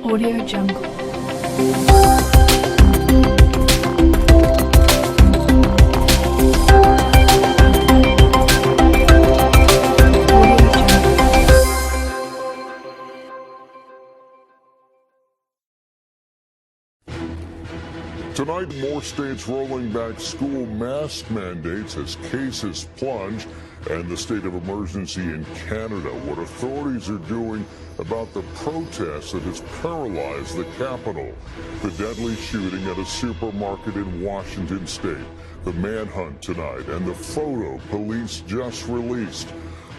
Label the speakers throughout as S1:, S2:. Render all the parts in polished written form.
S1: Audio Jungle.
S2: Tonight, more states rolling back school mask mandates as cases plunge, and the state of emergency in Canada. What authorities are doing about the protest that has paralyzed the capital. The deadly shooting at a supermarket in Washington state. The manhunt tonight and the photo police just released.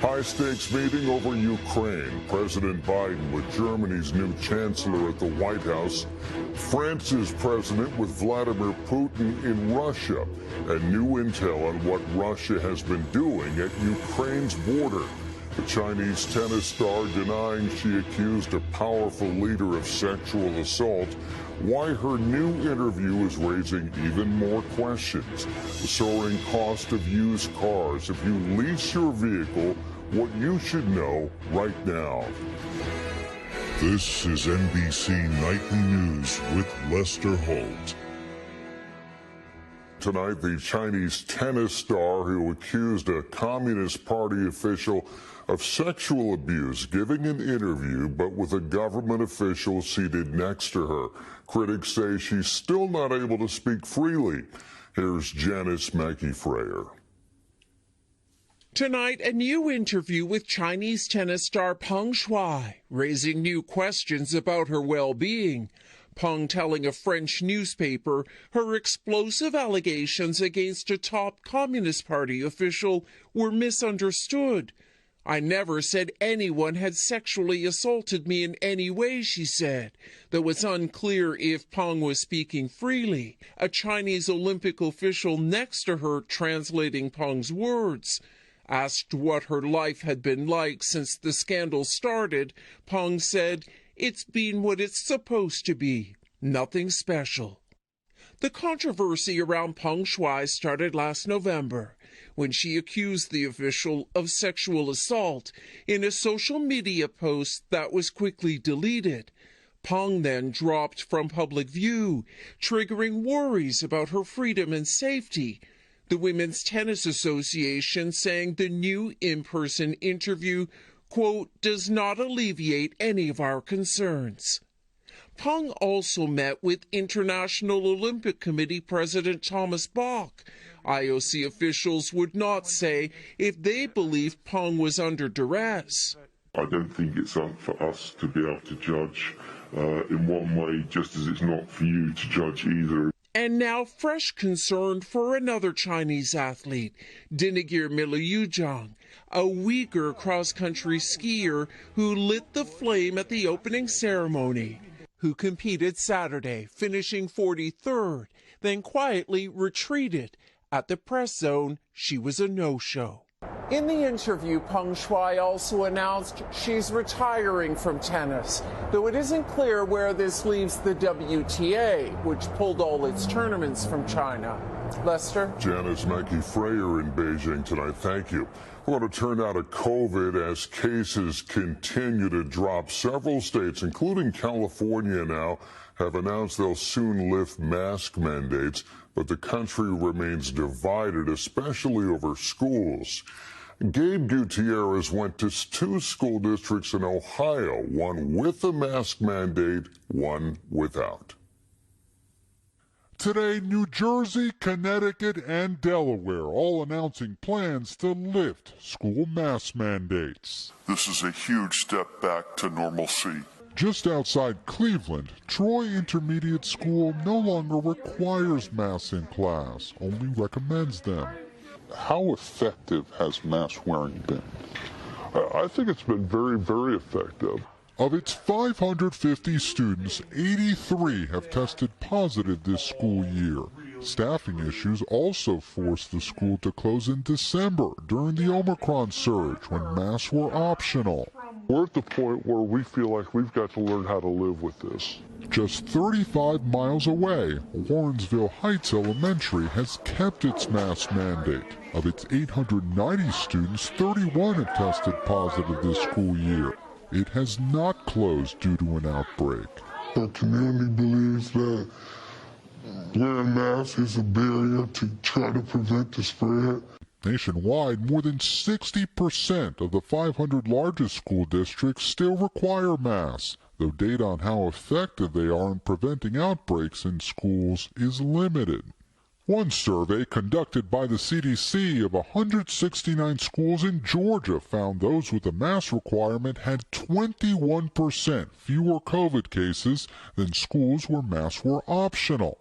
S2: High-stakes meeting over Ukraine. President Biden with Germany's new chancellor at the White House. France's president with Vladimir Putin in Russia. And new intel on what Russia has been doing at Ukraine's border. The Chinese tennis star denying she accused a powerful leader of sexual assault. Why her new interview is raising even more questions. The soaring cost of used cars. If you lease your vehicle, what you should know right now.
S3: This is NBC Nightly News with Lester Holt.
S2: Tonight, the Chinese tennis star who accused a Communist Party official of sexual abuse giving an interview, but with a government official seated next to her. Critics say she's still not able to speak freely. Here's Janice Mackey-Frayer.
S4: Tonight, a new interview with Chinese tennis star Peng Shuai, raising new questions about her well-being. Peng telling a French newspaper her explosive allegations against a top Communist Party official were misunderstood. I never said anyone had sexually assaulted me in any way, she said, though it's unclear if Peng was speaking freely. A Chinese Olympic official next to her translating Peng's words. Asked what her life had been like since the scandal started, Peng said, "It's been what it's supposed to be. Nothing special." The controversy around Peng Shuai started last November, when she accused the official of sexual assault in a social media post that was quickly deleted. Peng then dropped from public view, triggering worries about her freedom and safety. The Women's Tennis Association saying the new in-person interview, quote, does not alleviate any of our concerns. Peng also met with International Olympic Committee President Thomas Bach. IOC officials would not say if they believed Peng was under duress.
S5: I don't think it's up for us to be able to judge in one way, just as it's not for you to judge either.
S4: And now fresh concern for another Chinese athlete, Dinigir Milayujang, a Uyghur cross-country skier who lit the flame at the opening ceremony, who competed Saturday, finishing 43rd, then quietly retreated. At the press zone, she was a no-show. In the interview, Peng Shuai also announced she's retiring from tennis, though it isn't clear where this leaves the WTA, which pulled all its tournaments from China. Lester?
S2: Janice Mackey-Frayer in Beijing tonight. Thank you. We're going to turn now to COVID as cases continue to drop. Several states, including California now, have announced they'll soon lift mask mandates, but the country remains divided, especially over schools. Gabe Gutierrez went to 2 school districts in Ohio, one with a mask mandate, one without.
S3: Today, New Jersey, Connecticut, and Delaware all announcing plans to lift school mask mandates.
S5: This is a huge step back to normalcy.
S3: Just outside Cleveland, Troy Intermediate School no longer requires masks in class, only recommends them.
S5: How effective has mask wearing been? I think it's been very, very effective.
S3: Of its 550 students, 83 have tested positive this school year. Staffing issues also forced the school to close in December during the Omicron surge when masks were optional.
S5: We're at the point where we feel like we've got to learn how to live with this.
S3: Just 35 miles away, Warrensville Heights Elementary has kept its mask mandate. Of its 890 students, 31 have tested positive this school year. It has not closed due to an outbreak. The community believes that wearing masks is a barrier to try to prevent the spread. Nationwide, more than 60% of the 500 largest school districts still require masks, though data on how effective they are in preventing outbreaks in schools is limited. One survey conducted by the CDC of 169 schools in Georgia found those with a mask requirement had 21% fewer COVID cases than schools where masks were optional.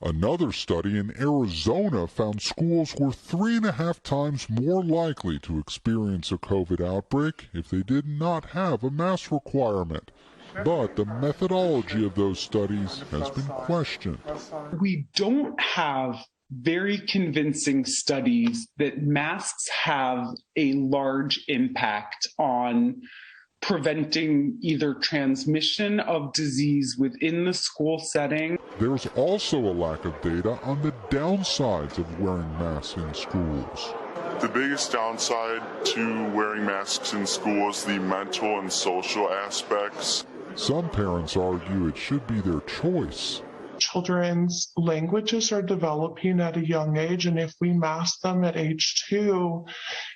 S3: Another study in Arizona found schools were 3.5 times more likely to experience a COVID outbreak if they did not have a mask requirement. But the methodology of those studies has been questioned.
S1: We don't have very convincing studies that masks have a large impact on preventing either transmission of disease within the school setting.
S3: There's also a lack of data on the downsides of wearing masks in schools.
S5: The biggest downside to wearing masks in school is the mental and social aspects.
S3: Some parents argue it should be their choice.
S6: Children's languages are developing at a young age, and if we mask them at age 2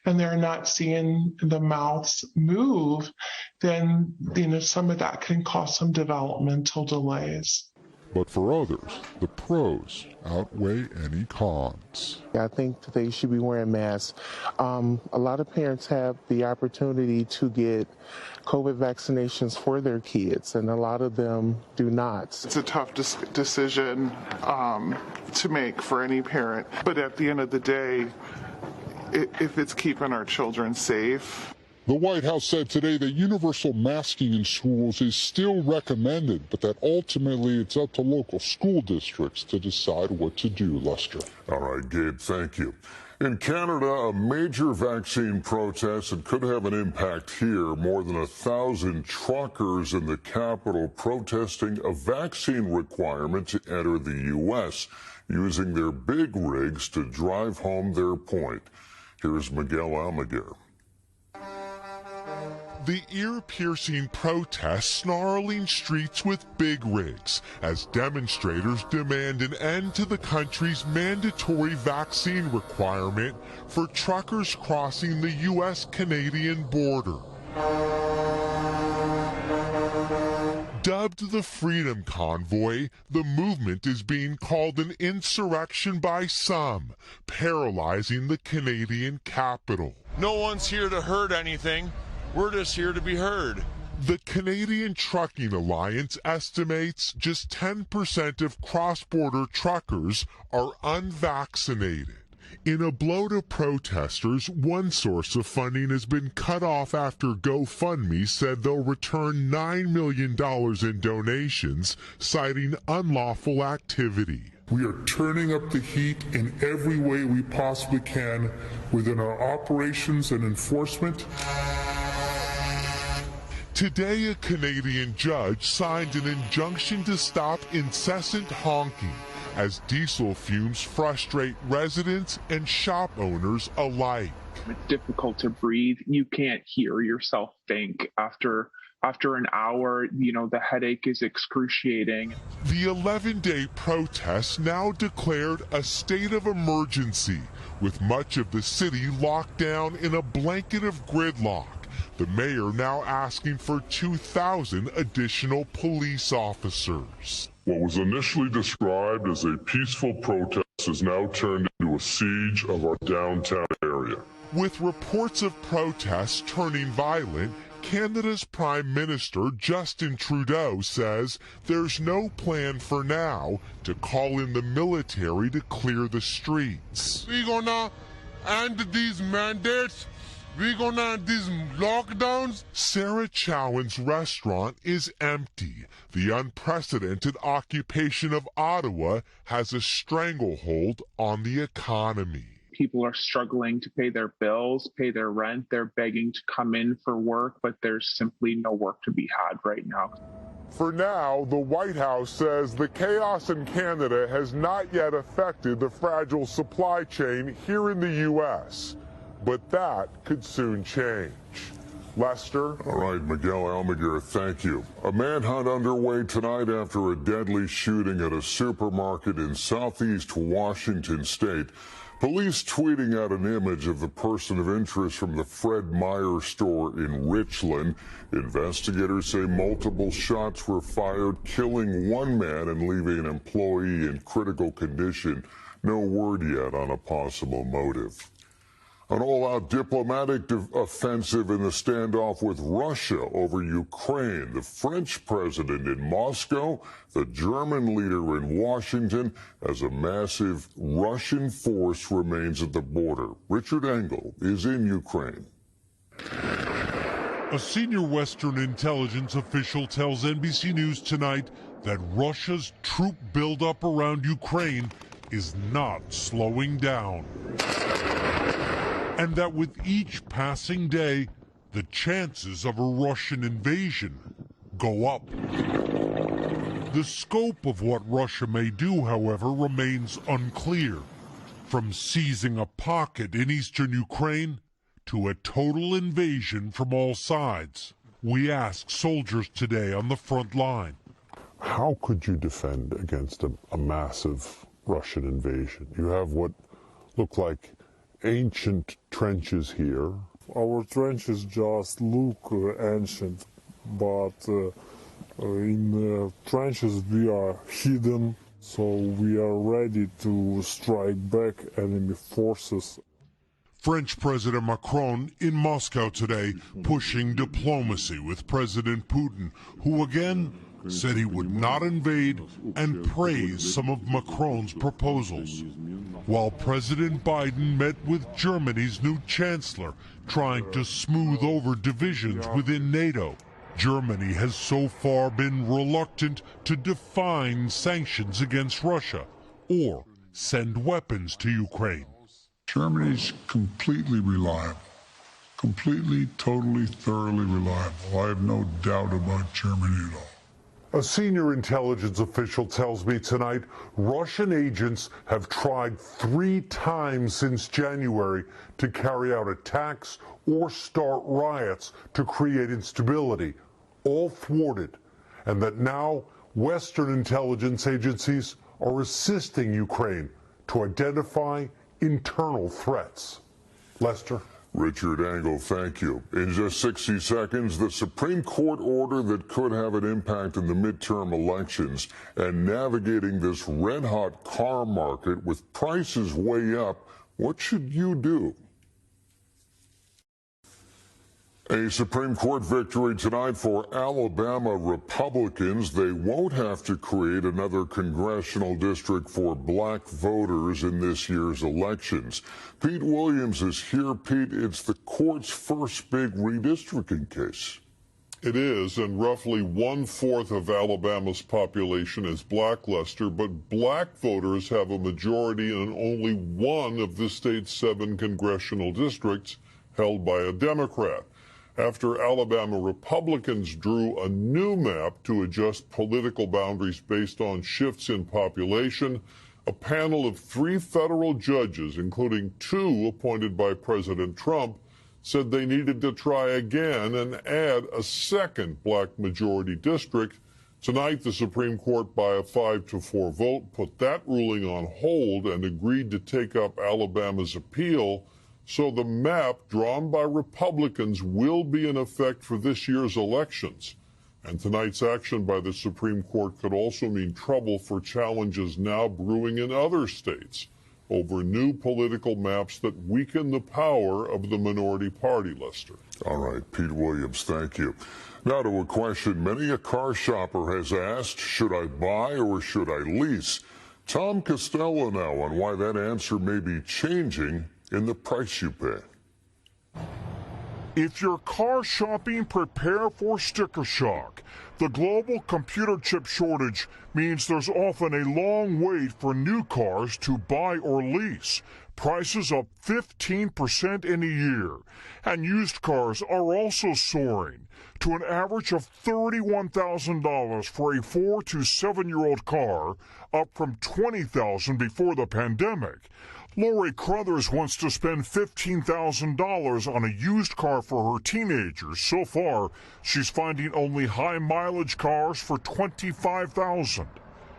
S6: and they're not seeing the mouths move, then some of that can cause some developmental delays.
S3: But for others, the pros outweigh any cons.
S7: I think that they should be wearing masks. A lot of parents have the opportunity to get COVID vaccinations for their kids, and a lot of them do not.
S6: It's a tough decision to make for any parent, but at the end of the day, if it's keeping our children safe.
S3: The White House said today that universal masking in schools is still recommended, but that ultimately it's up to local school districts to decide what to do, Lester.
S2: All right, Gabe, thank you. In Canada, a major vaccine protest that could have an impact here. More than 1,000 truckers in the capital protesting a vaccine requirement to enter the U.S., using their big rigs to drive home their point. Here's Miguel Almaguer.
S3: The ear-piercing protests snarling streets with big rigs as demonstrators demand an end to the country's mandatory vaccine requirement for truckers crossing the U.S.-Canadian border. Dubbed the Freedom Convoy, the movement is being called an insurrection by some, paralyzing the Canadian capital.
S8: No one's here to hurt anything. We're just here to be heard.
S3: The Canadian Trucking Alliance estimates just 10% of cross-border truckers are unvaccinated. In a blow to protesters, one source of funding has been cut off after GoFundMe said they'll return $9 million in donations, citing unlawful activity.
S9: We are turning up the heat in every way we possibly can within our operations and enforcement.
S3: Today, a Canadian judge signed an injunction to stop incessant honking as diesel fumes frustrate residents and shop owners alike.
S1: It's difficult to breathe. You can't hear yourself think after an hour. The headache is excruciating.
S3: The 11-day protests now declared a state of emergency, with much of the city locked down in a blanket of gridlock. The mayor now asking for 2,000 additional police officers.
S5: What was initially described as a peaceful protest has now turned into a siege of our downtown area.
S3: With reports of protests turning violent, Canada's Prime Minister Justin Trudeau says there's no plan for now to call in the military to clear the streets.
S9: We're gonna end these mandates. We're gonna end these lockdowns.
S3: Sarah Chowan's restaurant is empty. The unprecedented occupation of Ottawa has a stranglehold on the economy.
S1: People are struggling to pay their bills, pay their rent. They're begging to come in for work, but there's simply no work to be had right now.
S3: For now, the White House says the chaos in Canada has not yet affected the fragile supply chain here in the U.S., but that could soon change.
S10: Lester?
S2: All right, Miguel Almaguer, thank you. A manhunt underway tonight after a deadly shooting at a supermarket in southeast Washington state. Police tweeting out an image of the person of interest from the Fred Meyer store in Richland. Investigators say multiple shots were fired, killing one man and leaving an employee in critical condition. No word yet on a possible motive. An all-out diplomatic offensive in the standoff with Russia over Ukraine. The French president in Moscow, the German leader in Washington, as a massive Russian force remains at the border. Richard Engel is in Ukraine.
S3: A senior Western intelligence official tells NBC News tonight that Russia's troop buildup around Ukraine is not slowing down. And that with each passing day, the chances of a Russian invasion go up. The scope of what Russia may do, however, remains unclear. From seizing a pocket in eastern Ukraine to a total invasion from all sides. We ask soldiers today on the front line.
S10: How could you defend against a massive Russian invasion? You have what look like ancient trenches here.
S11: Our trenches just look ancient, but in the trenches we are hidden, so we are ready to strike back enemy forces.
S3: French President Macron in Moscow today pushing diplomacy with President Putin, who again said he would not invade and praised some of Macron's proposals. While President Biden met with Germany's new chancellor, trying to smooth over divisions within NATO. Germany has so far been reluctant to define sanctions against Russia or send weapons to Ukraine.
S12: Germany's completely reliable. Completely, totally, thoroughly reliable. I have no doubt about Germany at all.
S10: A senior intelligence official tells me tonight Russian agents have tried 3 times since January to carry out attacks or start riots to create instability, all thwarted, and that now Western intelligence agencies are assisting Ukraine to identify internal threats. Lester?
S2: Richard Engel, thank you. In just 60 seconds, the Supreme Court order that could have an impact in the midterm elections and navigating this red-hot car market with prices way up. What should you do? A Supreme Court victory tonight for Alabama Republicans. They won't have to create another congressional district for black voters in this year's elections. Pete Williams is here. Pete, it's the court's first big redistricting case.
S9: It is, and roughly 1/4 of Alabama's population is black, Lester, but black voters have a majority in only one of the state's 7 congressional districts held by a Democrat. After Alabama Republicans drew a new map to adjust political boundaries based on shifts in population, a panel of 3 federal judges, including 2 appointed by President Trump, said they needed to try again and add a second black majority district. Tonight, the Supreme Court, by a 5-4 vote, put that ruling on hold and agreed to take up Alabama's appeal. So the map drawn by Republicans will be in effect for this year's elections. And tonight's action by the Supreme Court could also mean trouble for challenges now brewing in other states over new political maps that weaken the power of the minority party, Lester.
S2: All right, Pete Williams, thank you. Now to a question many a car shopper has asked, should I buy or should I lease? Tom Costello now on why that answer may be changing in the price you pay.
S3: If you're car shopping, prepare for sticker shock. The global computer chip shortage means there's often a long wait for new cars to buy or lease. Prices up 15% in a year. And used cars are also soaring to an average of $31,000 for a 4 to 7-year-old car, up from $20,000 before the pandemic.
S8: Lori Crothers wants to spend $15,000 on a used car for her teenagers. So far, she's finding only high mileage cars for $25,000.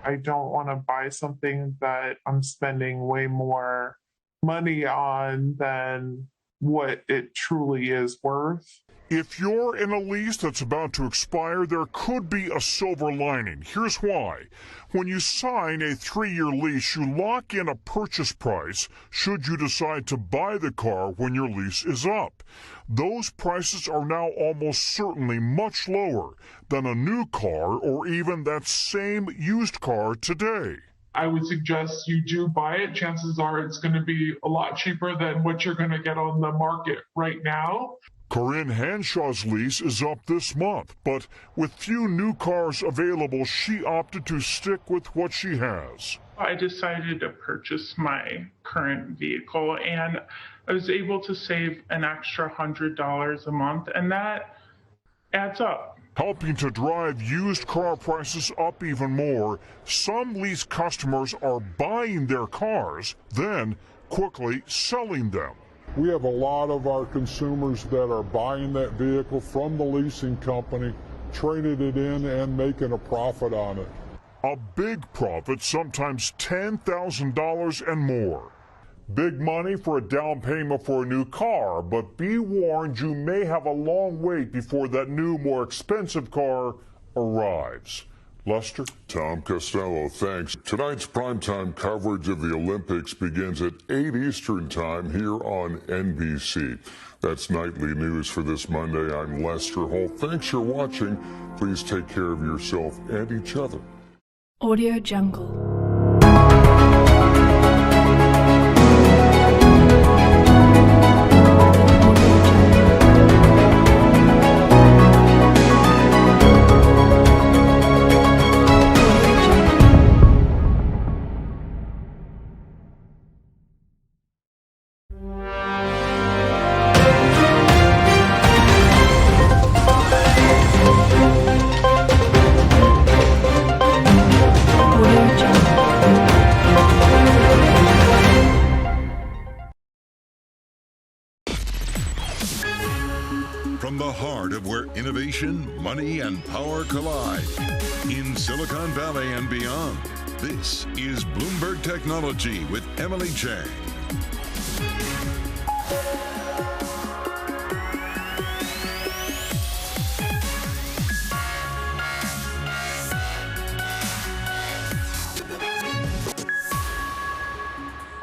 S6: I don't want to buy something that I'm spending way more money on than what it truly is worth.
S8: If you're in a lease that's about to expire, there could be a silver lining. Here's why. When you sign a 3-year lease, you lock in a purchase price should you decide to buy the car when your lease is up. Those prices are now almost certainly much lower than a new car or even that same used car today.
S6: I would suggest you do buy it. Chances are it's going to be a lot cheaper than what you're going to get on the market right now.
S8: Corinne Hanshaw's lease is up this month, but with few new cars available, she opted to stick with what she has.
S6: I decided to purchase my current vehicle, and I was able to save an extra $100 a month, and that adds up.
S8: Helping to drive used car prices up even more, some lease customers are buying their cars, then quickly selling them.
S3: We have a lot of our consumers that are buying that vehicle from the leasing company, trading it in and making a profit on it.
S8: A big profit, sometimes $10,000 and more. Big money for a down payment for a new car, but be warned, you may have a long wait before that new, more expensive car arrives. Lester?
S2: Tom Costello, thanks. Tonight's primetime coverage of the Olympics begins at 8 Eastern Time here on NBC. That's nightly news for this Monday. I'm Lester Holt. Thanks for watching. Please take care of yourself and each other.
S13: Audio Jungle.
S14: From the heart of where innovation, money, and power collide, in Silicon Valley and beyond, this is Bloomberg Technology with Emily Chang.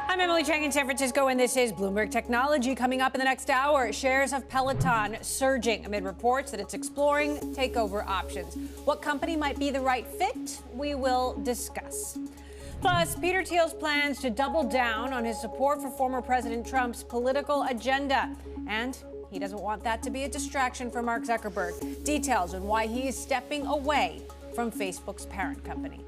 S15: I'm Emily Chang in San Francisco, and this is Bloomberg Technology. Coming up in the next hour, shares of Peloton surging amid reports that it's exploring takeover options. What company might be the right fit? We will discuss. Plus, Peter Thiel's plans to double down on his support for former President Trump's political agenda. And he doesn't want that to be a distraction for Mark Zuckerberg. Details on why he is stepping away from Facebook's parent company.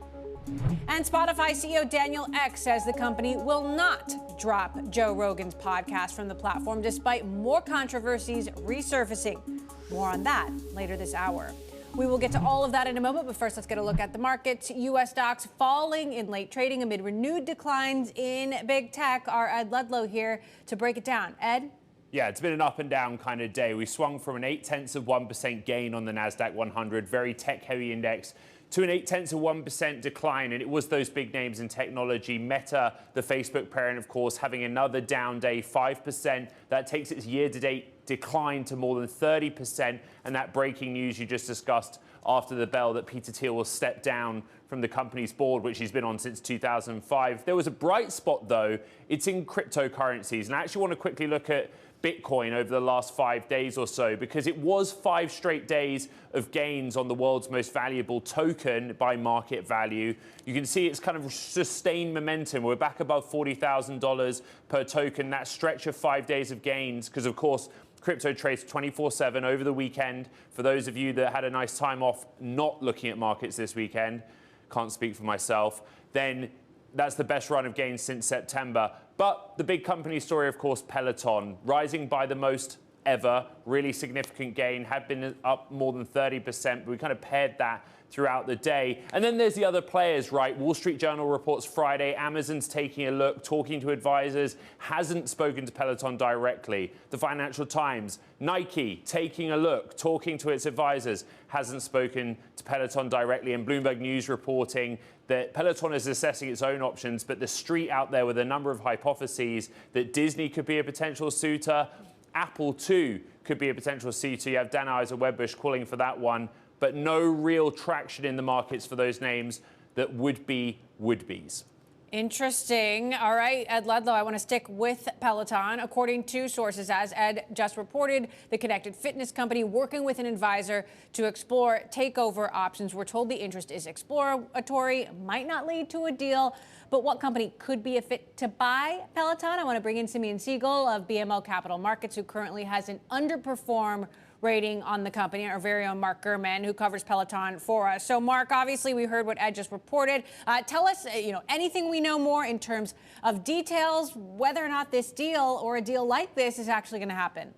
S15: And Spotify CEO Daniel Ek says the company will not drop Joe Rogan's podcast from the platform despite more controversies resurfacing. More on that later this hour. We will get to all of that in a moment, but first let's get a look at the markets. U.S. stocks falling in late trading amid renewed declines in big tech. Our Ed Ludlow here to break it down. Ed?
S16: Yeah, it's been an up and down kind of day. We swung from an 0.8% gain on the NASDAQ 100, very tech-heavy index, to an 0.8% decline, and it was those big names in technology. Meta, the Facebook parent, of course, having another down day, 5%. That takes its year-to-date decline to more than 30%, and that breaking news you just discussed after the bell that Peter Thiel will step down from the company's board, which he's been on since 2005. There was a bright spot, though. It's in cryptocurrencies, and I actually want to quickly look at Bitcoin over the last 5 days or so, because it was 5 straight days of gains on the world's most valuable token by market value. You can see it's kind of sustained momentum. We're back above $40,000 per token. That stretch of 5 days of gains, because of course, crypto trades 24/7 over the weekend. For those of you that had a nice time off not looking at markets this weekend, can't speak for myself, then that's the best run of gains since September. But the big company story, of course, Peloton, rising by the most ever. Really significant gain, had been up more than 30%, but we kind of paired that throughout the day. And then there's the other players, right? Wall Street Journal reports Friday, Amazon's taking a look, talking to advisors, hasn't spoken to Peloton directly. The Financial Times, Nike taking a look, talking to its advisors, hasn't spoken to Peloton directly. And Bloomberg News reporting that Peloton is assessing its own options, but the street out there with a number of hypotheses that Disney could be a potential suitor, Apple too could be a potential suitor. You have Dan Iser-Wedbush calling for that one, but no real traction in the markets for those names that would be would-bes.
S15: Interesting. All right, Ed Ludlow, I want to stick with Peloton. According to sources, as Ed just reported, the connected fitness company working with an advisor to explore takeover options. We're told the interest is exploratory, might not lead to a deal, but what company could be a fit to buy Peloton? I want to bring in Simeon Siegel of BMO Capital Markets, who currently has an underperform rating on the company, our very own Mark Gurman, who covers Peloton for us. So, Mark, obviously, we heard what Ed just reported. Tell us, anything we know more in terms of details, whether or not this deal or a deal like this is actually going to happen.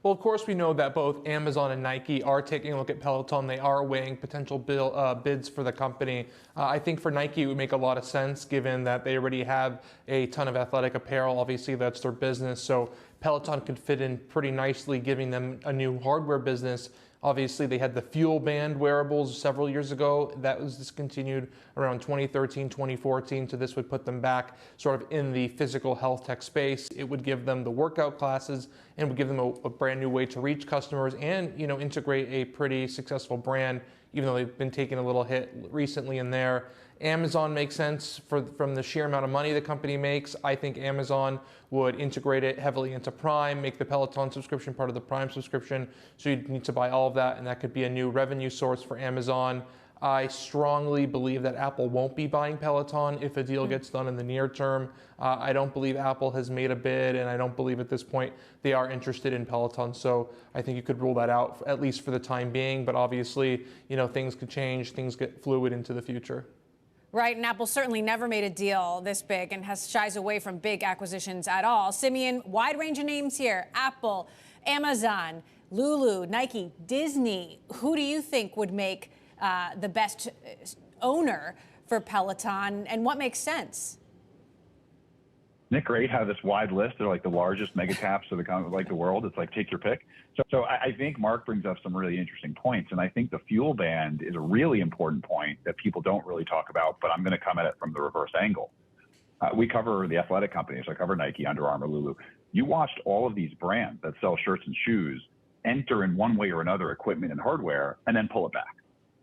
S17: Well, of course, we know that both Amazon and Nike are taking a look at Peloton. They are weighing potential bids for the company. I think for Nike, it would make a lot of sense given that they already have a ton of athletic apparel. Obviously, that's their business. So Peloton could fit in pretty nicely, giving them a new hardware business. Obviously, they had the Fuel Band wearables several years ago. That was discontinued around 2013, 2014. So this would put them back sort of in the physical health tech space. It would give them the workout classes and would give them a brand new way to reach customers and, integrate a pretty successful brand, even though they've been taking a little hit recently in there. Amazon makes sense from the sheer amount of money the company makes. I think Amazon would integrate it heavily into Prime, make the Peloton subscription part of the Prime subscription. So you'd need to buy all of that, and that could be a new revenue source for Amazon. I strongly believe that Apple won't be buying Peloton if a deal gets done in the near term. I don't believe Apple has made a bid, and I don't believe at this point they are interested in Peloton. So I think you could rule that out, at least for the time being. But obviously, things could change, things get fluid into the future.
S15: Right, and Apple certainly never made a deal this big and shies away from big acquisitions at all. Simeon, wide range of names here. Apple, Amazon, Lulu, Nike, Disney. Who do you think would make the best owner for Peloton, and what makes sense?
S18: Nick Ray had this wide list. They're like the largest mega caps of the world. It's like take your pick. So I think Mark brings up some really interesting points, and I think the Fuel Band is a really important point that people don't really talk about, but I'm going to come at it from the reverse angle. We cover the athletic companies. I cover Nike, Under Armour, Lulu. You watched all of these brands that sell shirts and shoes enter in one way or another equipment and hardware and then pull it back.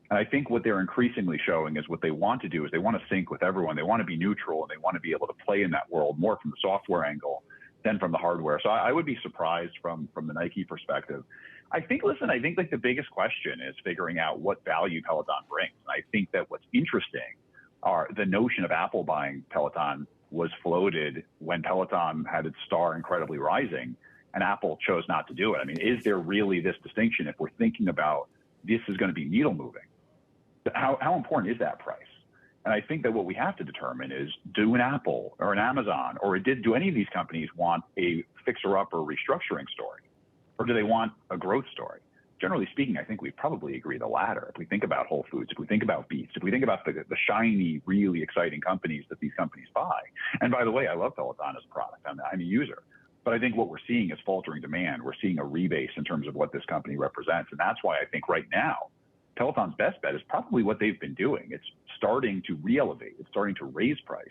S18: And I think what they're increasingly showing is what they want to do is they want to sync with everyone. They want to be neutral, and they want to be able to play in that world more from the software angle than from the hardware. So I would be surprised from the Nike perspective. I think like the biggest question is figuring out what value Peloton brings. And I think that what's interesting are the notion of Apple buying Peloton was floated when Peloton had its star incredibly rising, and Apple chose not to do it. I mean, is there really this distinction if we're thinking about this is going to be needle moving? How important is that price? And I think that what we have to determine is, do an Apple or an Amazon or do any of these companies want a fixer-upper restructuring story? Or do they want a growth story? Generally speaking, I think we probably agree the latter. If we think about Whole Foods, if we think about Beats, if we think about the shiny, really exciting companies that these companies buy. And by the way, I love Peloton as a product. I'm a user. But I think what we're seeing is faltering demand. We're seeing a rebase in terms of what this company represents. And that's why I think right now, Peloton's best bet is probably what they've been doing. It's starting to re-elevate. It's starting to raise price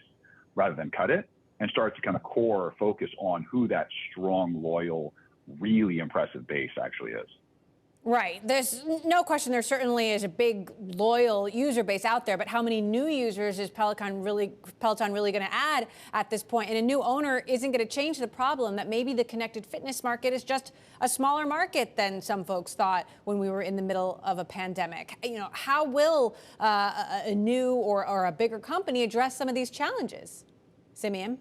S18: rather than cut it, and start to kind of core focus on who that strong, loyal, really impressive base actually is.
S15: Right. There's no question there certainly is a big loyal user base out there, but how many new users is Peloton really going to add at this point? And a new owner isn't going to change the problem that maybe the connected fitness market is just a smaller market than some folks thought when we were in the middle of a pandemic. How will a new or a bigger company address some of these challenges? Simeon?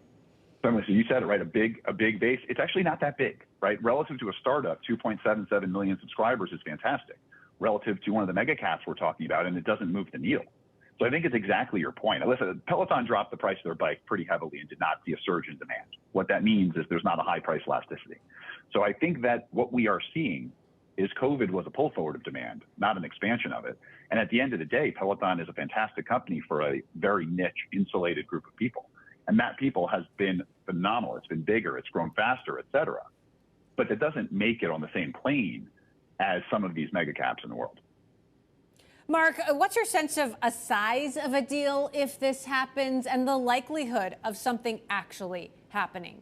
S18: So you said it right, a big base. It's actually not that big, right? Relative to a startup, 2.77 million subscribers is fantastic. Relative to one of the mega caps we're talking about, and it doesn't move the needle. So I think it's exactly your point. Listen, Peloton dropped the price of their bike pretty heavily and did not see a surge in demand. What that means is there's not a high price elasticity. So I think that what we are seeing is COVID was a pull forward of demand, not an expansion of it. And at the end of the day, Peloton is a fantastic company for a very niche, insulated group of people. And that people has been phenomenal. It's been bigger, it's grown faster, et cetera. But it doesn't make it on the same plane as some of these mega caps in the world.
S15: Mark, what's your sense of a size of a deal if this happens and the likelihood of something actually happening?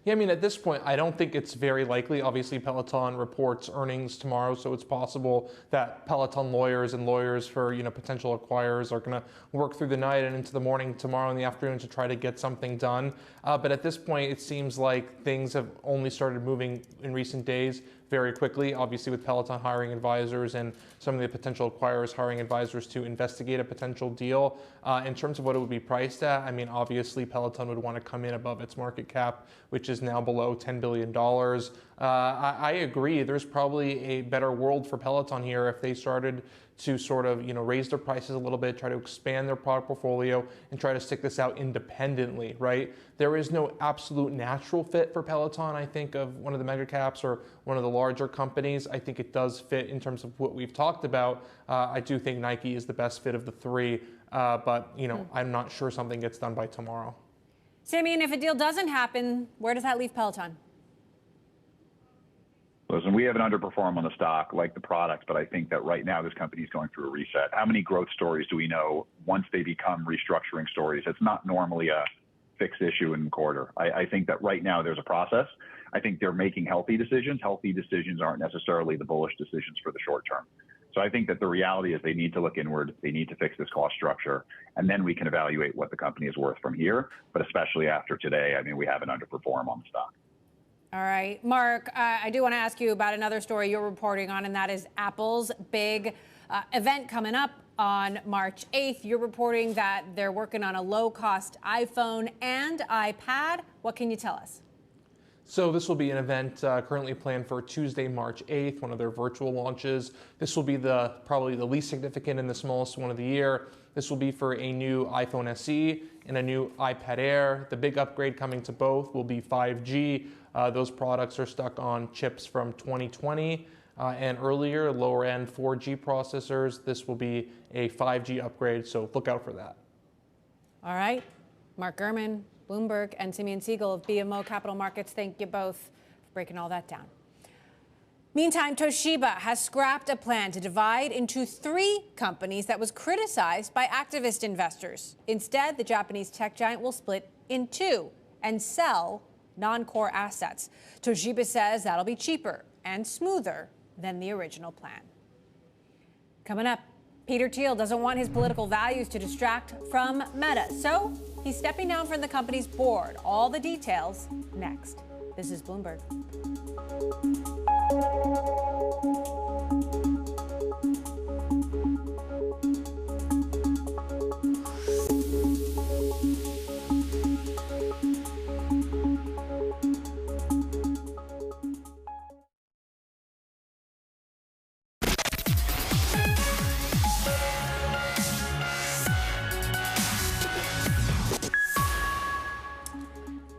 S17: Yeah, I mean, at this point, I don't think it's very likely. Obviously, Peloton reports earnings tomorrow, so it's possible that Peloton lawyers and lawyers for, potential acquirers are going to work through the night and into the morning tomorrow in the afternoon to try to get something done. But at this point, it seems like things have only started moving in recent days very quickly, obviously with Peloton hiring advisors and some of the potential acquirers hiring advisors to investigate a potential deal. In terms of what it would be priced at, I mean, obviously Peloton would want to come in above its market cap, which is now below $10 billion. I agree, there's probably a better world for Peloton here if they started to sort of, raise their prices a little bit, try to expand their product portfolio, and try to stick this out independently, right? There is no absolute natural fit for Peloton, I think, of one of the mega caps or one of the larger companies. I think it does fit in terms of what we've talked about. I do think Nike is the best fit of the three, but, I'm not sure something gets done by tomorrow.
S15: Sammy, and if a deal doesn't happen, where does that leave Peloton?
S18: Listen, we haven't underperformed on the stock like the products, but I think that right now this company is going through a reset. How many growth stories do we know once they become restructuring stories? It's not normally a fixed issue in the quarter. I think that right now there's a process. I think they're making healthy decisions. Healthy decisions aren't necessarily the bullish decisions for the short term. So I think that the reality is they need to look inward. They need to fix this cost structure, and then we can evaluate what the company is worth from here. But especially after today, I mean, we haven't underperformed on the stock.
S15: All right, Mark, I do want to ask you about another story you're reporting on, and that is Apple's big event coming up on March 8th. You're reporting that they're working on a low-cost iPhone and iPad. What can you tell us?
S17: So this will be an event currently planned for Tuesday, March 8th, one of their virtual launches. This will be probably the least significant and the smallest one of the year. This will be for a new iPhone SE and a new iPad Air. The big upgrade coming to both will be 5G. Those products are stuck on chips from 2020 and earlier, lower-end 4G processors. This will be a 5G upgrade, so look out for that.
S15: All right. Mark Gurman, Bloomberg, and Simeon Siegel of BMO Capital Markets, thank you both for breaking all that down. Meantime, Toshiba has scrapped a plan to divide into 3 companies that was criticized by activist investors. Instead, the Japanese tech giant will split in 2 and sell non-core assets. Toshiba says that'll be cheaper and smoother than the original plan. Coming up, Peter Thiel doesn't want his political values to distract from Meta, so he's stepping down from the company's board. All the details next. This is Bloomberg.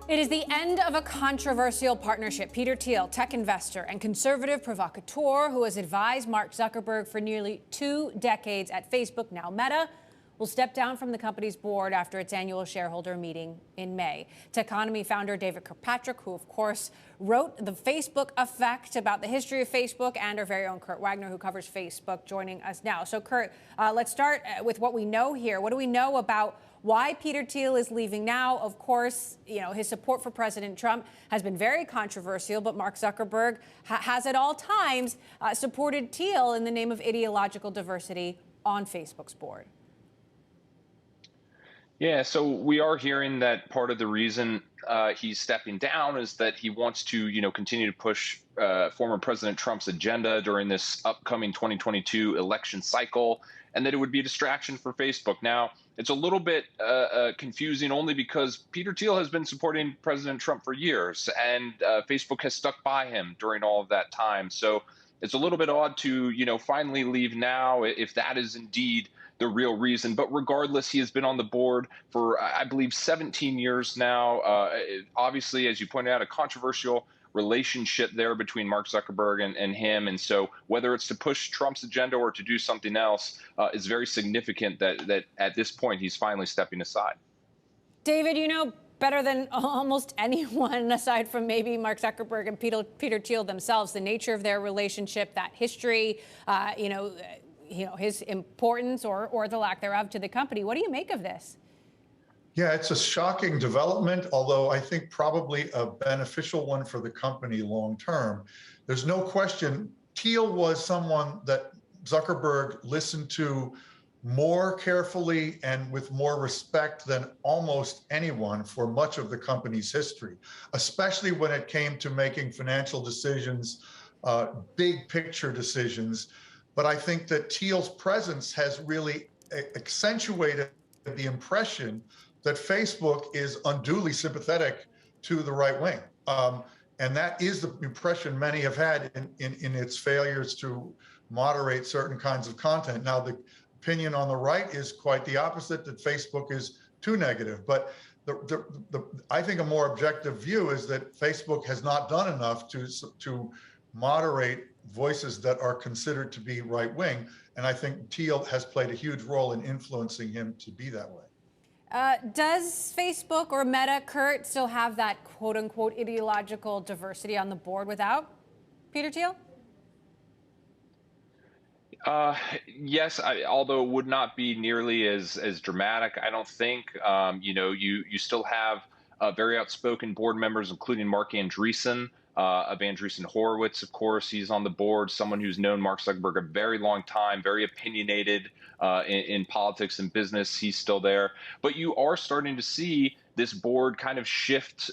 S15: It is the end of a controversial partnership. Peter Thiel, tech investor and conservative provocateur who has advised Mark Zuckerberg for nearly 2 decades at Facebook, now Meta, will step down from the company's board after its annual shareholder meeting in May. Techonomy founder David Kirkpatrick, who of course wrote The Facebook Effect about the history of Facebook, and our very own Kurt Wagner, who covers Facebook, joining us now. So Kurt, let's start with what we know here. What do we know about why Peter Thiel is leaving now? Of course, his support for President Trump has been very controversial, but Mark Zuckerberg has at all times supported Thiel in the name of ideological diversity on Facebook's board.
S19: Yeah, so we are hearing that part of the reason he's stepping down is that he wants to, continue to push former President Trump's agenda during this upcoming 2022 election cycle, and that it would be a distraction for Facebook. Now, it's a little bit confusing only because Peter Thiel has been supporting President Trump for years, and Facebook has stuck by him during all of that time. So it's a little bit odd to, finally leave now if that is indeed the real reason. But regardless, he has been on the board for, I believe, 17 years now. Obviously, as you pointed out, a controversial relationship there between Mark Zuckerberg and him. And so whether it's to push Trump's agenda or to do something else, is very significant that at this point he's finally stepping aside.
S15: David, you know better than almost anyone, aside from maybe Mark Zuckerberg and Peter Thiel themselves, the nature of their relationship, that history, his importance or the lack thereof to the company. What do you make of this?
S20: Yeah, it's a shocking development, although I think probably a beneficial one for the company long term. There's no question Thiel was someone that Zuckerberg listened to more carefully and with more respect than almost anyone for much of the company's history, especially when it came to making financial decisions, big picture decisions. But I think that Thiel's presence has really accentuated the impression that Facebook is unduly sympathetic to the right wing. And that is the impression many have had in its failures to moderate certain kinds of content. Now, the opinion on the right is quite the opposite, that Facebook is too negative. But I think a more objective view is that Facebook has not done enough to moderate voices that are considered to be right wing. And I think Thiel has played a huge role in influencing him to be that way.
S15: Does Facebook or Meta, Kurt, still have that quote unquote ideological diversity on the board without Peter Thiel?
S19: Yes, although it would not be nearly as dramatic, I don't think. You still have very outspoken board members, including Mark Andreessen of Andreessen Horowitz, of course. He's on the board, someone who's known Mark Zuckerberg a very long time, very opinionated in politics and business. He's still there. But you are starting to see this board kind of shift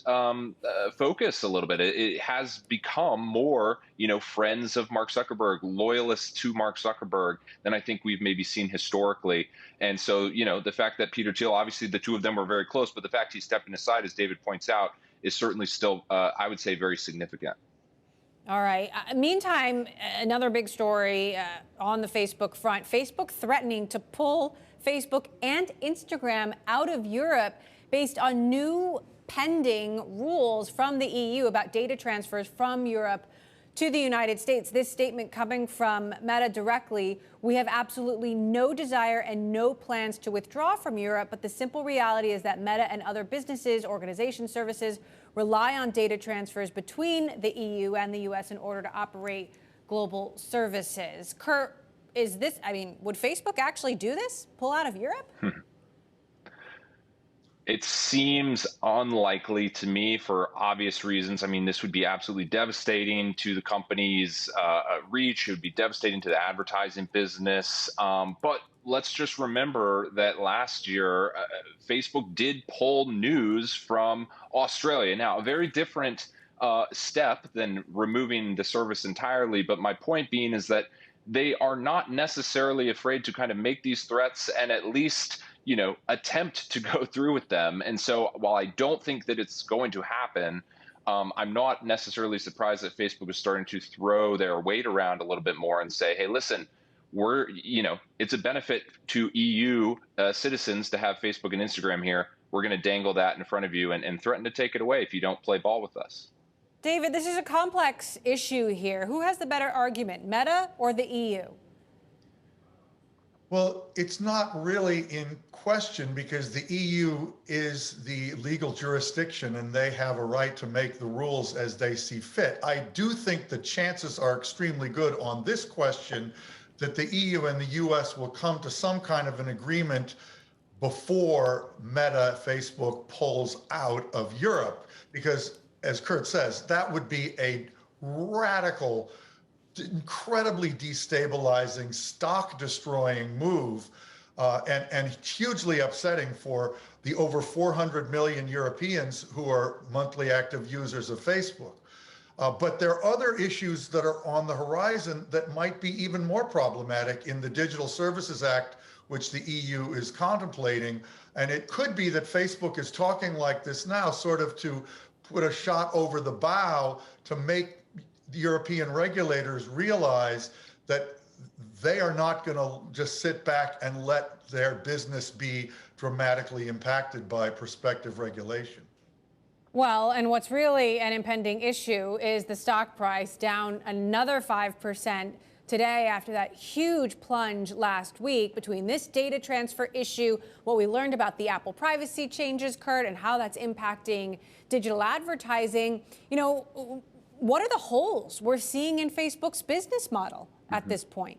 S19: focus a little bit. It has become more, friends of Mark Zuckerberg, loyalists to Mark Zuckerberg than I think we've maybe seen historically. And so, the fact that Peter Thiel, obviously the two of them were very close, but the fact he's stepping aside, as David points out, is certainly still, I would say, very significant.
S15: All right. Meantime, another big story on the Facebook front, Facebook threatening to pull Facebook and Instagram out of Europe based on new pending rules from the EU about data transfers from Europe to the United States. This statement coming from Meta directly: we have absolutely no desire and no plans to withdraw from Europe, but the simple reality is that Meta and other businesses, organizations, services rely on data transfers between the EU and the US in order to operate global services. Kurt, would Facebook actually do this? Pull out of Europe?
S19: It seems unlikely to me for obvious reasons. I mean, this would be absolutely devastating to the company's reach. It would be devastating to the advertising business. But let's just remember that last year, Facebook did pull news from Australia. Now, a very different step than removing the service entirely. But my point being is that they are not necessarily afraid to kind of make these threats and at least attempt to go through with them. And so while I don't think that it's going to happen, I'm not necessarily surprised that Facebook is starting to throw their weight around a little bit more and say, hey, listen, it's a benefit to EU citizens to have Facebook and Instagram here. We're going to dangle that in front of you and threaten to take it away if you don't play ball with us.
S15: David, this is a complex issue here. Who has the better argument, Meta or the EU?
S20: Well, it's not really in question because the EU is the legal jurisdiction and they have a right to make the rules as they see fit. I do think the chances are extremely good on this question that the EU and the US will come to some kind of an agreement before Meta, Facebook pulls out of Europe, because as Kurt says, that would be a radical, incredibly destabilizing, stock-destroying move, and hugely upsetting for the over 400 million Europeans who are monthly active users of Facebook. But there are other issues that are on the horizon that might be even more problematic in the Digital Services Act, which the EU is contemplating. And it could be that Facebook is talking like this now, sort of to put a shot over the bow to make the European regulators realize that they are not going to just sit back and let their business be dramatically impacted by prospective regulation.
S15: Well, and what's really an impending issue is the stock price down another 5% today after that huge plunge last week between this data transfer issue, what we learned about the Apple privacy changes, Kurt, and how that's impacting digital advertising. You know, what are the holes we're seeing in Facebook's business model at this point?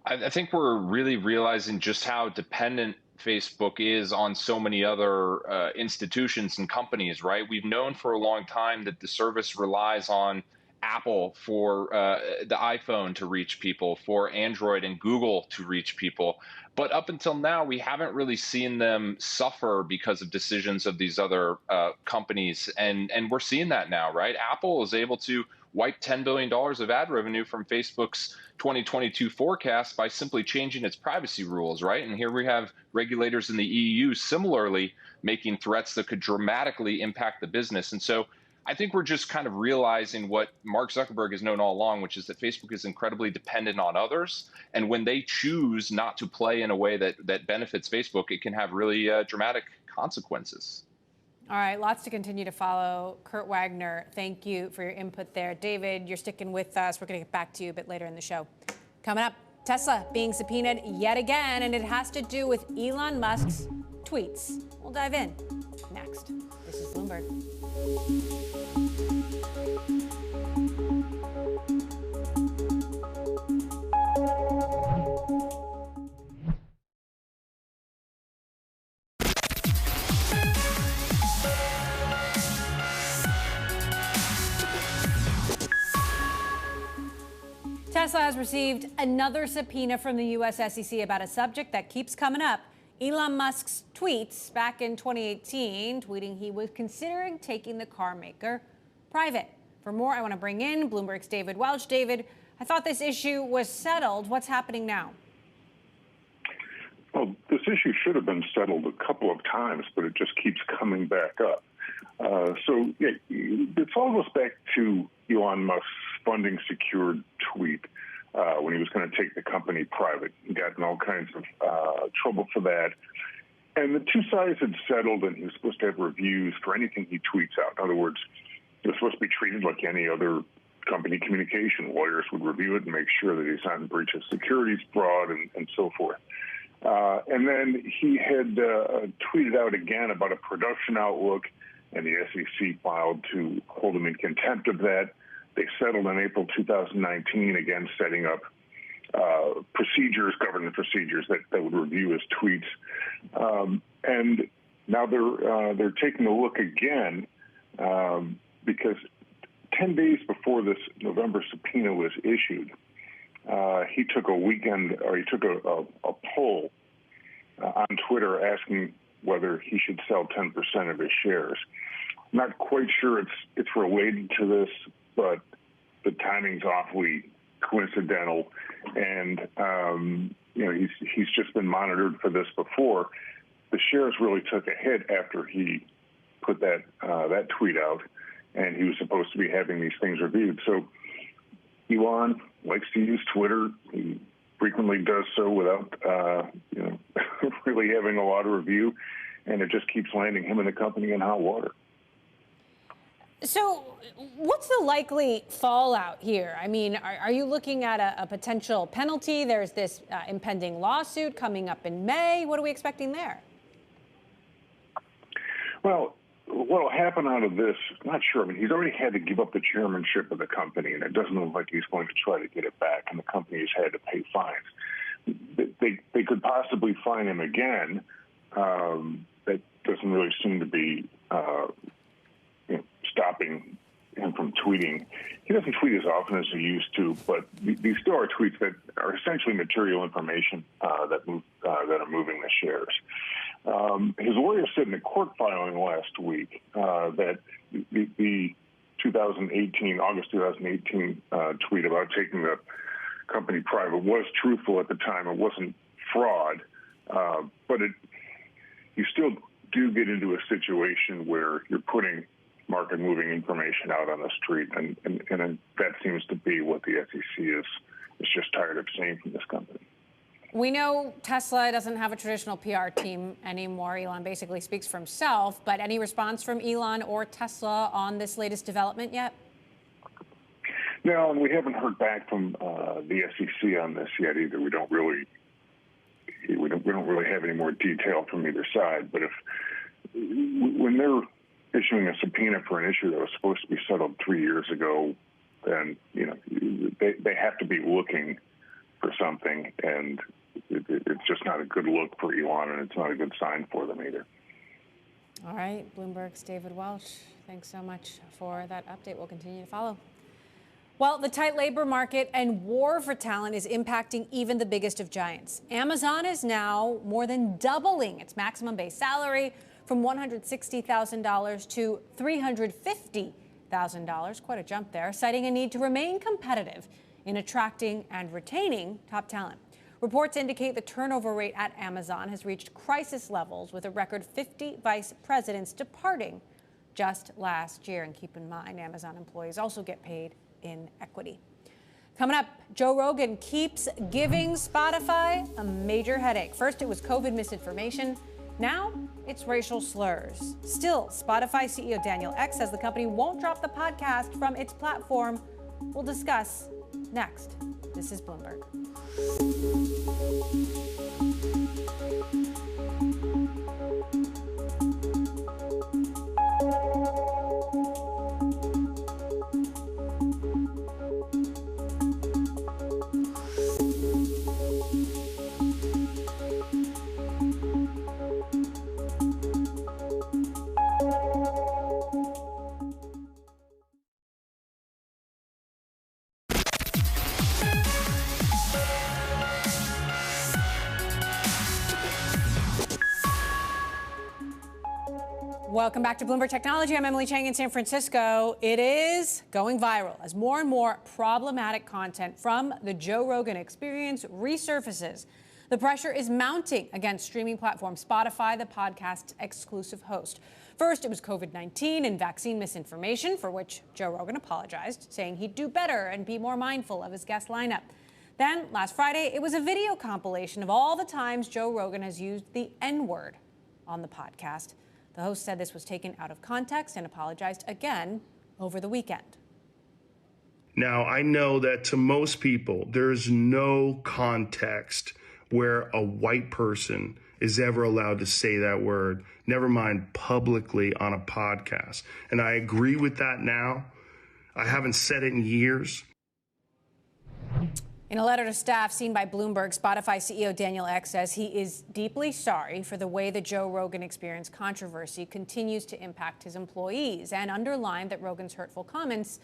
S19: I think we're really realizing just how dependent Facebook is on so many other institutions and companies, right? We've known for a long time that the service relies on Apple for the iPhone to reach people, for Android and Google to reach people. But up until now, we haven't really seen them suffer because of decisions of these other companies. And we're seeing that now, right? Apple is able to wipe $10 billion of ad revenue from Facebook's 2022 forecast by simply changing its privacy rules, right? And here we have regulators in the EU similarly making threats that could dramatically impact the business. And so I think we're just kind of realizing what Mark Zuckerberg has known all along, which is that Facebook is incredibly dependent on others. And when they choose not to play in a way that benefits Facebook, it can have really dramatic consequences.
S15: All right, lots to continue to follow. Kurt Wagner, thank you for your input there. David, you're sticking with us. We're going to get back to you a bit later in the show. Coming up, Tesla being subpoenaed yet again, and it has to do with Elon Musk's tweets. We'll dive in next. This is Bloomberg. Tesla has received another subpoena from the U.S. SEC about a subject that keeps coming up. Elon Musk's tweets back in 2018, tweeting he was considering taking the car maker private. For more, I want to bring in Bloomberg's David Welch. David, I thought this issue was settled. What's happening now?
S5: Well, this issue should have been settled a couple of times, but it just keeps coming back up. So it all goes back to Elon Musk's funding secured tweet when he was going to take the company private. He got in all kinds of trouble for that. And the two sides had settled, and he was supposed to have reviews for anything he tweets out. In other words, it was supposed to be treated like any other company communication. Lawyers would review it and make sure that he's not in breach of securities fraud and so forth. And then he had tweeted out again about a production outlook, and the SEC filed to hold him in contempt of that. They settled in April 2019, again setting up procedures, government procedures that would review his tweets. And now they're taking a look again because 10 days before this November subpoena was issued, he took a poll on Twitter asking whether he should sell 10% of his shares. Not quite sure it's related to this, but the timing's awfully coincidental, and he's just been monitored for this before. The shares really took a hit after he put that tweet out, and he was supposed to be having these things reviewed. So Elon likes to use Twitter. He frequently does so without really having a lot of review, and it just keeps landing him and the company in hot water.
S15: So what's the likely fallout here? I mean, are you looking at a potential penalty? There's this impending lawsuit coming up in May. What are we expecting there?
S5: Well, what will happen out of this, not sure. I mean, he's already had to give up the chairmanship of the company, and it doesn't look like he's going to try to get it back, and the company has had to pay fines. They could possibly fine him again. That doesn't really seem to be stopping him from tweeting. He doesn't tweet as often as he used to, but these still are tweets that are essentially material information that are moving the shares. His lawyer said in a court filing last week that the August 2018 tweet about taking the company private was truthful at the time. It wasn't fraud, but you still do get into a situation where you're putting market moving information out on the street, and that seems to be what the SEC is just tired of seeing from this company.
S15: We know Tesla doesn't have a traditional PR team anymore. Elon basically speaks for himself, but any response from Elon or Tesla on this latest development yet?
S5: No, and we haven't heard back from the SEC on this yet either. We don't really have any more detail from either side. But when they're issuing a subpoena for an issue that was supposed to be settled 3 years ago, then they have to be looking for something, and it's just not a good look for Elon, and it's not a good sign for them either.
S15: All right, Bloomberg's David Welch, thanks so much for that update. We'll continue to follow. Well, the tight labor market and war for talent is impacting even the biggest of giants. Amazon is now more than doubling its maximum base salary from $160,000 to $350,000, quite a jump there, citing a need to remain competitive in attracting and retaining top talent. Reports indicate the turnover rate at Amazon has reached crisis levels, with a record 50 vice presidents departing just last year. And keep in mind, Amazon employees also get paid in equity. Coming up, Joe Rogan keeps giving Spotify a major headache. First, it was COVID misinformation. Now, it's racial slurs. Still, Spotify CEO Daniel Ek says the company won't drop the podcast from its platform. We'll discuss next. This is Bloomberg. Welcome back to Bloomberg Technology. I'm Emily Chang in San Francisco. It is going viral as more and more problematic content from the Joe Rogan Experience resurfaces. The pressure is mounting against streaming platform Spotify, the podcast's exclusive host. First, it was COVID-19 and vaccine misinformation, for which Joe Rogan apologized, saying he'd do better and be more mindful of his guest lineup. Then, last Friday, it was a video compilation of all the times Joe Rogan has used the N-word on the podcast. The host said this was taken out of context and apologized again over the weekend.
S21: Now, I know that to most people, there's no context where a white person is ever allowed to say that word, never mind publicly on a podcast. And I agree with that now. I haven't said it in years.
S15: In a letter to staff seen by Bloomberg, Spotify CEO Daniel Ek says he is deeply sorry for the way the Joe Rogan Experience controversy continues to impact his employees, and underlined that Rogan's hurtful comments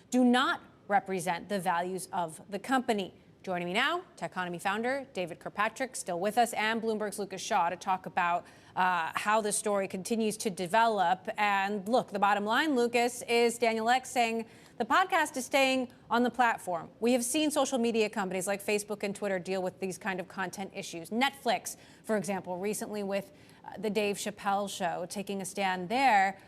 S15: do not represent the values of the company. Joining me now, Techonomy founder David Kirkpatrick, still with us, and Bloomberg's Lucas Shaw to talk about how the story continues to develop. And look, the bottom line, Lucas, is Daniel Ek saying the podcast is staying on the platform. We have seen social media companies like Facebook and Twitter deal with these kind of content issues. Netflix, for example, recently with the Dave Chappelle show, taking a stand there.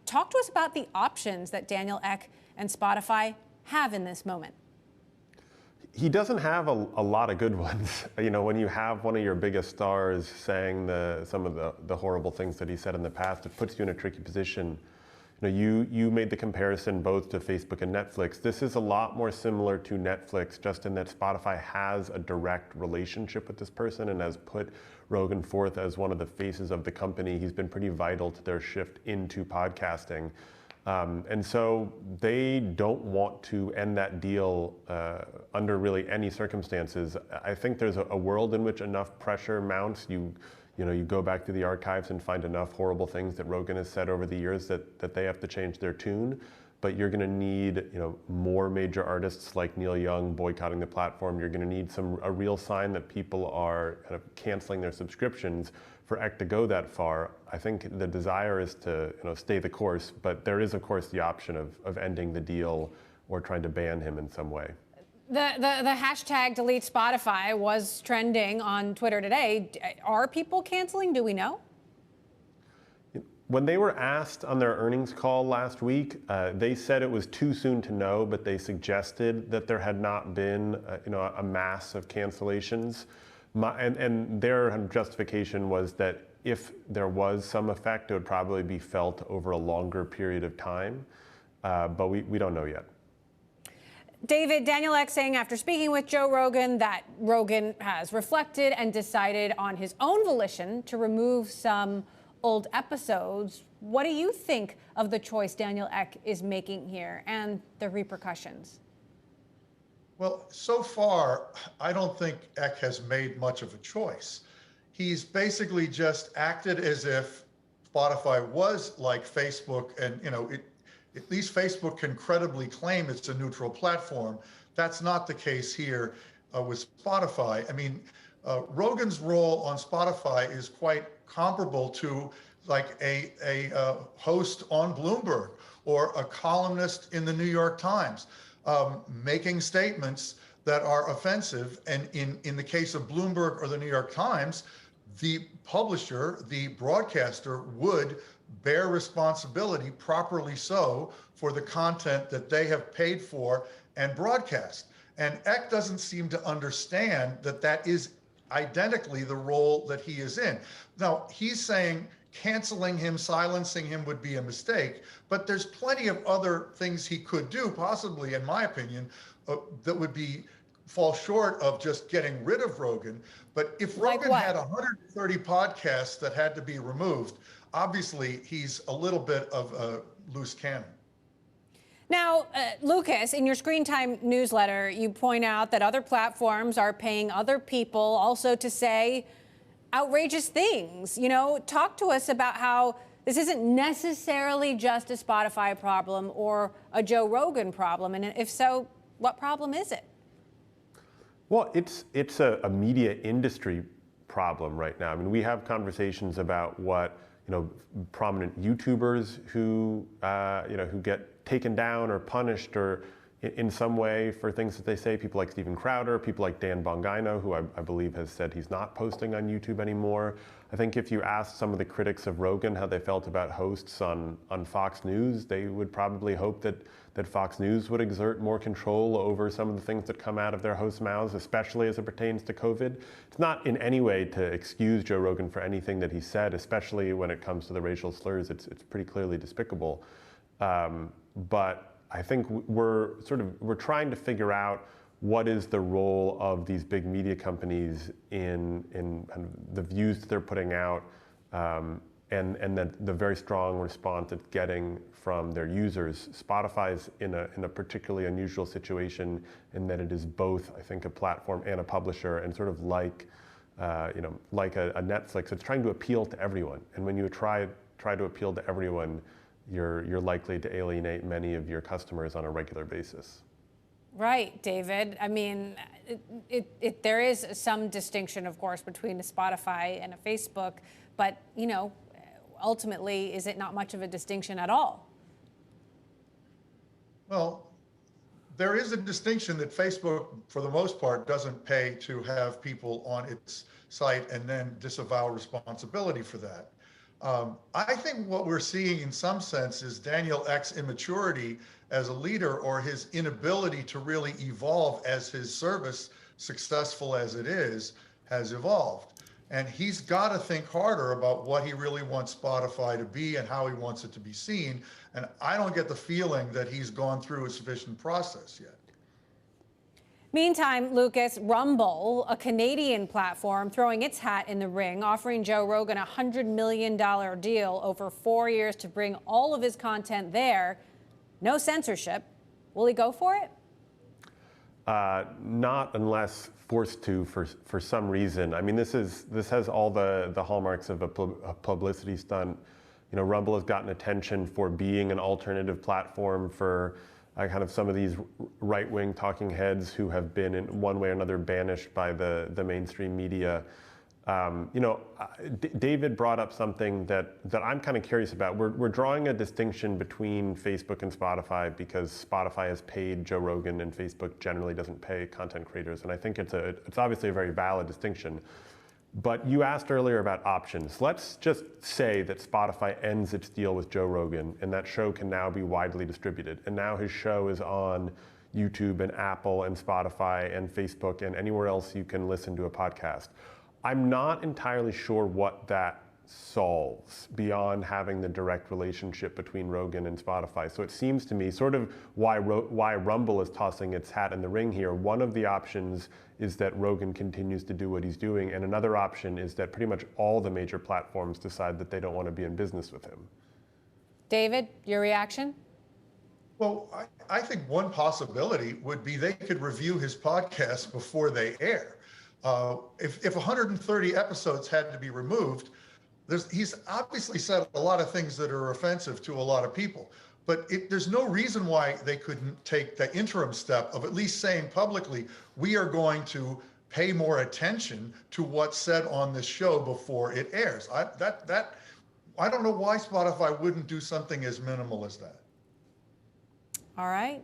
S15: Talk to us about the options that Daniel Ek and Spotify have in this moment.
S22: He doesn't have a lot of good ones. You know, when you have one of your biggest stars saying some of the horrible things that he said in the past, it puts you in a tricky position. You know, you made the comparison both to Facebook and Netflix. This is a lot more similar to Netflix, just in that Spotify has a direct relationship with this person and has put Rogan forth as one of the faces of the company. He's been pretty vital to their shift into podcasting. And so they don't want to end that deal under really any circumstances. I think there's a world in which enough pressure mounts. You go back to the archives and find enough horrible things that Rogan has said over the years that they have to change their tune. But you're going to need, more major artists like Neil Young boycotting the platform. You're going to need a real sign that people are kind of canceling their subscriptions for Ek to go that far. I think the desire is to stay the course, but there is, of course, the option of ending the deal or trying to ban him in some way.
S15: The hashtag delete Spotify was trending on Twitter today. Are people canceling? Do we know?
S22: When they were asked on their earnings call last week, they said it was too soon to know, but they suggested that there had not been, a mass of cancellations. And their justification was that if there was some effect, it would probably be felt over a longer period of time, but we don't know yet.
S15: David, Daniel Ek saying after speaking with Joe Rogan that Rogan has reflected and decided on his own volition to remove some old episodes. What do you think of the choice Daniel Ek is making here and the repercussions?
S20: Well, so far, I don't think Ek has made much of a choice. He's basically just acted as if Spotify was like Facebook, and at least Facebook can credibly claim it's a neutral platform. That's not the case here with Spotify. I mean, Rogan's role on Spotify is quite comparable to like a host on Bloomberg or a columnist in the New York Times, making statements that are offensive. And in the case of Bloomberg or the New York Times, the publisher, the broadcaster, would bear responsibility, properly so, for the content that they have paid for and broadcast. And Ek doesn't seem to understand that that is identically the role that he is in. Now, he's saying canceling him, silencing him would be a mistake, but there's plenty of other things he could do, possibly, in my opinion, that would fall short of just getting rid of Rogan. But if Rogan had 130 podcasts that had to be removed, obviously he's a little bit of a loose cannon.
S15: Now, Lucas, in your Screen Time newsletter, you point out that other platforms are paying other people also to say outrageous things. Talk to us about how this isn't necessarily just a Spotify problem or a Joe Rogan problem. And if so, what problem is it?
S22: Well, it's a media industry problem right now. I mean, we have conversations about what prominent YouTubers who get taken down or punished or in some way for things that they say. People like Steven Crowder, people like Dan Bongino, who I believe has said he's not posting on YouTube anymore. I think if you asked some of the critics of Rogan how they felt about hosts on Fox News, they would probably hope that Fox News would exert more control over some of the things that come out of their hosts' mouths, especially as it pertains to COVID. It's not in any way to excuse Joe Rogan for anything that he said, especially when it comes to the racial slurs. It's pretty clearly despicable. But I think we're trying to figure out what is the role of these big media companies in kind of the views that they're putting out, and the very strong response it's getting from their users. Spotify's in a particularly unusual situation in that it is both, I think, a platform and a publisher, and sort of like a Netflix. It's trying to appeal to everyone, and when you try to appeal to everyone, you're likely to alienate many of your customers on a regular basis.
S15: Right, David. I mean, there is some distinction, of course, between a Spotify and a Facebook, but, ultimately, is it not much of a distinction at all?
S20: Well, there is a distinction that Facebook, for the most part, doesn't pay to have people on its site and then disavow responsibility for that. I think what we're seeing in some sense is Daniel Ek's immaturity as a leader, or his inability to really evolve as his service, successful as it is, has evolved. And he's got to think harder about what he really wants Spotify to be and how he wants it to be seen. And I don't get the feeling that he's gone through a sufficient process yet.
S15: Meantime, Lucas, Rumble, a Canadian platform, throwing its hat in the ring, offering Joe Rogan a $100 million deal over 4 years to bring all of his content there. No censorship. Will he go for it?
S22: Not unless forced to for some reason. I mean, this has all the hallmarks of a publicity stunt. Rumble has gotten attention for being an alternative platform for kind of some of these right-wing talking heads who have been in one way or another banished by the mainstream media. David brought up something that I'm kind of curious about. We're drawing a distinction between Facebook and Spotify because Spotify has paid Joe Rogan and Facebook generally doesn't pay content creators. And I think it's obviously a very valid distinction. But you asked earlier about options. Let's just say that Spotify ends its deal with Joe Rogan and that show can now be widely distributed. And now his show is on YouTube and Apple and Spotify and Facebook and anywhere else you can listen to a podcast. I'm not entirely sure what that solves beyond having the direct relationship between Rogan and Spotify. So it seems to me sort of why Rumble is tossing its hat in the ring here. One of the options is that Rogan continues to do what he's doing, and another option is that pretty much all the major platforms decide that they don't want to be in business with him.
S15: David, your reaction?
S20: Well, I think one possibility would be they could review his podcast before they air. If 130 episodes had to be removed, he's obviously said a lot of things that are offensive to a lot of people, but there's no reason why they couldn't take the interim step of at least saying publicly, we are going to pay more attention to what's said on this show before it airs. I don't know why Spotify wouldn't do something as minimal as that.
S15: All right,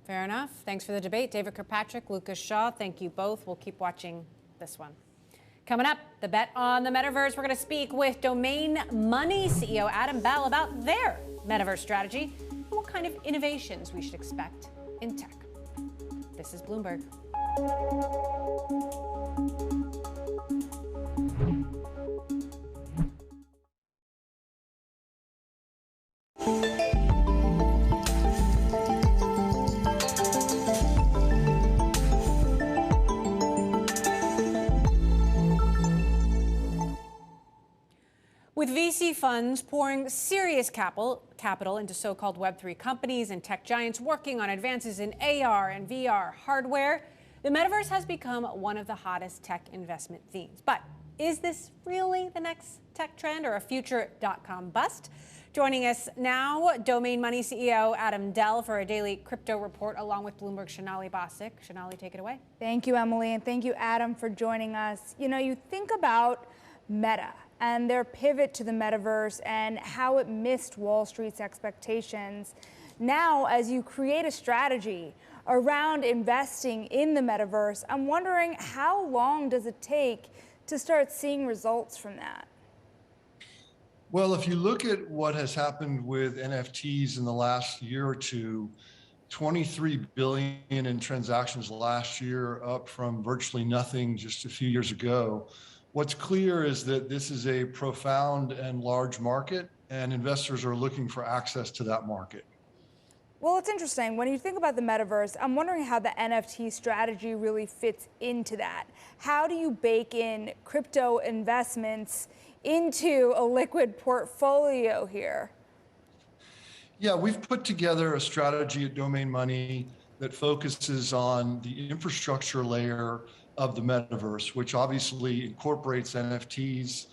S15: fair enough. Thanks for the debate. David Kirkpatrick, Lucas Shaw, thank you both. We'll keep watching this one. Coming up, the bet on the metaverse. We're going to speak with Domain Money CEO Adam Bell about their metaverse strategy and what kind of innovations we should expect in tech. This is Bloomberg. With VC funds pouring serious capital into so-called Web3 companies and tech giants working on advances in AR and VR hardware, the metaverse has become one of the hottest tech investment themes. But is this really the next tech trend or a future .com bust? Joining us now, Domain Money CEO Adam Bell for a daily crypto report, along with Bloomberg's Shonali Bostic. Shonali, take it away.
S4: Thank you, Emily, and thank you, Adam, for joining us. You know, you think about Meta and their pivot to the metaverse and how it missed Wall Street's expectations. Now, as you create a strategy around investing in the metaverse, I'm wondering how long does it take to start seeing results from that?
S7: Well, if you look at what has happened with NFTs in the last year or two, 23 billion in transactions last year, up from virtually nothing just a few years ago. What's clear is that this is a profound and large market, and investors are looking for access to that market.
S4: Well, it's interesting. When you think about the metaverse, I'm wondering how the NFT strategy really fits into that. How do you bake in crypto investments into a liquid portfolio here?
S7: Yeah, we've put together a strategy at Domain Money that focuses on the infrastructure layer of the metaverse, which obviously incorporates NFTs,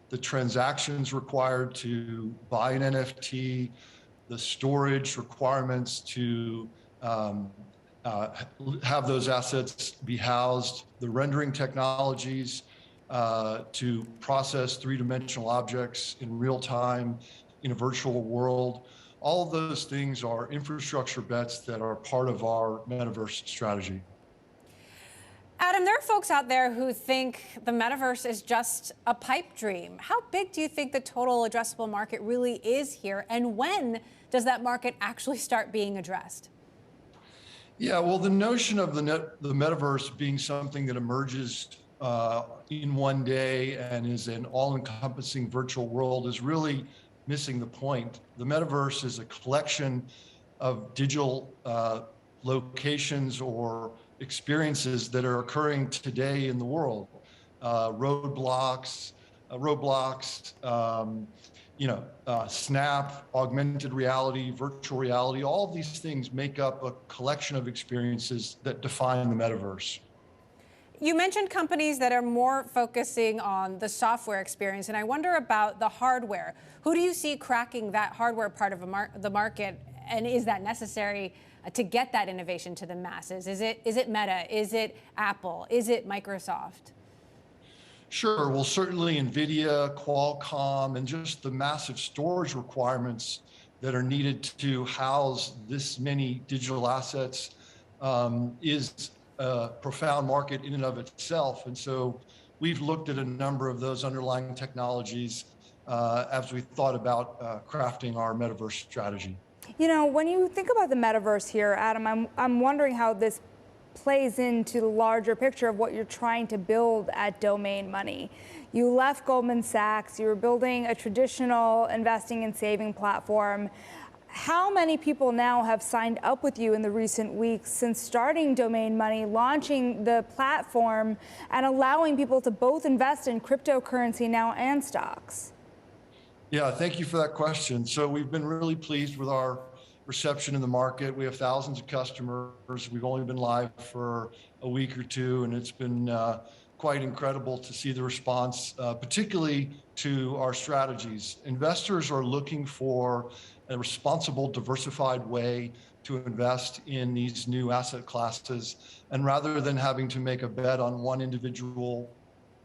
S7: the transactions required to buy an NFT, the storage requirements to have those assets be housed, the rendering technologies to process three-dimensional objects in real time in a virtual world. All of those things are infrastructure bets that are part of our metaverse strategy.
S15: Adam, there are folks out there who think the metaverse is just a pipe dream. How big do you think the total addressable market really is here? And when does that market actually start being addressed?
S7: Yeah, well, the notion of the metaverse being something that emerges in one day and is an all-encompassing virtual world is really missing the point. The metaverse is a collection of digital locations or experiences that are occurring today in the world. Roblox, Snap, augmented reality, virtual reality, all of these things make up a collection of experiences that define the metaverse.
S15: You mentioned companies that are more focusing on the software experience, and I wonder about the hardware. Who do you see cracking that hardware part of the market, and is that necessary to get that innovation to the masses? Is it Meta? Is it Apple? Is it Microsoft?
S7: Sure. Well, certainly NVIDIA, Qualcomm, and just the massive storage requirements that are needed to house this many digital assets is a profound market in and of itself. And so we've looked at a number of those underlying technologies as we thought about crafting our metaverse strategy.
S4: You know, when you think about the metaverse here, Adam, I'm wondering how this plays into the larger picture of what you're trying to build at Domain Money. You left Goldman Sachs, you were building a traditional investing and saving platform. How many people now have signed up with you in the recent weeks since starting Domain Money, launching the platform, and allowing people to both invest in cryptocurrency now and stocks?
S7: Yeah, thank you for that question. So we've been really pleased with our reception in the market. We have thousands of customers. We've only been live for a week or two, and it's been quite incredible to see the response, particularly to our strategies. Investors are looking for a responsible, diversified way to invest in these new asset classes. And rather than having to make a bet on one individual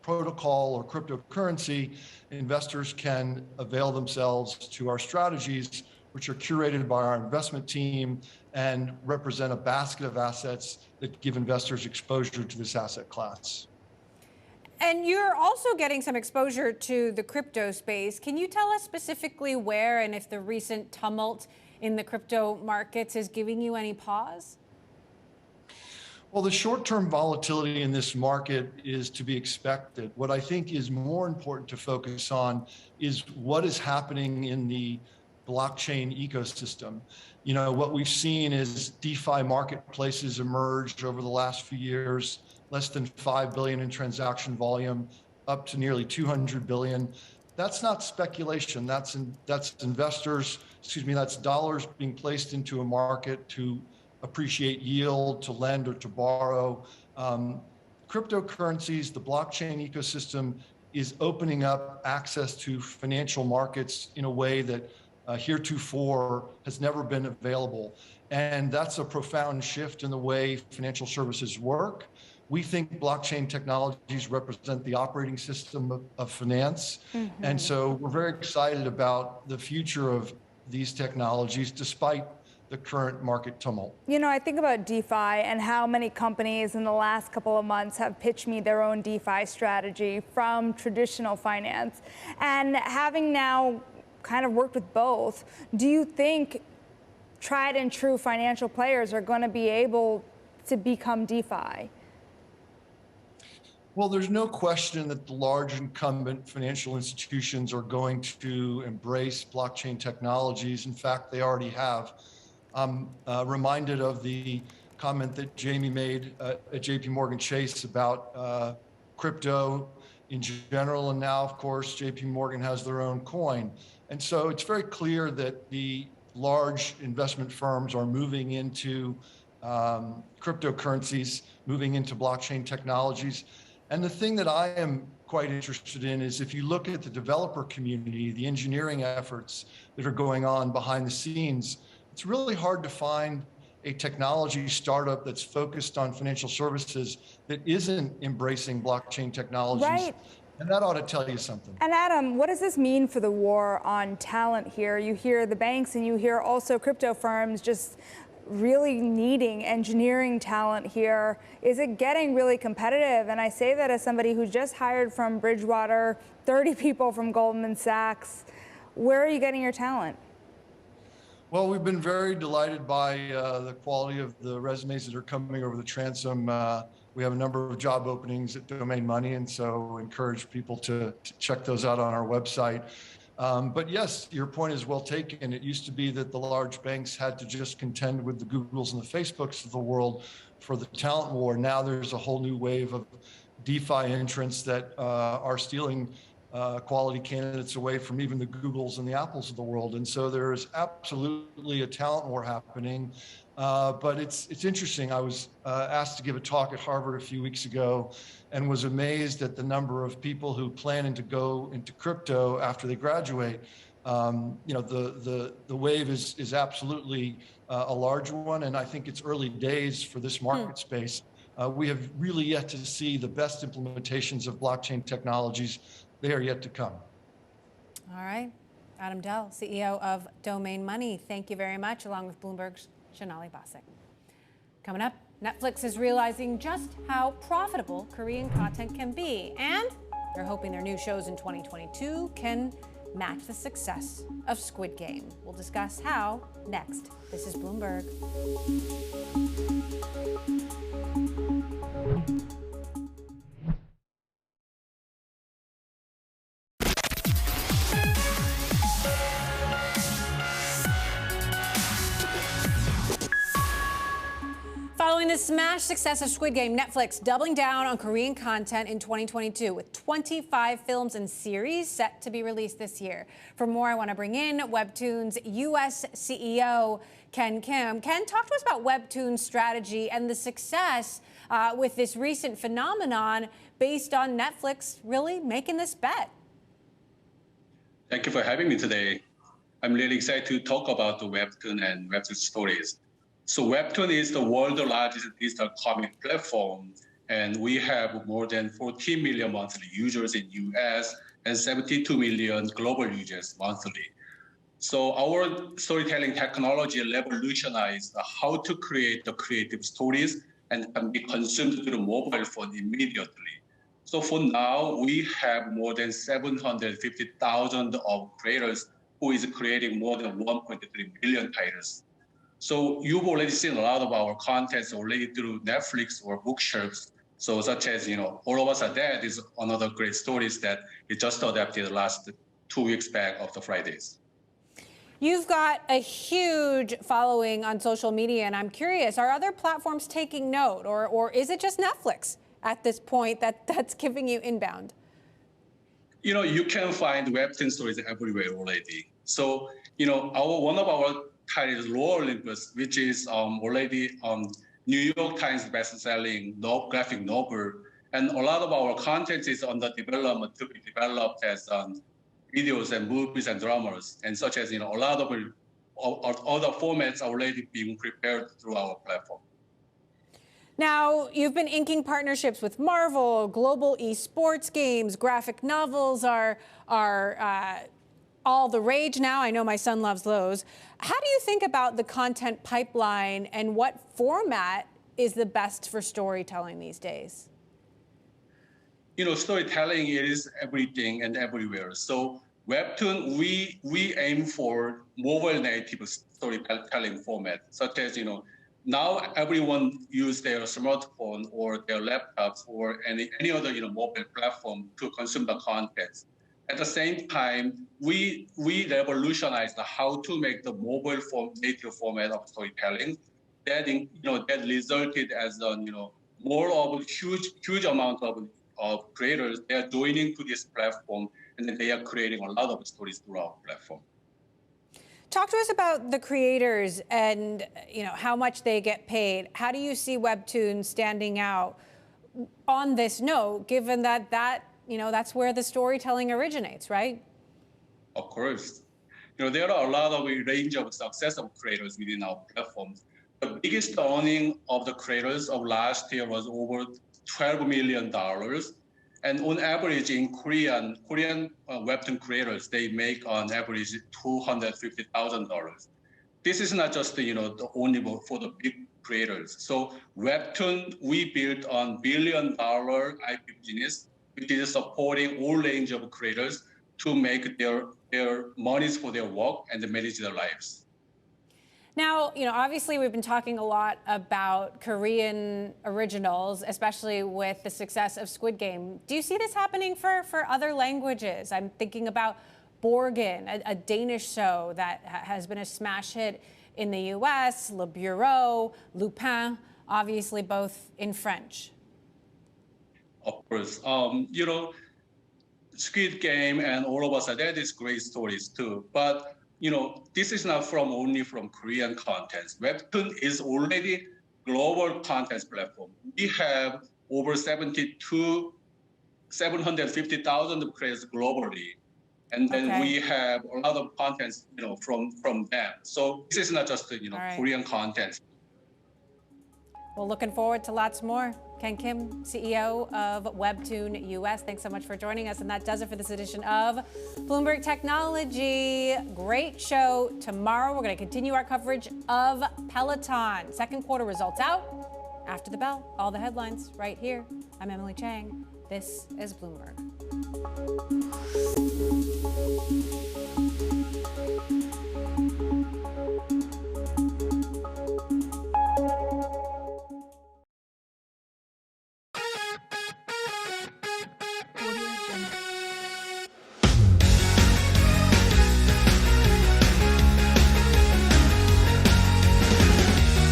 S7: protocol or cryptocurrency, investors can avail themselves to our strategies, which are curated by our investment team and represent a basket of assets that give investors exposure to this asset class.
S15: And you're also getting some exposure to the crypto space. Can you tell us specifically where and if the recent tumult in the crypto markets is giving you any pause?
S7: Well, the short-term volatility in this market is to be expected. What I think is more important to focus on is what is happening in the blockchain ecosystem. You know, what we've seen is DeFi marketplaces emerge over the last few years, less than 5 billion in transaction volume, up to nearly 200 billion. That's not speculation. That's investors, that's dollars being placed into a market to appreciate yield, to lend or to borrow. Cryptocurrencies, the blockchain ecosystem is opening up access to financial markets in a way that heretofore has never been available. And that's a profound shift in the way financial services work. We think blockchain technologies represent the operating system of finance. Mm-hmm. And so we're very excited about the future of these technologies despite the current market tumult.
S4: You know, I think about DeFi and how many companies in the last couple of months have pitched me their own DeFi strategy from traditional finance. And having now kind of worked with both, do you think tried and true financial players are going to be able to become DeFi?
S7: Well, there's no question that the large incumbent financial institutions are going to embrace blockchain technologies. In fact, they already have. I'm reminded of the comment that Jamie made at JP Morgan Chase about crypto in general. And now, of course, JP Morgan has their own coin. And so it's very clear that the large investment firms are moving into cryptocurrencies, moving into blockchain technologies. And the thing that I am quite interested in is if you look at the developer community, the engineering efforts that are going on behind the scenes, it's really hard to find a technology startup that's focused on financial services that isn't embracing blockchain technologies. Right. And that ought to tell you something.
S4: And Adam, what does this mean for the war on talent here? You hear the banks and you hear also crypto firms just really needing engineering talent here. Is it getting really competitive? And I say that as somebody who just hired from Bridgewater, 30 people from Goldman Sachs. Where are you getting your talent?
S7: Well, we've been very delighted by the quality of the resumes that are coming over the transom. We have a number of job openings at Domain Money, and so encourage people to check those out on our website. But yes, your point is well taken. It used to be that the large banks had to just contend with the Googles and the Facebooks of the world for the talent war. Now there's a whole new wave of DeFi entrants that are stealing quality candidates away from even the Googles and the Apples of the world. And so there is absolutely a talent war happening. But it's interesting. I was asked to give a talk at Harvard a few weeks ago and was amazed at the number of people who plan to go into crypto after they graduate. You know, the wave is absolutely a large one, and I think it's early days for this market space. We have really yet to see the best implementations of blockchain technologies. They are yet to come.
S15: All right. Adam Dell, CEO of Domain Money, thank you very much, along with Bloomberg's Sonali Basak. Coming up, Netflix is realizing just how profitable Korean content can be, and they're hoping their new shows in 2022 can match the success of Squid Game. We'll discuss how next. This is Bloomberg. Following the smash success of Squid Game, Netflix doubling down on Korean content in 2022 with 25 films and series set to be released this year. For more, I want to bring in Webtoon's U.S. CEO, Ken Kim. Ken, talk to us about Webtoon's strategy and the success with this recent phenomenon based on Netflix really making this bet.
S1: Thank you for having me today. I'm really excited to talk about the Webtoon and Webtoon stories. So Webtoon is the world's largest digital comic platform, and we have more than 14 million monthly users in US and 72 million global users monthly. So our storytelling technology revolutionized how to create the creative stories and can be consumed through the mobile phone immediately. So for now, we have more than 750,000 of creators who is creating more than 1.3 billion titles. So you've already seen a lot of our contents already through Netflix or bookshelves. So such as, All of Us Are Dead is another great stories that it just adapted last 2 weeks back of the Fridays.
S15: You've got a huge following on social media, and I'm curious, are other platforms taking note, or is it just Netflix at this point that's giving you inbound?
S1: You can find Webtoon stories everywhere already. So, one of our titles, Raw Olympus, which is already New York Times best-selling graphic novel, and a lot of our content is under development to be developed as videos and movies and dramas, and such as a lot of other formats are already being prepared through our platform.
S15: Now, you've been inking partnerships with Marvel, global esports games, graphic novels are all the rage now. I know my son loves those. How do you think about the content pipeline and what format is the best for storytelling these days?
S1: Storytelling is everything and everywhere. So Webtoon, we aim for mobile native storytelling format, such as, now everyone use their smartphone or their laptops or any other, mobile platform to consume the content. At the same time, we revolutionized how to make the mobile native format of storytelling. That resulted as more of a huge amount of creators. They are joining to this platform, and then they are creating a lot of stories through our platform.
S15: Talk to us about the creators and how much they get paid. How do you see Webtoon standing out on this note, given that that's where the storytelling originates, right?
S1: Of course. There are a lot of range of success of creators within our platform. The biggest earning of the creators of last year was over $12 million. And on average in Korean Webtoon creators, they make on average $250,000. This is not just the only for the big creators. So Webtoon, we built on $1 billion IP business, which is supporting all range of creators to make their monies for their work and manage their lives.
S15: Now, obviously we've been talking a lot about Korean originals, especially with the success of Squid Game. Do you see this happening for other languages? I'm thinking about Borgen, a Danish show that has been a smash hit in the US, Le Bureau, Lupin, obviously both in French.
S1: Of course. Squid Game and All of Us Are Dead is great stories too. But this is not only from Korean contents. Webtoon is already global content platform. We have over 750,000 creators globally. And then we have a lot of contents, from them. So this is not just, Korean content.
S15: Well, looking forward to lots more. Ken Kim, CEO of Webtoon US, thanks so much for joining us. And that does it for this edition of Bloomberg Technology. Great show tomorrow. We're going to continue our coverage of Peloton. Second quarter results out, After the bell, all the headlines right here. I'm Emily Chang. This is Bloomberg.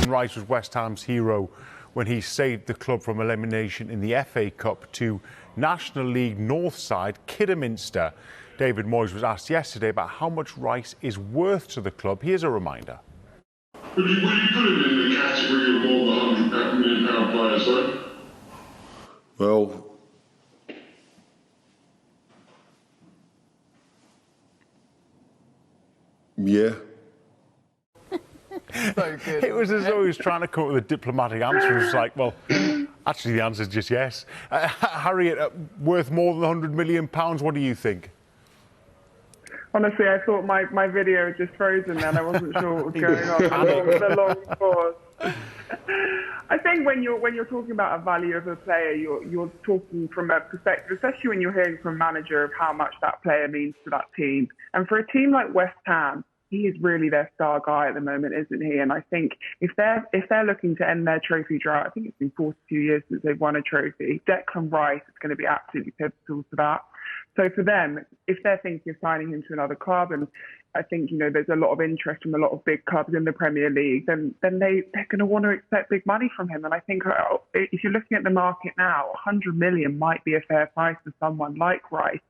S11: Rice was West Ham's hero when he saved the club from elimination in the FA Cup to National League North side Kidderminster. David Moyes was asked yesterday about how much Rice is worth to the club. Here's a reminder.
S2: Would you put him in the category of more than £100 million players, though? Well, yeah.
S11: So good. It was as though he was trying to come up with a diplomatic answer. It was like, well, actually the answer is just yes. Harriet, worth more than £100 million, what do you think?
S12: Honestly, I thought my video had just frozen then. I wasn't sure what was going on. The long pause. I think when you're talking about a value of a player, you're talking from a perspective, especially when you're hearing from a manager, of how much that player means to that team. And for a team like West Ham, he is really their star guy at the moment, isn't he? And I think if they're looking to end their trophy drought, I think it's been 42 years since they've won a trophy. Declan Rice is going to be absolutely pivotal to that. So for them, if they're thinking of signing him to another club, and I think, there's a lot of interest from a lot of big clubs in the Premier League, then they're going to want to accept big money from him. And I think if you're looking at the market now, 100 million might be a fair price for someone like Rice,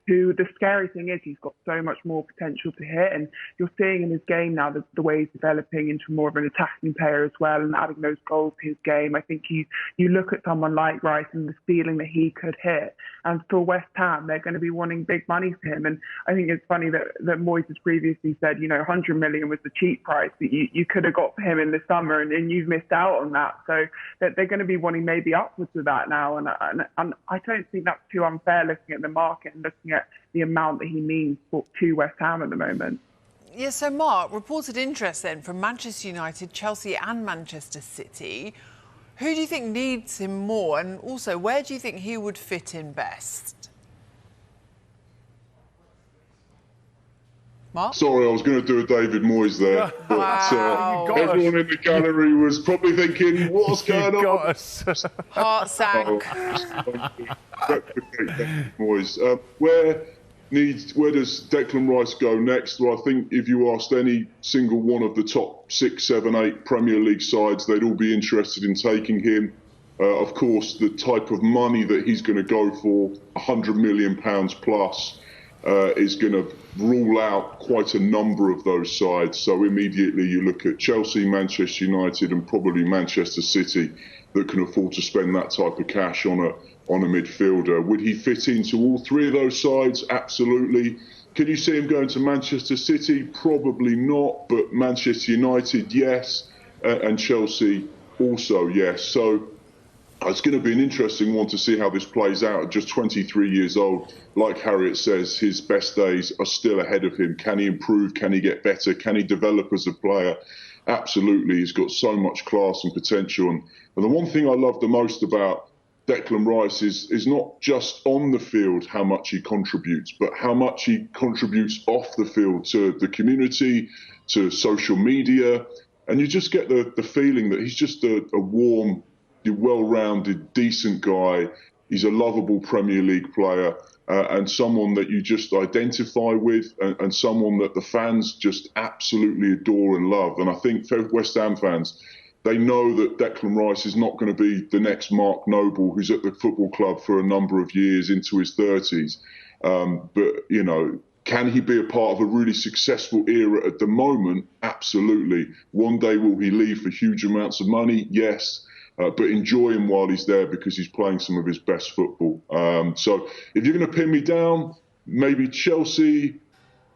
S12: who, the scary thing is, he's got so much more potential to hit. And you're seeing in his game now the way he's developing into more of an attacking player as well, and adding those goals to his game. I think you look at someone like Rice and the ceiling that he could hit. And for West Ham, they're going to be wanting big money for him. And I think it's funny that Moyes has previously said, 100 million was the cheap price that you could have got for him in the summer, and you've missed out on that. So that they're going to be wanting maybe upwards of that now. And I don't think that's too unfair, looking at the market and looking at the amount that he means to West Ham at the moment.
S23: Yeah, so Mark, reported interest then from Manchester United, Chelsea and Manchester City. Who do you think needs him more? And also, where do you think he would fit in best? Mark?
S2: Sorry, I was going to do a David Moyes there. But
S23: Wow.
S2: Everyone in the gallery was probably thinking, what's going on?
S23: Heart sank.
S2: Moyes. Where does Declan Rice go next? Well, I think if you asked any single one of the top 6, 7, 8 Premier League sides, they'd all be interested in taking him. Of course, the type of money that he's going to go for, £100 million plus, is going to rule out quite a number of those sides. So immediately you look at Chelsea, Manchester United and probably Manchester City that can afford to spend that type of cash on a midfielder. Would he fit into all three of those sides? Absolutely. Can you see him going to Manchester City? Probably not, but Manchester United, yes, and Chelsea also, yes. So it's going to be an interesting one to see how this plays out at just 23 years old. Like Harriet says, his best days are still ahead of him. Can he improve? Can he get better? Can he develop as a player? Absolutely. He's got so much class and potential. And the one thing I love the most about Declan Rice is not just on the field how much he contributes, but how much he contributes off the field to the community, to social media. And you just get the feeling that he's just a warm, well-rounded, decent guy. He's a lovable Premier League player and someone that you just identify with and someone that the fans just absolutely adore and love. And I think for West Ham fans, they know that Declan Rice is not going to be the next Mark Noble, who's at the football club for a number of years into his 30s. But, can he be a part of a really successful era at the moment? Absolutely. One day will he leave for huge amounts of money? Yes. But enjoy him while he's there because he's playing some of his best football. So if you're going to pin me down, maybe Chelsea,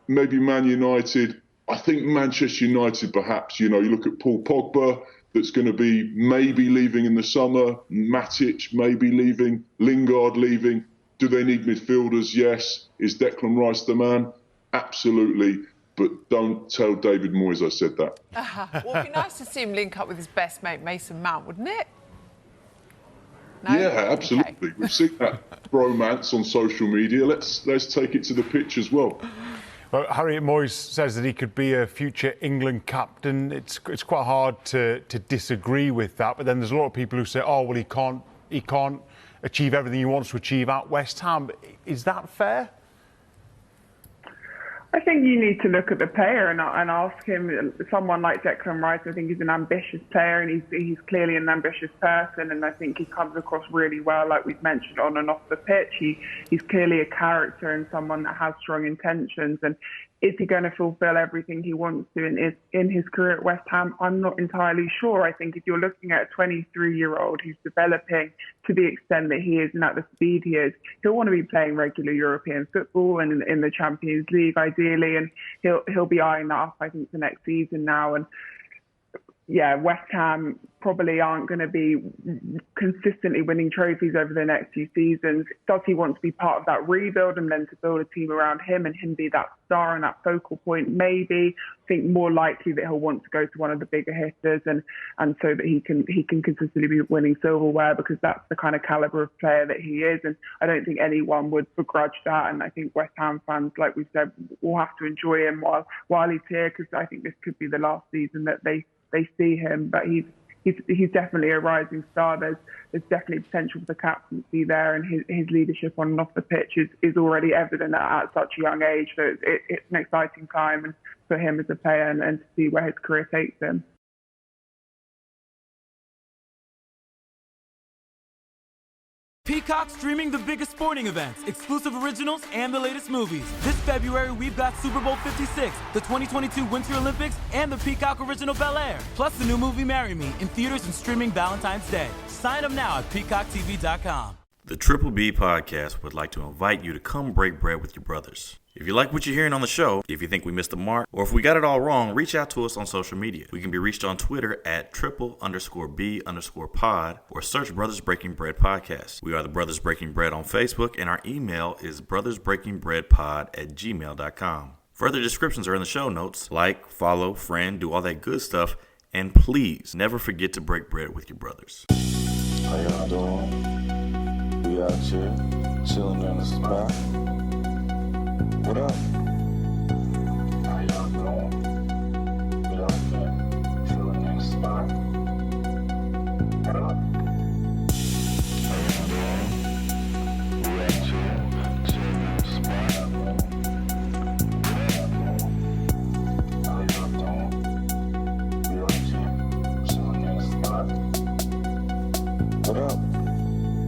S2: maybe Man United. I think Manchester United perhaps. You look at Paul Pogba, that's going to be maybe leaving in the summer. Matic maybe leaving. Lingard leaving. Do they need midfielders? Yes. Is Declan Rice the man? Absolutely. But don't tell David Moyes I said that.
S23: Well, it'd be nice to see him link up with his best mate, Mason Mount, wouldn't it? No?
S2: Yeah, absolutely.
S23: Okay.
S2: We've seen that bromance on social media. Let's take it to the pitch as well.
S11: Well, Harriet Moyes says that he could be a future England captain. It's quite hard to disagree with that. But then there's a lot of people who say, oh, well, he can't achieve everything he wants to achieve at West Ham. Is that fair?
S12: I think you need to look at the player and ask him. Someone like Declan Rice, I think he's an ambitious player, and he's clearly an ambitious person, and I think he comes across really well, like we've mentioned, on and off the pitch. He's clearly a character and someone that has strong intentions. And is he going to fulfil everything he wants to in his career at West Ham? I'm not entirely sure. I think if you're looking at a 23-year-old who's developing to the extent that he is and at the speed he is, he'll want to be playing regular European football and in the Champions League ideally, and he'll be eyeing that up, I think, for next season now. And yeah, West Ham probably aren't going to be consistently winning trophies over the next few seasons. Does he want to be part of that rebuild and then to build a team around him and him be that star and that focal point? Maybe. I think more likely that he'll want to go to one of the bigger hitters and so that he can consistently be winning silverware, because that's the kind of caliber of player that he is. And I don't think anyone would begrudge that. And I think West Ham fans, like we said, will have to enjoy him while he's here, because I think this could be the last season that they see him. But he's definitely a rising star. There's definitely potential for the captaincy there, and his leadership on and off the pitch is already evident at such a young age. So it's an exciting time and for him as a player and to see where his career takes him.
S6: Peacock streaming the biggest sporting events, exclusive originals, and the latest movies. This February, we've got Super Bowl 56, the 2022 Winter Olympics, and the Peacock original Bel Air. Plus the new movie Marry Me in theaters and streaming Valentine's Day. Sign up now at peacocktv.com.
S9: The Triple B Podcast would like to invite you to come break bread with your brothers. If you like what you're hearing on the show, if you think we missed the mark, or if we got it all wrong, reach out to us on social media. We can be reached on Twitter at triple_B_pod or search Brothers Breaking Bread Podcast. We are the Brothers Breaking Bread on Facebook, and our email is brothersbreakingbreadpod@gmail.com. Further descriptions are in the show notes. Like, follow, friend, do all that good stuff. And please never forget to break bread with your brothers.
S10: How y'all doing? We out here chilling in the spot. What up? How y'all doing? We out here chilling in the spot. What up? How y'all doing? We out here chilling in the spot. How y'all doing? We out here chilling in the spot. What up?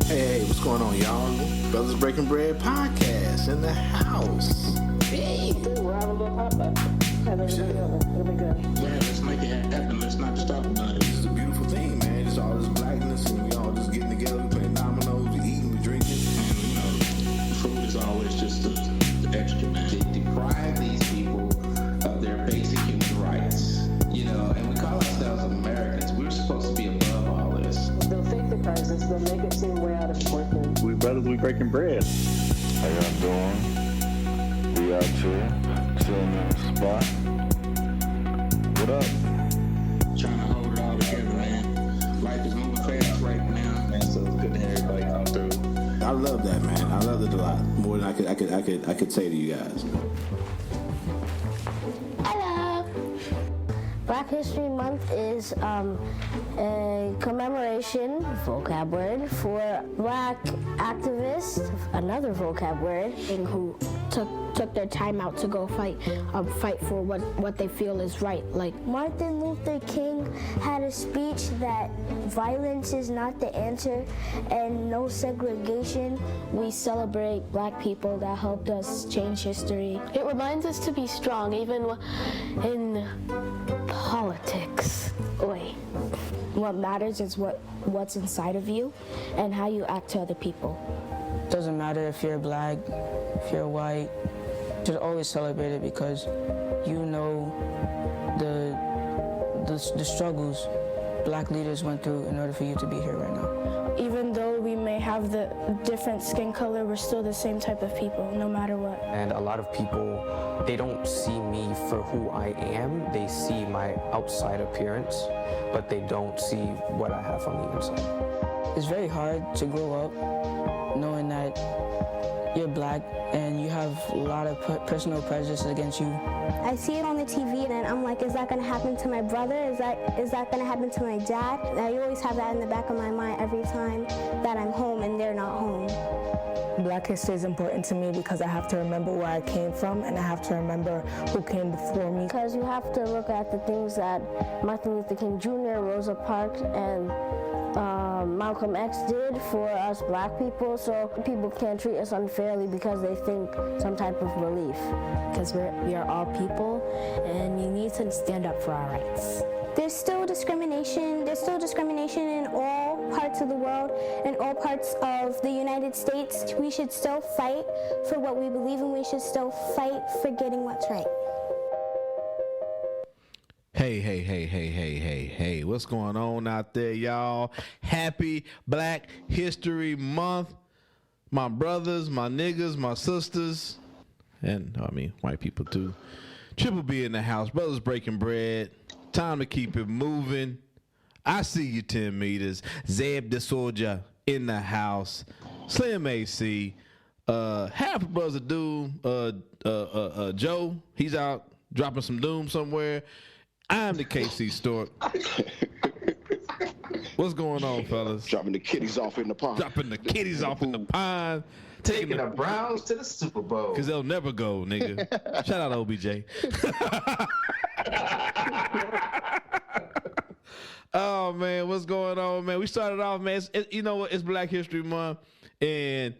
S24: Hey, what's going on, y'all? Brothers Breaking Bread Podcast in the house. Hey.
S25: We're having a little pop up. It'll be good.
S24: Man, let's make it happen. Let's not just talk about it. This is a beautiful thing, man. It's all this blackness, and we all just getting together, we playing dominoes, we eating, we drinking. And, food is always just the extra, man.
S26: They deprive these people of their basic human rights, and we call ourselves Americans. We're supposed to be above all this.
S25: They'll fake the crisis. They'll make it seem way out of proportion.
S10: We brothers, we breaking bread. How y'all doing? We out here chilling in the spot. What up?
S26: Trying to hold it all together, man. Life is moving fast right now, man. So it's good to have everybody come through.
S24: I love that, man. I love it a lot. More than I could say to you guys.
S27: Hello. Black History Month is a commemoration, vocab word, for black activists, another vocab word, who took their time out to go fight for what they feel is right. Like Martin Luther King had a speech that violence is not the answer and no segregation. We celebrate black people that helped us change history.
S28: It reminds us to be strong, even in
S27: politics. Wait, what matters is what's inside of you and how you act to other people.
S29: Doesn't matter if you're black, if you're white, just always celebrate it, because you know the struggles black leaders went through in order for you to be here right now.
S27: Even though we may have the different skin color, we're still the same type of people, no matter what.
S30: And a lot of people, they don't see me for who I am. They see my outside appearance.
S29: but they don't see what I have on the inside. It's very hard to grow up knowing that you're black and you have a lot of personal prejudice against you.
S27: I see it on the TV and I'm like, is that going to happen to my brother? Is that going to happen to my dad? And I always have that in the back of my mind every time that I'm home and they're not home.
S29: Black history is important to me because I have to remember where I came from and I have to remember who came before me.
S27: Because you have to look at the things that Martin Luther King Jr., Rosa Parks, and Malcolm X did for us black people, so people can't treat us unfairly because they think some type of relief.
S29: Because we are all people and we need to stand up for our rights.
S27: There's still discrimination. There's still discrimination in all parts of the world, in all parts of the United States. We should still fight for what we believe in. We should still fight for getting what's right.
S3: Hey, what's going on out there, y'all? Happy Black History Month. My brothers, my niggas, my sisters, and I mean white people too. Triple B in the house, brothers breaking bread. Time to keep it moving. I see you 10 meters. Zeb the Soldier in the house. Slim AC. Half of Brothers Doom. Joe, he's out dropping some doom somewhere. I'm the KC Stork. What's going on, fellas?
S5: Dropping the kiddies off in the pond. Taking the Browns to the Super Bowl.
S3: Because they'll never go, nigga. Shout out OBJ. Oh, man, what's going on, man? We started off, man. You know what? It's Black History Month. And,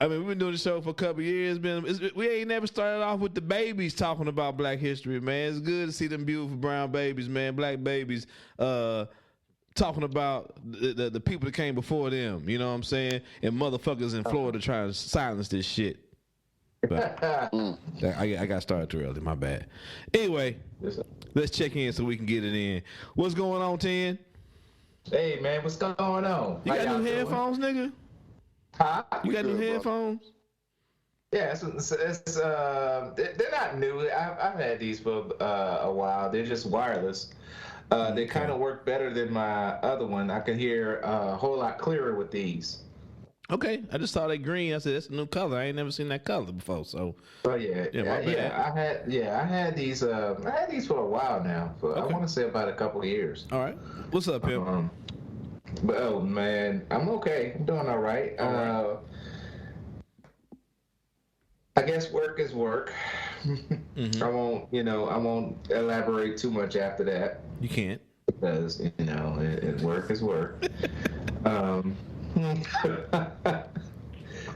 S3: I mean, we've been doing the show for a couple of years. We ain't never started off with the babies talking about Black history, man. It's good to see them beautiful brown babies, man, black babies, talking about the people that came before them, you know what I'm saying? And motherfuckers in Florida trying to silence this shit. But I got started too early, my bad. Anyway, let's check in so we can get it in. What's going on, 10?
S5: Hey, man, what's going on?
S3: You got new headphones, nigga?
S5: Huh?
S3: You got new headphones?
S5: Yeah, they're not new. I've had these for a while. They're just wireless. They kind of work better than my other one. I can hear a whole lot clearer with these.
S3: Okay, I just saw that green. I said that's a new color. I ain't never seen that color before. So.
S5: Oh yeah. I had these. I had these for a while now. For I want to say about a couple of years.
S3: All right. What's up, Pimp?
S5: But oh man, I'm okay. I'm doing all right. I guess work is work. I won't elaborate too much after that.
S3: You can't.
S5: Because work is work.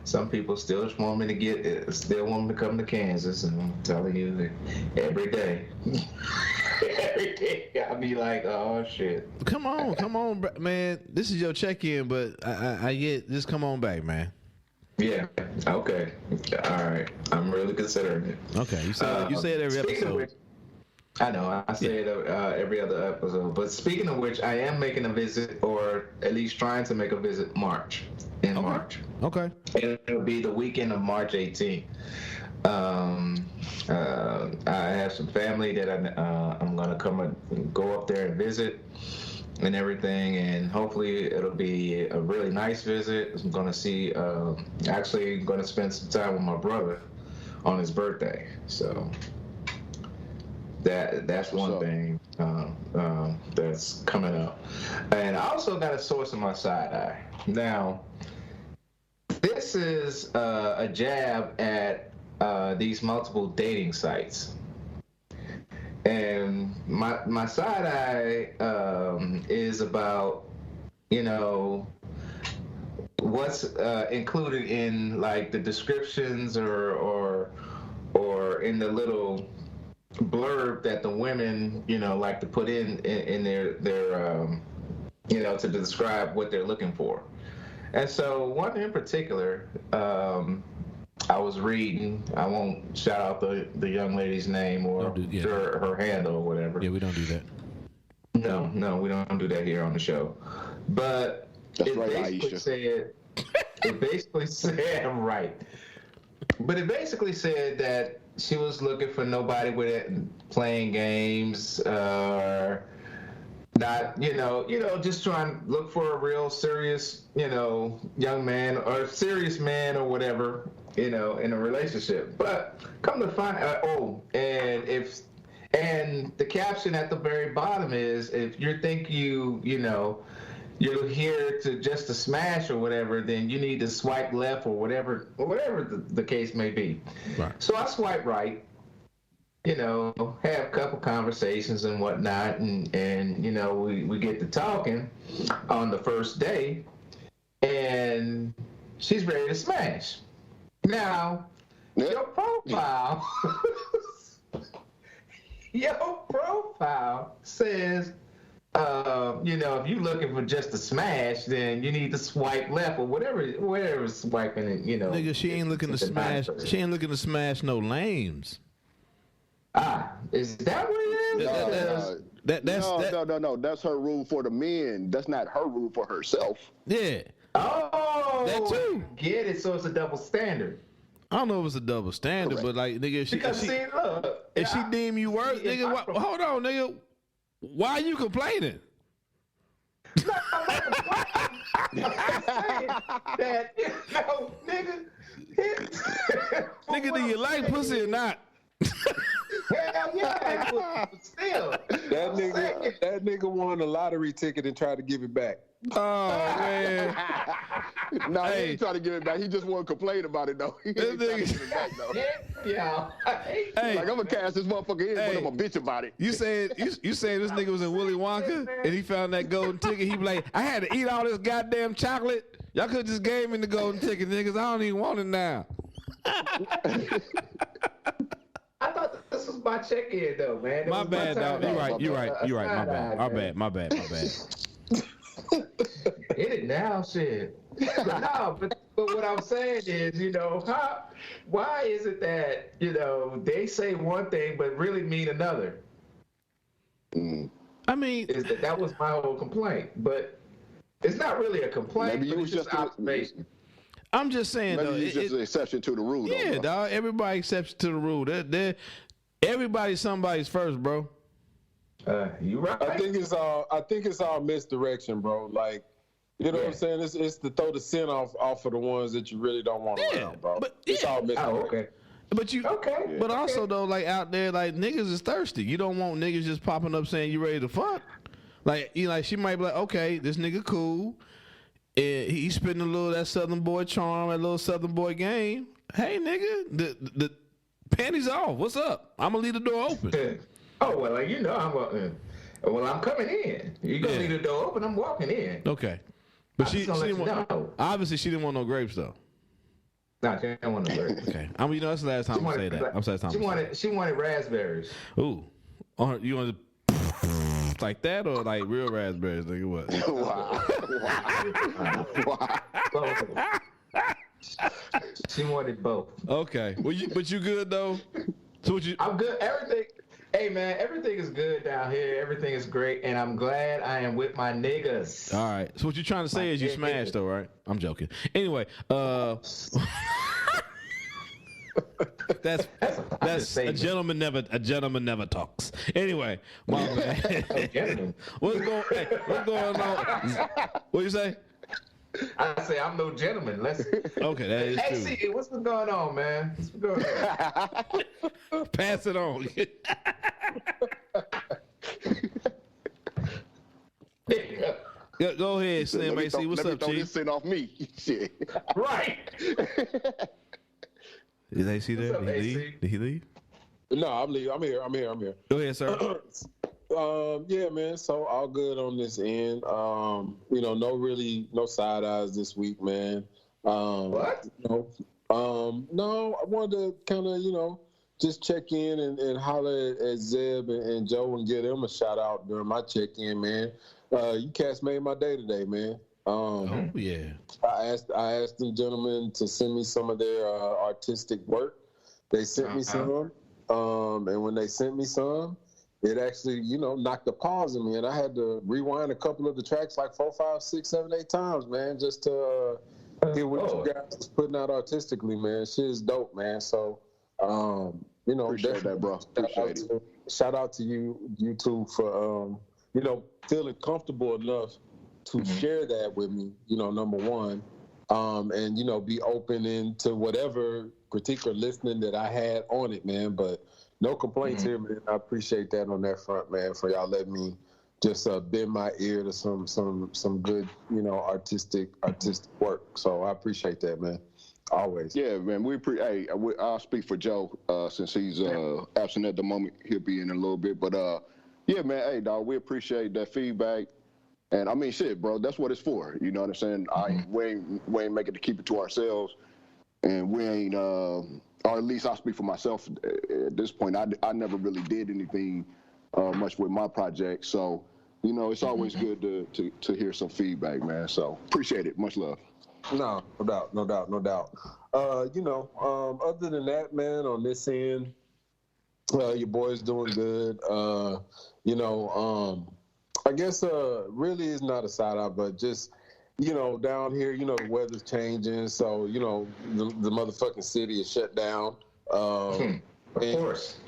S5: Some people still want me to come to Kansas, and I'm telling you that every day I'll be like, oh shit.
S3: Come on, man. This is your check-in, but I get just come on back, man.
S5: Yeah. Okay. All right. I'm really considering it.
S3: Okay. You say it every episode.
S5: I know. I say it every other episode. But speaking of which, I am making a visit, or at least trying to make a visit March.
S3: Okay.
S5: And it'll be the weekend of March 18th. I have some family that I'm going to come and go up there and visit and everything, and hopefully it'll be a really nice visit. I'm going to see, actually going to spend some time with my brother on his birthday. So that's one thing that's coming up. And I also got a source on my side eye. Now, this is a jab at these multiple dating sites. And my side eye is about, what's included in like the descriptions or in the little blurb that the women, like to put in their to describe what they're looking for. And so one in particular, I was reading. I won't shout out the young lady's name or her handle or whatever.
S3: Yeah, we don't do that.
S5: No, we don't do that here on the show. But it basically said, I'm right. But it basically said that she was looking for nobody with it playing games, Not, just trying to look for a real serious, young man or serious man or whatever, in a relationship. But come to find, and the caption at the very bottom is, if you think you're here to smash or whatever, then you need to swipe left or whatever the case may be.
S3: Right.
S5: So I swipe right. Have a couple conversations and whatnot, and we get to talking on the first day, and she's ready to smash. Now, your profile says, if you're looking for just a smash, then you need to swipe left or whatever swiping it,
S3: Nigga, she ain't looking to smash. She ain't looking to smash no lames.
S5: Is that what it is?
S8: No. That's her rule for the men. That's not her rule for herself.
S3: Yeah.
S5: Oh,
S3: that too.
S5: Get it? So it's a double standard.
S3: I don't know if it's a double standard,
S8: Correct.
S3: but like, nigga, if she deem you worth, nigga, hold on, nigga, why are you complaining?
S5: That,
S3: nigga, do you like pussy or not?
S5: Hell yeah, but still.
S13: That nigga won a lottery ticket and tried to give it back.
S3: Oh man.
S8: No, he ain't trying to give it back. He just want to complain about it though. He ain't trying to give it back though.
S5: Yeah.
S3: Hey,
S8: like, I'm gonna cast this motherfucker in, but I'm a bitch about it.
S3: You saying this nigga was in Willy Wonka and he found that golden ticket? He be like, I had to eat all this goddamn chocolate. Y'all could just gave me the golden ticket, niggas. I don't even want it now.
S5: I thought this was my check-in though, man.
S3: My bad, dog. You're right. My bad.
S5: Hit it now, shit. But what I'm saying is, why is it that, they say one thing but really mean another?
S3: I mean,
S5: that was my whole complaint, but it's not really a complaint.
S8: Maybe
S5: but it's just observation.
S3: I'm just saying,
S8: maybe
S3: though,
S8: it's just an exception to the rule.
S3: Yeah,
S8: though,
S3: dog. Everybody exception to the rule. Everybody's somebody's first, bro.
S5: You right?
S13: I think it's all misdirection, bro. Like, you know what I'm saying? It's to throw the sin off of the ones that you really don't want around, bro.
S3: But
S13: it's all misdirection.
S5: okay.
S3: But also though, like out there, like niggas is thirsty. You don't want niggas just popping up saying you ready to fuck. Like, she might be like, okay, this nigga cool. He's spitting a little of that Southern boy charm, that little Southern boy game. Hey, nigga, the panties off. What's up? I'm gonna leave the door open.
S5: Oh well, I'm coming in. You gonna leave the door open? I'm walking in.
S3: Okay, but she didn't want. Obviously, she didn't want no grapes though.
S5: No, she didn't want no grapes.
S3: Okay, that's the last time I say that.
S5: She wanted raspberries.
S3: Ooh, you wanted like that or like real raspberries? Nigga, what?
S5: Wow. She wanted both.
S3: Okay, but you good though? So
S5: I'm good. Everything. Hey man, everything is good down here. Everything is great, and I'm glad I am with my niggas.
S3: All right. So what you're trying to say is you smashed though, right? I'm joking. Anyway, that's a gentleman never talks. Anyway, my bad. What's going on? What you say?
S5: I say I'm no gentleman.
S3: Okay, that is true.
S5: Hey, what's going on, man? What's going on?
S3: Pass it on. Go ahead, Slim AC. What's up, Chief?
S8: Let me throw this sin off me. Shit.
S5: Right.
S3: Is AC there? Did he leave?
S13: No, I'm here.
S3: Go ahead, sir.
S13: Yeah, man. So all good on this end. No side eyes this week, man.
S5: What?
S13: No, I wanted to kind of, just check in and holler at Zeb and Joe and give them a shout out during my check in, man. You cats made my day today, man.
S3: Oh yeah.
S13: I asked them gentlemen to send me some of their artistic work. They sent me some, and when they sent me some, it actually, knocked the pause in me, and I had to rewind a couple of the tracks like 4, 5, 6, 7, 8 times, man, just to hear what you guys was putting out artistically, man. Shit is dope, man. So,
S8: appreciate that, bro. Appreciate it.
S13: Shout out to you two for, feeling comfortable enough to share that with me, number one, and, be open into whatever critique or listening that I had on it, man. But no complaints here, man. I appreciate that on that front, man, for y'all letting me just bend my ear to some good, artistic work. So I appreciate that, man. Always.
S8: Yeah, man. I'll speak for Joe since he's absent at the moment. He'll be in a little bit, but yeah, man. Hey, dog, we appreciate that feedback. And I mean, shit, bro, that's what it's for. You know what I'm saying? We ain't making to keep it to ourselves, and we ain't, or at least I speak for myself at this point. I never really did anything much with my project, so it's always good to hear some feedback, man. So appreciate it. Much love.
S13: No doubt. Other than that, man, on this end, your boy's doing good. I guess really is not a side out, but just down here, the weather's changing, so the motherfucking city is shut down. Of
S5: course.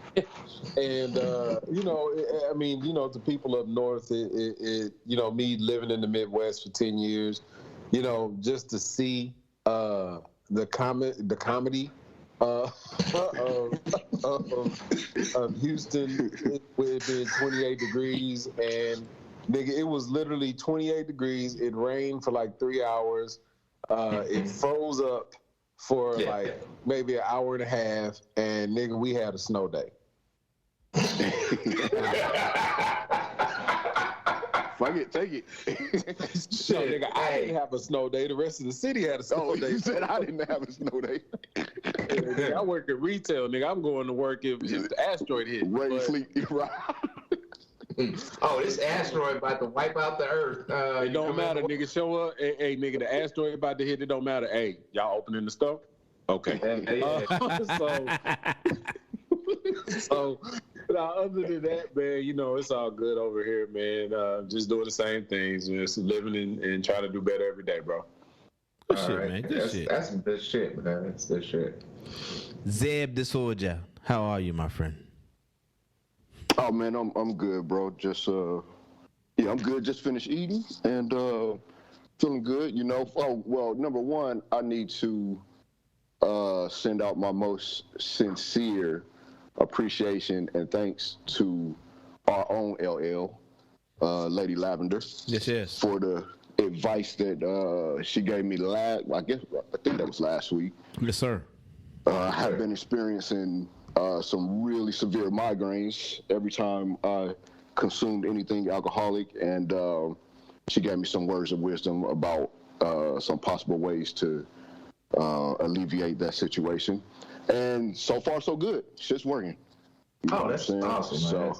S13: And I mean, the people up north, me living in the Midwest for 10 years, just to see the comedy of Houston with it being 28 degrees, and nigga, it was literally 28 degrees. It rained for like 3 hours. It froze up for like maybe an hour and a half, and nigga, we had a snow day.
S8: Fuck it, take it.
S13: Shit, no, nigga, I didn't have a snow day. The rest of the city had a snow day.
S8: You said I didn't have a snow day.
S13: Nigga, I work at retail, nigga. I'm going to work if the asteroid hit.
S8: Rain, sleep, right.
S5: Oh, this asteroid about to wipe out the Earth.
S13: It don't matter, nigga. Show up. Hey, nigga, the asteroid about to hit. It don't matter. Hey, y'all opening the stuff? Okay. So other than that, man, it's all good over here, man. Just doing the same things, just living and trying to do better every day, bro.
S3: Good shit, man. Good shit.
S5: That's some good shit, man. That's good shit.
S3: Zeb the Soldier, how are you, my friend?
S8: Oh man, I'm good, bro. Just I'm good. Just finished eating and feeling good. Oh well, number one, I need to send out my most sincere appreciation and thanks to our own LL, Lady Lavender.
S3: Yes.
S8: For the advice that she gave me I think that was last week.
S3: Yes, sir.
S8: I have been experiencing some really severe migraines every time I consumed anything alcoholic, and she gave me some words of wisdom about some possible ways to alleviate that situation. And so far, so good. Shit's working.
S5: That's awesome, man.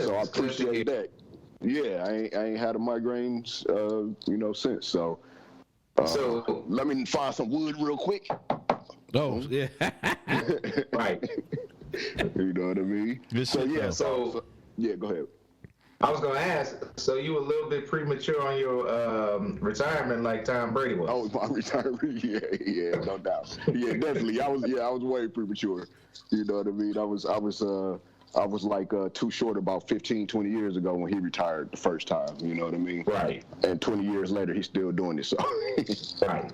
S8: So I appreciate that. Yeah, I ain't had a migraine, since. So let me find some wood real quick.
S3: Oh, yeah.
S5: Right.
S8: You know what I mean?
S5: So
S8: go ahead.
S5: I was gonna ask. So you were a little bit premature on your retirement, like Tom Brady was.
S8: Oh, my retirement? Yeah, no doubt. Yeah, definitely. I was way premature. You know what I mean? I was like too short about 15, 20 years ago when he retired the first time. You know what I mean?
S5: Right.
S8: And 20 years later, he's still doing it. So.
S5: Right.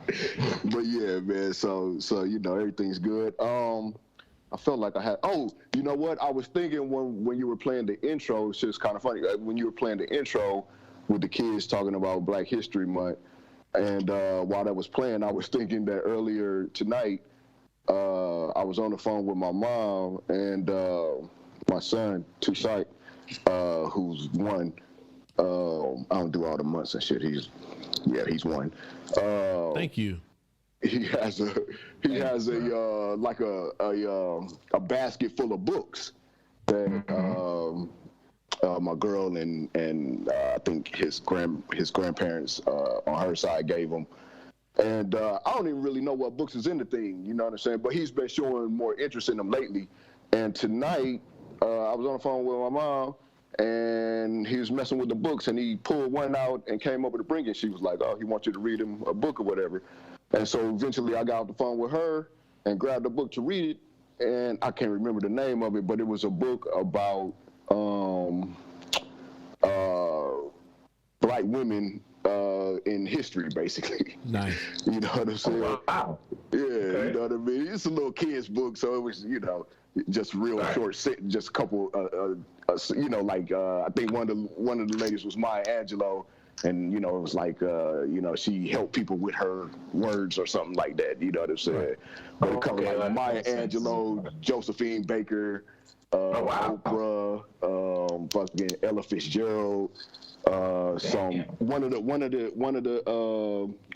S8: But yeah, man. So everything's good. I felt like I had. Oh, you know what? I was thinking when you were playing the intro, it's just kind of funny. When you were playing the intro with the kids talking about Black History Month, and while that was playing, I was thinking that earlier tonight, I was on the phone with my mom and my son, Tusight, who's one. I don't do all the months and shit. He's one.
S3: Thank you.
S8: He has a basket full of books that my girl and I think his grandparents on her side gave him. And I don't even really know what books is in the thing, you know what I'm saying? But he's been showing more interest in them lately. And tonight, I was on the phone with my mom, and he was messing with the books, and he pulled one out and came over to bring it. She was like, "Oh, he wants you to read him a book or whatever." And so eventually I got off the phone with her and grabbed a book to read it, and I can't remember the name of it, but it was a book about black women in history, basically.
S3: Nice.
S8: You know what I'm saying?
S5: Oh, wow.
S8: Yeah, you know what I mean? It's a little kid's book, so it was, you know, just real short, just a couple, you know, like I think one of the ladies was Maya Angelou, and you know, it was like, you know, she helped people with her words or something like that. You know what I'm saying? Right. But it covered like Maya Angelou, Josephine Baker, Oprah, fucking Ella Fitzgerald. One of the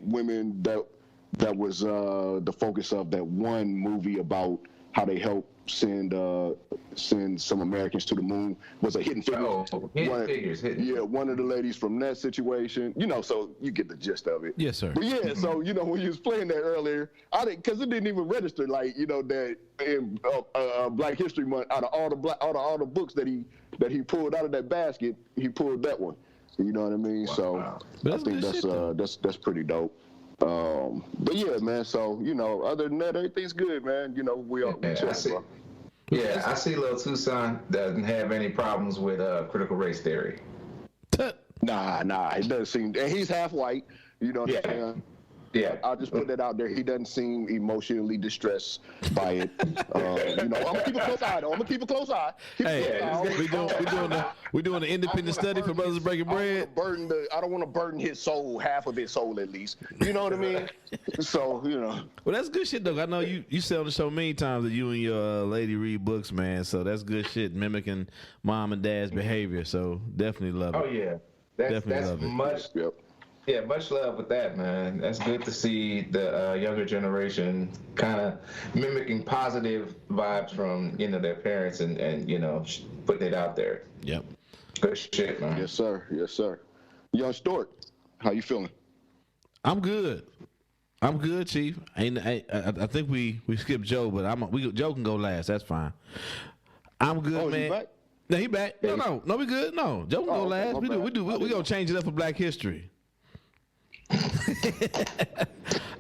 S8: women that was the focus of that one movie about how they helped send some Americans to the moon was a Hidden Figures. Yeah, one of the ladies from that situation. You know, so you get the gist of it.
S3: Yes, sir.
S8: But yeah, so you know when you was playing that earlier, because it didn't even register, like, you know, that in Black History Month, out of all the books that he pulled out of that basket, he pulled that one. You know what I mean? Wow. So I think that's pretty dope. But yeah, man. So you know, other than that, everything's good, man. You know, we chill.
S5: I see Lil Tucson doesn't have any problems with critical race theory.
S8: Nah, it doesn't seem. And he's half white. You know what I'm saying? Yeah, I'll just put that out there. He doesn't seem emotionally distressed by it. You know, I'm gonna keep a close eye, though.
S3: We doing the independent study for Brothers Breaking Bread.
S8: I don't want to burden his soul, half of his soul at least. You know what I mean? So you know.
S3: Well, that's good shit, though. I know you said on the show many times that you and your lady read books, man. So that's good shit, mimicking mom and dad's behavior. So definitely love it.
S5: Oh yeah, that's much. Yep. Yeah, much love with that, man. That's good to see the younger generation kind of mimicking positive vibes from, you know, their parents and you know, putting it out there.
S3: Yep.
S5: Good shit, man.
S8: Yes, sir. Yes, sir. Young Stork, how you feeling?
S3: I'm good, Chief. I think we skipped Joe, but Joe can go last. That's fine. I'm good, man.
S8: He back?
S3: No, he back. No, we good. No, Joe can go last. Okay, we gonna change it up for Black History.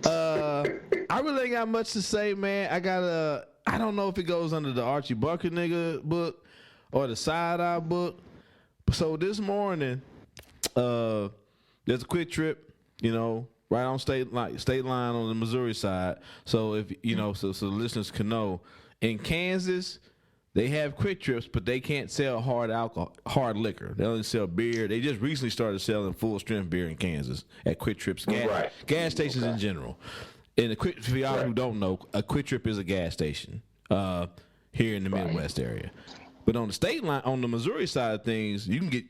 S3: I really ain't got much to say, man. I don't know if it goes under the Archie Bunker nigga book or the Side Eye book. So this morning, there's a quick trip, you know, right on state line on the Missouri side. So if you know, so the listeners can know, in Kansas, they have quick trips, but they can't sell hard liquor. They only sell beer. They just recently started selling full strength beer in Kansas at quick trips, gas stations in general. And for y'all who don't know, a quick trip is a gas station here in the Midwest area. But on the state line, on the Missouri side of things, you can get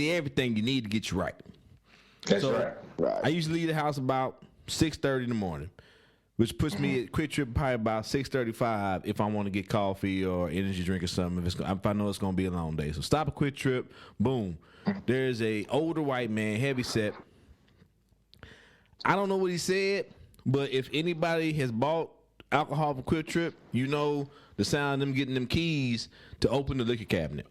S3: everything you need to get you right.
S5: That's right.
S3: I usually leave the house about 6:30 in the morning, which puts me at Quick Trip probably about 6:35 if I want to get coffee or energy drink or something. If I know it's going to be a long day. So stop at Quick Trip, boom. There's a older white man, heavy set. I don't know what he said, but if anybody has bought alcohol from Quick Trip, you know the sound of them getting them keys to open the liquor cabinet.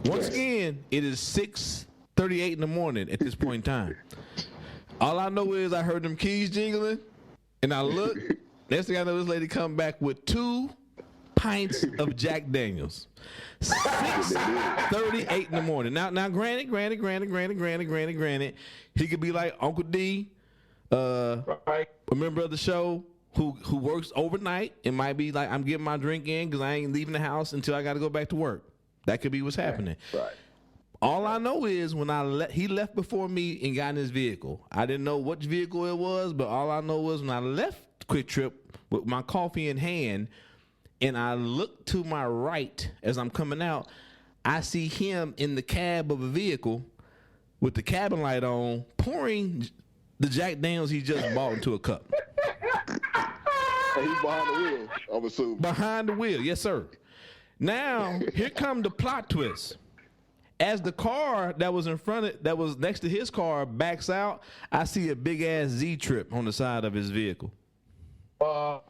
S3: Once again, it is 6:38 in the morning at this point in time. All I know is I heard them keys jingling. And I look, next thing I know, this lady come back with 2 pints of Jack Daniels. 6:38 in the morning. Now, granted, he could be like Uncle D, a member of the show who works overnight. It might be like, I'm getting my drink in because I ain't leaving the house until I got to go back to work. That could be what's happening.
S5: Right.
S3: All I know is when he left before me and got in his vehicle. I didn't know which vehicle it was, but all I know was when I left Quick Trip with my coffee in hand and I looked to my right as I'm coming out, I see him in the cab of a vehicle with the cabin light on, pouring the Jack Daniels he just bought into a cup.
S8: And he's behind the wheel, I'm assuming.
S3: Behind the wheel, yes, sir. Now, here come the plot twist. As the car that was next to his car backs out, I see a big ass Z-trip on the side of his vehicle. For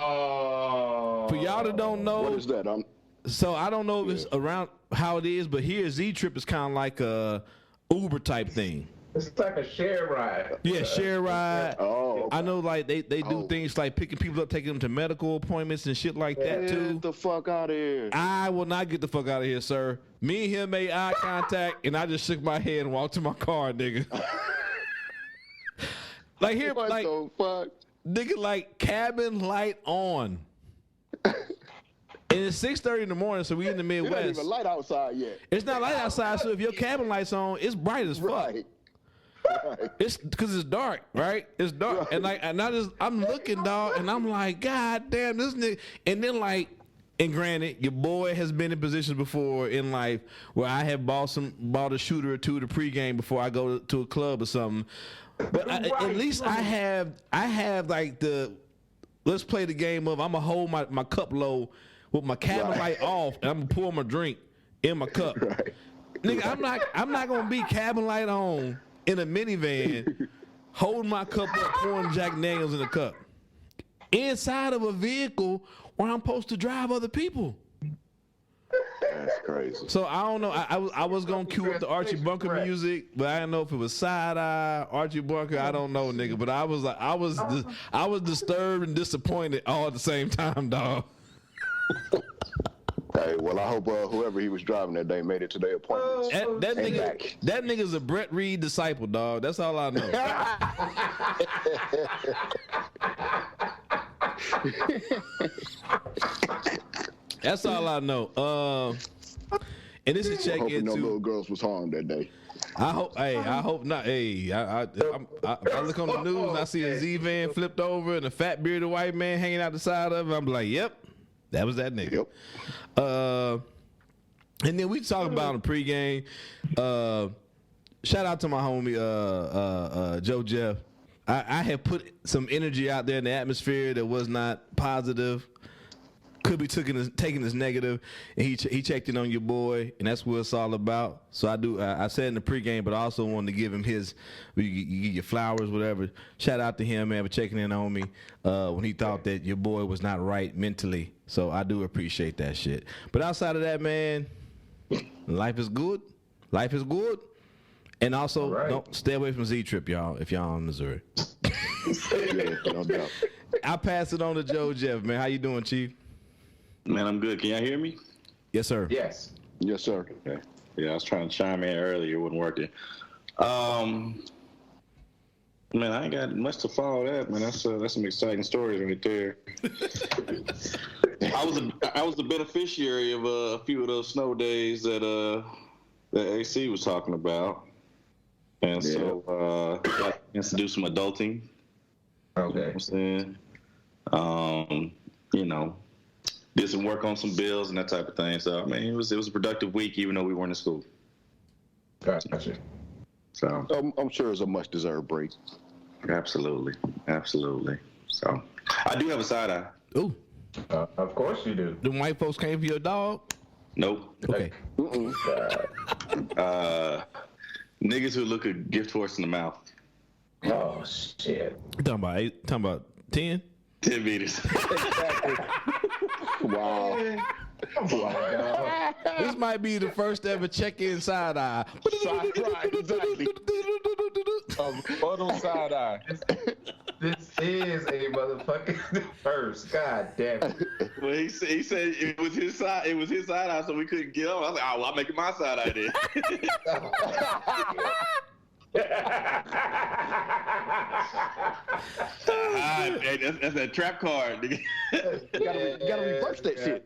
S3: y'all that don't know,
S8: what is that?
S3: So I don't know if it's around how it is, but here Z-trip is kind of like a Uber type thing.
S5: It's like a share ride.
S3: Yeah, share ride.
S8: Oh,
S3: I know, like they do things like picking people up, taking them to medical appointments and shit like that too.
S8: Get the fuck out of here.
S3: I will not get the fuck out of here, sir. Me and him made eye contact, and I just shook my head and walked to my car, nigga. Like here,
S8: what
S3: like
S8: the fuck?
S3: nigga, like cabin light on. And it's 6:30 in the morning, so we in the
S8: It
S3: Midwest.
S8: ain't even light outside yet.
S3: It's not light outside, so if your cabin light's on, it's bright as fuck.
S8: Right.
S3: It's because it's dark, right? It's dark, and I'm looking, dog, and I'm like, God damn, this nigga. And then and granted, your boy has been in positions before in life where I have bought a shooter or two to pregame before I go to a club or something. But at least I have like let's play the game of I'm gonna hold my cup low with my cabin light off, and I'm gonna pour my drink in my cup.
S8: Right.
S3: Nigga, I'm not gonna be cabin light on in a minivan, holding my cup up, pouring Jack Daniels in the cup, inside of a vehicle where I'm supposed to drive other people.
S8: That's crazy.
S3: So I don't know. I was gonna cue up the Archie Bunker music, but I didn't know if it was Side Eye, Archie Bunker. I don't know, nigga. But I was disturbed and disappointed all at the same time, dog.
S8: Hey, well, I hope whoever he was driving that day made it to their appointments.
S3: That nigga's a Brett Reed disciple, dog. That's all I know. That's all I know. And this is check into.
S8: No little girls was harmed that day.
S3: I hope not. Hey, I look on the news and I see a Z-van flipped over and a fat bearded white man hanging out the side of it. I'm like, yep, that was that nigga.
S8: Yep.
S3: And then we talk about in the pregame. Shout out to my homie Joe Jeff. I have put some energy out there in the atmosphere that was not positive. Could be taken as negative, and he checked in on your boy, and that's what it's all about. So I said in the pregame, but I also wanted to give him his, you get your flowers, whatever. Shout out to him, man, for checking in on me when he thought that your boy was not right mentally. So I do appreciate that shit. But outside of that, man, life is good. Life is good. And also, don't stay away from Z-Trip, y'all, if y'all in Missouri.
S8: No doubt.
S3: I'll pass it on to Joe Jeff, man. How you doing, Chief?
S4: Man, I'm good. Can y'all hear me?
S3: Yes, sir.
S5: Yes.
S8: Yes, sir.
S4: Okay. Yeah, I was trying to chime in earlier. It wasn't working. Man, I ain't got much to follow that, man. That's some exciting stories right there. I was the beneficiary of a few of those snow days that AC was talking about. And so got a chance to do some adulting.
S5: Okay.
S4: You know what I'm saying? You know, did some work on some bills and that type of thing. So I mean, it was a productive week, even though we weren't in school.
S5: Gotcha.
S4: So
S8: I'm sure it's a much deserved break.
S4: Absolutely. So I do have a side eye.
S3: Ooh.
S5: Of course you do.
S3: The white folks came for your dog?
S4: Nope.
S3: Okay.
S4: Niggas who look a gift horse in the mouth.
S5: Oh shit.
S3: Talking about 10?
S4: 10 meters.
S8: Wow.
S3: This might be the first ever check-in side eye.
S8: Right, exactly.
S10: Photo side eye.
S5: This is a motherfucking first. God damn it.
S4: Well, he said it was his side. It was his side eye, so we couldn't get on. I was like, oh, well, I'm making my side eye then. That's that trap card.
S8: You gotta reverse that shit.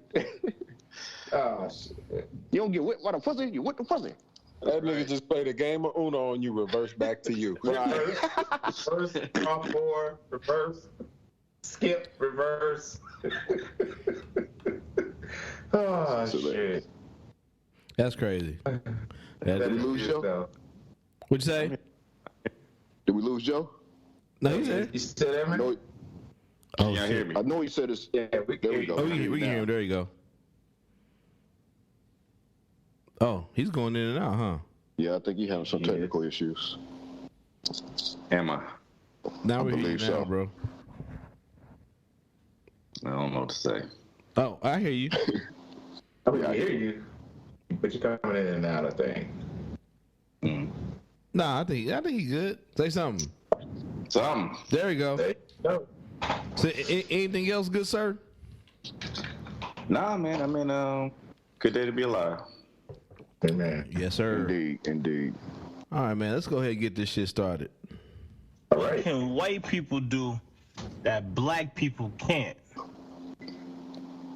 S5: Oh shit.
S8: You don't get whipped by the pussy, you whip the pussy.
S10: That nigga just played a game of Uno and you reverse back to you.
S5: Reverse, draw four, reverse, skip, reverse. Oh shit.
S3: That's crazy.
S8: Did we lose Joe?
S3: What'd you say?
S8: Did we lose Joe?
S3: No, he's there.
S5: You still there, man?
S4: Can y'all hear me?
S8: I know he said it's.
S5: Yeah, we can hear you.
S3: Oh, we can hear him. There you go. Oh, he's going in and out, huh?
S8: Yeah, I think he having some technical issues.
S4: Am I?
S3: Now
S8: I
S3: we hear you
S8: believe
S3: now,
S8: so.
S3: bro.
S4: I don't know what to say.
S3: Oh, I hear you.
S5: I hear you. But you're coming in and out, I think.
S3: Nah, I think he good. Say something. There we go.
S4: There you go.
S3: So, anything else, good sir?
S4: Nah, man. I mean, good day to be alive.
S5: Amen.
S3: Yes, sir.
S8: Indeed.
S3: All right, man. Let's go ahead and get this shit started.
S5: All
S7: What
S5: right.
S7: can white people do that black people can't?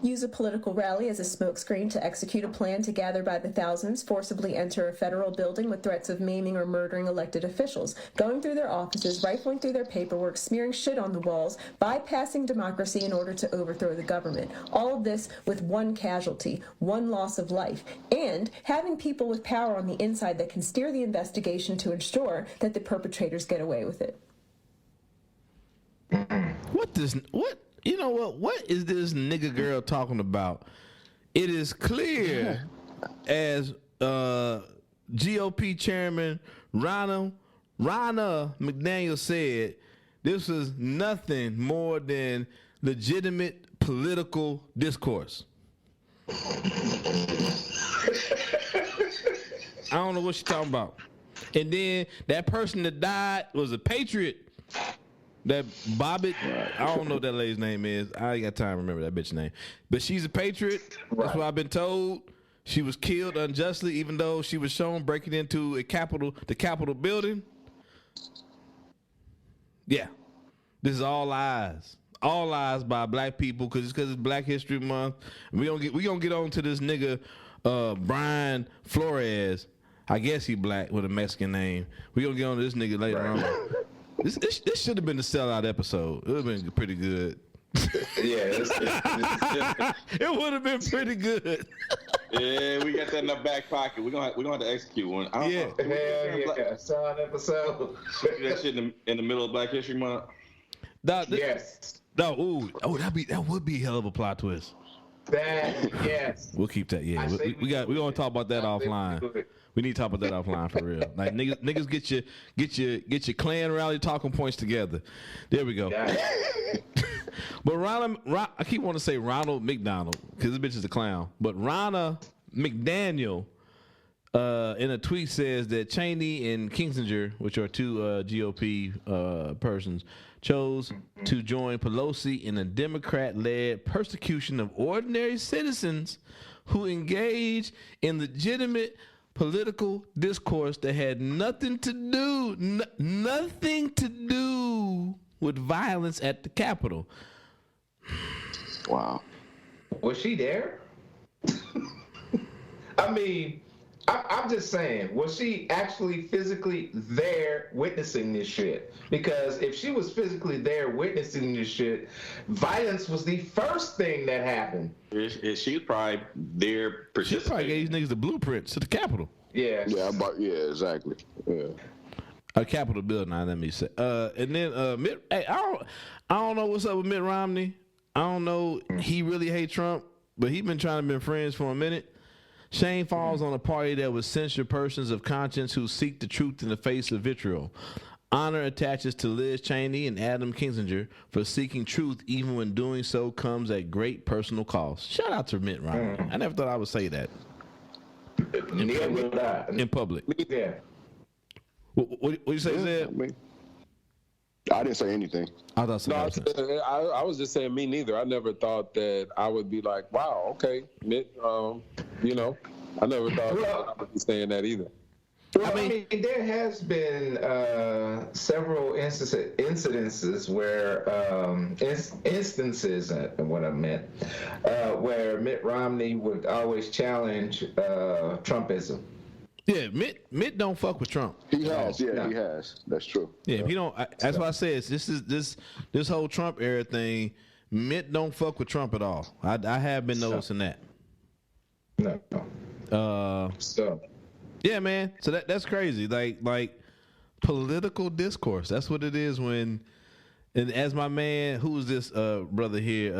S14: Use a political rally as a smokescreen to execute a plan to gather by the thousands, forcibly enter a federal building with threats of maiming or murdering elected officials, going through their offices, rifling through their paperwork, smearing shit on the walls, bypassing democracy in order to overthrow the government. All of this with one casualty, one loss of life, and having people with power on the inside that can steer the investigation to ensure that the perpetrators get away with it.
S3: You know what? What is this nigga girl talking about? It is clear as GOP chairman Ronna McDaniel said, this is nothing more than legitimate political discourse. I don't know what she's talking about. And then that person that died was a patriot. That Bobbitt, I don't know what that lady's name is. I ain't got time to remember that bitch's name. But she's a patriot. That's what I've been told. She was killed unjustly, even though she was shown breaking into the Capitol building. Yeah. This is all lies. All lies by black people because it's Black History Month. We gonna get on to this nigga Brian Flores. I guess he black with a Mexican name. We gonna get on to this nigga later on. This should have been the sellout episode. It would have been pretty good.
S4: Yeah,
S3: it would have been pretty good.
S4: Yeah, we got that in the back pocket. We're gonna have to execute one. I don't know.
S5: Sellout episode.
S4: Do that shit in the middle of Black History Month.
S5: Yes.
S3: No, that would be a hell of a plot twist.
S5: Yes.
S3: We'll keep that. Yeah, we gonna talk about that offline. We need to talk about that offline for real. Like niggas get your clan rally talking points together. There we go. But I keep wanting to say Ronald McDonald because this bitch is a clown. But Ronna McDaniel in a tweet says that Cheney and Kissinger, which are two GOP persons, chose to join Pelosi in a Democrat-led persecution of ordinary citizens who engage in legitimate political discourse that had nothing to do with violence at the Capitol.
S8: Wow.
S5: Was she there? I mean, I'm just saying, was she actually physically there witnessing this shit? Because if she was physically there witnessing this shit, violence was the first thing that happened.
S4: She was probably there participating.
S3: She probably gave these niggas the blueprints to the Capitol.
S5: Yeah.
S8: Yeah, exactly. Yeah.
S3: A Capitol building, let me say. And then I don't know what's up with Mitt Romney. I don't know. He really hates Trump, but he's been trying to be friends for a minute. Shame falls on a party that would censure persons of conscience who seek the truth in the face of vitriol. Honor attaches to Liz Cheney and Adam Kinzinger for seeking truth, even when doing so comes at great personal cost. Shout out to Mitt Romney. I never thought I would say that. In public.
S5: Yeah.
S3: What you say, Zed?
S8: I didn't say anything.
S3: I thought
S13: I was just saying me neither. I never thought that I would be like, wow, okay, Mitt, I never thought I would be saying that either.
S5: Well, I mean, there has been several incidences where where Mitt Romney would always challenge Trumpism.
S3: Yeah, Mitt don't fuck with Trump.
S8: He has, he has. That's true.
S3: Yeah, if he don't, that's why I said this whole Trump era thing. Mitt don't fuck with Trump at all. I have been noticing that.
S5: No.
S3: Yeah, man. So that's crazy. Like political discourse. That's what it is when. And as my man, who's this brother here?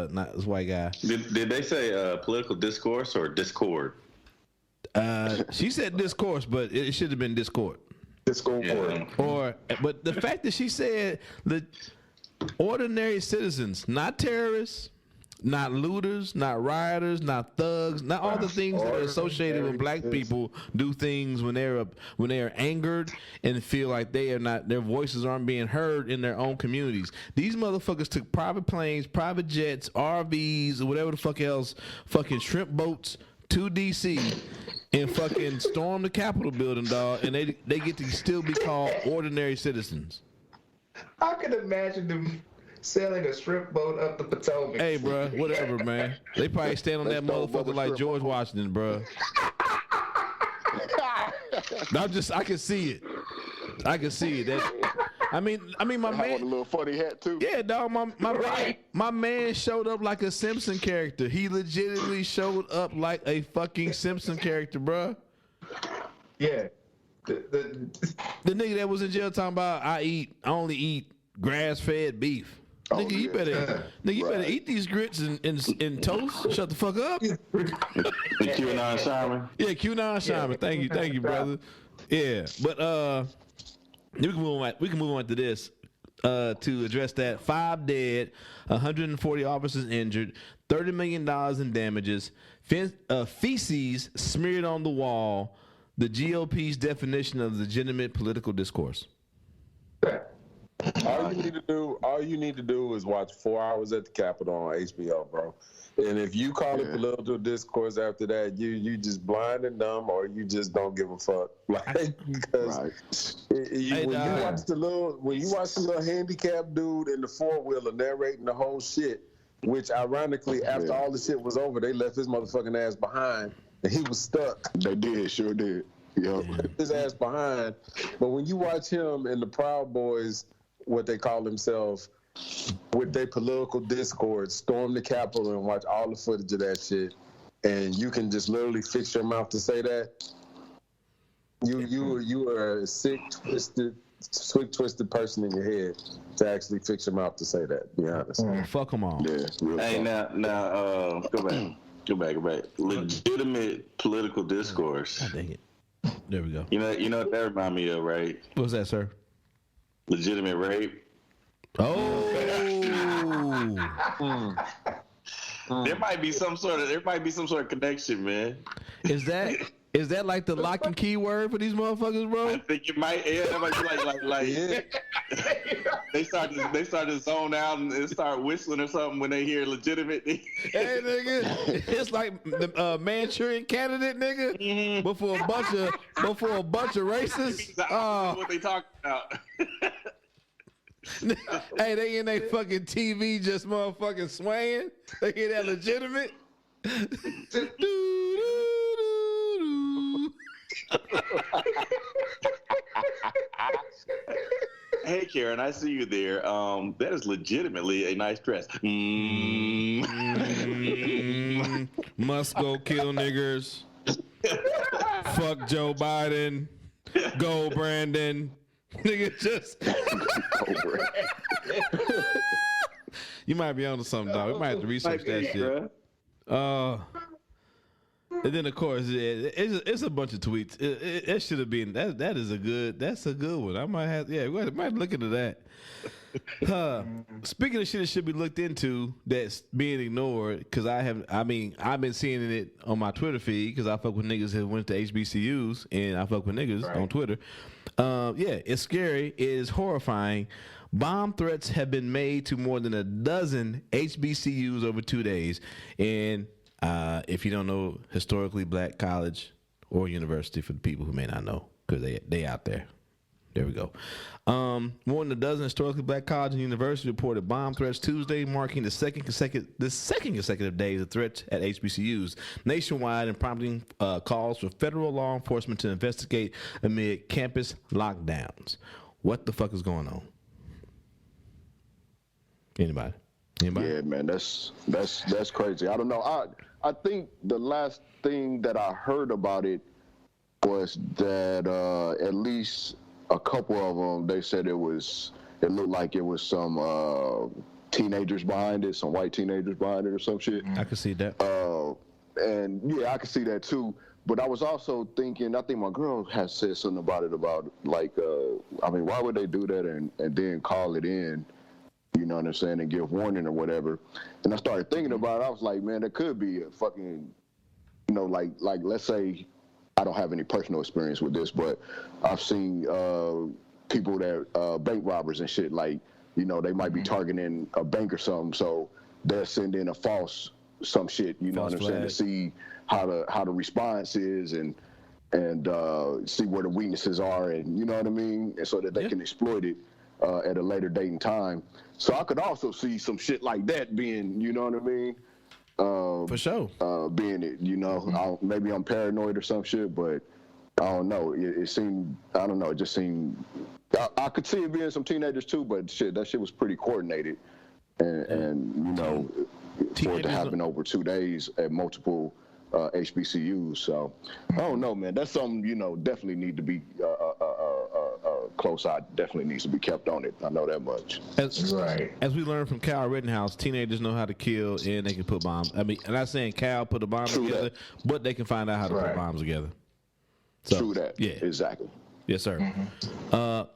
S3: Not this white guy.
S4: Did they say political discourse or discord?
S3: She said discourse, but it should have been discord.
S5: Discord.
S3: Yeah. But the fact that she said the ordinary citizens, not terrorists, not looters, not rioters, not thugs, not all the things that are associated with black people do things when they are angered and feel like their voices aren't being heard in their own communities. These motherfuckers took private planes, private jets, RVs, or whatever the fuck else, fucking shrimp boats to DC and fucking storm the Capitol building, dog, and they get to still be called ordinary citizens.
S5: I can imagine them sailing a shrimp boat up the Potomac.
S3: Hey, bro, whatever, man. They probably stand on that motherfucker like George Washington, bro. I can see it. I can see it. I mean, my man.
S8: A little funny hat too.
S3: Yeah, dog. My man showed up like a Simpson character. He legitimately showed up like a fucking Simpson character, bro.
S5: Yeah.
S3: The nigga that was in jail talking about I only eat grass-fed beef. Nigga, you better eat these grits and toast. Shut the fuck up.
S4: QAnon Shaman.
S3: Yeah, QAnon Shaman. Thank you, brother. Yeah, but we can move on to this to address that. 5 dead, 140 officers injured, $30 million in damages, feces smeared on the wall. The GOP's definition of legitimate political discourse.
S13: All you need to do is watch 4 Hours at the Capitol on HBO, bro. And if you call it political discourse after that, you just blind and dumb, or you just don't give a fuck. Like, because when you watch the little handicapped dude in the 4-wheeler narrating the whole shit, which ironically after all the shit was over, they left his motherfucking ass behind. And he was stuck.
S8: They did, sure did. Yep.
S13: His ass behind. But when you watch him and the Proud Boys, what they call themselves, with their political discord, storm the Capitol and watch all the footage of that shit, and you can just literally fix your mouth to say that, you are a sick, twisted person in your head to actually fix your mouth to say that. Be honest.
S3: Fuck them all.
S13: Yeah.
S4: Hey, now, go back. Legitimate political discourse.
S3: God dang it. There we go.
S4: You know what that remind me of, right?
S3: What's that, sir?
S4: Legitimate rape.
S3: Oh.
S4: There might be some sort of connection, man.
S3: Is that like the lock and key word for these motherfuckers, bro?
S4: I think it might. Yeah, that might be like yeah. They start to zone out and start whistling or something when they hear legitimate.
S3: Hey, nigga, it's like the Manchurian Candidate, nigga.
S4: Mm-hmm.
S3: Before a bunch of racists.
S4: What they talking about?
S3: Hey, they in their fucking TV just motherfucking swaying. They hear that legitimate.
S4: Hey, Karen, I see you there. That is legitimately a nice dress.
S3: Must go kill niggers. Fuck Joe Biden. Go Brandon. Nigga, just. You might be onto something, dog. We might have to research that shit. And then of course it's a bunch of tweets. It should have been that's a good one. I might look into that. Speaking of shit that should be looked into that's being ignored, because I've been seeing it on my Twitter feed because I fuck with niggas that went to HBCUs and I fuck with niggas on Twitter. It's scary. It is horrifying. Bomb threats have been made to more than a dozen HBCUs over 2 days. And if you don't know, historically black college or university, for the people who may not know, because they out there. There we go. More than a dozen historically black colleges and universities reported bomb threats Tuesday, marking the second consecutive days of threats at HBCUs nationwide and prompting calls for federal law enforcement to investigate amid campus lockdowns. What the fuck is going on? Anybody?
S8: Yeah, man, that's crazy. I don't know. I think the last thing that I heard about it was that at least a couple of them, they said it looked like it was some teenagers behind it, some white teenagers behind it or some shit.
S3: I could see that.
S8: And yeah, I could see that too. But I was also thinking, I think my girl has said something about it, about like, why would they do that and then call it in? you know what I'm saying, and give warning or whatever. And I started thinking about it. I was like, man, there could be a fucking, you know, like let's say, I don't have any personal experience with this, but I've seen people that bank robbers and shit, like, you know, they might be targeting a bank or something, so they'll send in a false some shit, you know what I'm saying, to see how the response is and see where the weaknesses are, and you know what I mean, and so that they can exploit it at a later date and time. So I could also see some shit like that being, you know what I mean,
S3: for sure,
S8: being it, you know. Maybe I'm paranoid or some shit, but I don't know. It seemed, I don't know. It just seemed. I could see it being some teenagers too, but shit, that shit was pretty coordinated, and you know, for it to happen over 2 days at multiple HBCUs. So I don't know, man. That's something, you know, definitely need to be close eye. Definitely needs to be kept on it. I know that much.
S3: As we learned from Kyle Rittenhouse, teenagers know how to kill and they can put bombs. I mean, I'm not saying Kyle put a bomb together, but they can find out how to put bombs together. So,
S8: True that.
S3: Yeah.
S8: Exactly.
S3: Yes, sir.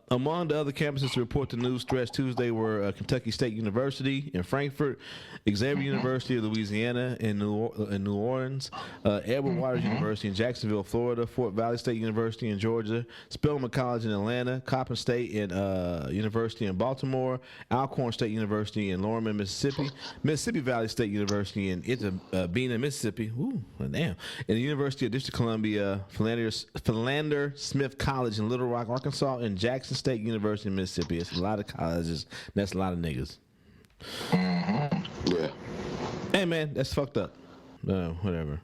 S3: Among the other campuses to report the news threats Tuesday were Kentucky State University in Frankfurt, Xavier University of Louisiana in New Orleans, Edward Waters University in Jacksonville, Florida, Fort Valley State University in Georgia, Spelman College in Atlanta, Coppin State University in Baltimore, Alcorn State University in Lorman, Mississippi, Mississippi Valley State University in Itabena, Mississippi, and the University of District of Columbia, Philander Smith College in Little Rock, Arkansas, and Jackson State University in Mississippi. It's a lot of colleges. That's a lot of niggas.
S8: Yeah.
S3: Hey, man, that's fucked up. Whatever.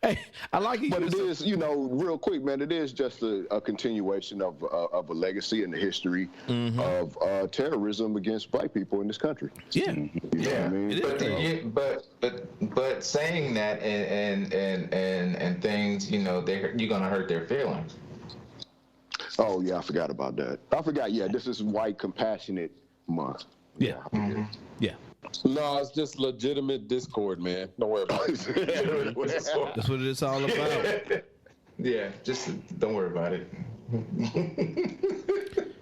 S3: Hey, I like it.
S8: But it is, you know, real quick, man, it is just a continuation of a legacy and the history of terrorism against black people in this country.
S3: Yeah.
S8: You know what I mean?
S5: But saying that and things, you know, you're gonna hurt their feelings.
S8: Oh yeah, I forgot about that. I forgot. Yeah, this is White Compassionate Month.
S3: Yeah. Yeah.
S13: No, it's just legitimate discord, man. Don't worry about it.
S3: That's what it's all about.
S5: Yeah, just don't worry about it.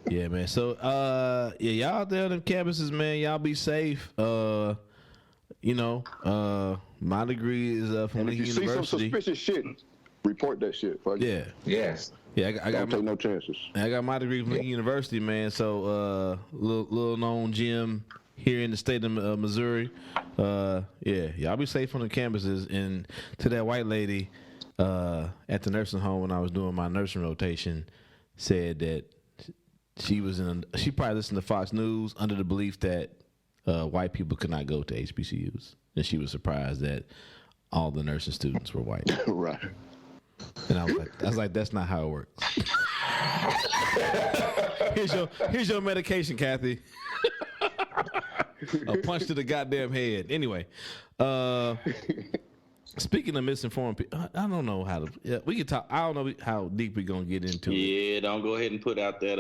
S3: Yeah, man. So, y'all out there on them campuses, man, y'all be safe. You know, my degree is from Lincoln University.
S8: If you see some suspicious shit, report that shit. Fuck
S3: yeah.
S5: Yes.
S3: Yeah, I got
S8: don't take no chances.
S3: I got my degree from Lincoln University, man. So, little known gym here in the state of Missouri. Yeah, y'all be safe on the campuses. And to that white lady at the nursing home when I was doing my nursing rotation, said that she probably listened to Fox News under the belief that white people could not go to HBCUs, and she was surprised that all the nursing students were white.
S8: Right.
S3: And I was like, that's not how it works. here's your medication, Kathy. A punch to the goddamn head. Anyway, speaking of misinformed people, I don't know how to. Yeah, we can talk. I don't know how deep we're gonna get into it.
S4: Yeah, don't go ahead and put out that.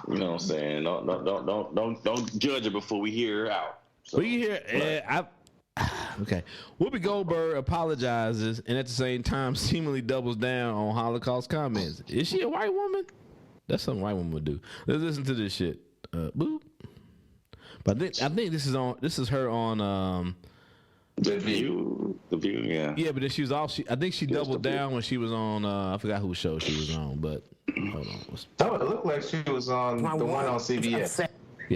S4: You know what I'm saying? Don't judge it before we hear her out. So,
S3: we hear. Okay. Whoopi Goldberg apologizes and at the same time seemingly doubles down on Holocaust comments. Is she a white woman? That's something a white woman would do. Let's listen to this shit. Boop. But I think this is her on
S4: The View. Yeah.
S3: Yeah, but then she was I think she doubled down when she was on I forgot whose show she was on, but hold on.
S5: Oh, it looked like she was on the one on CBS.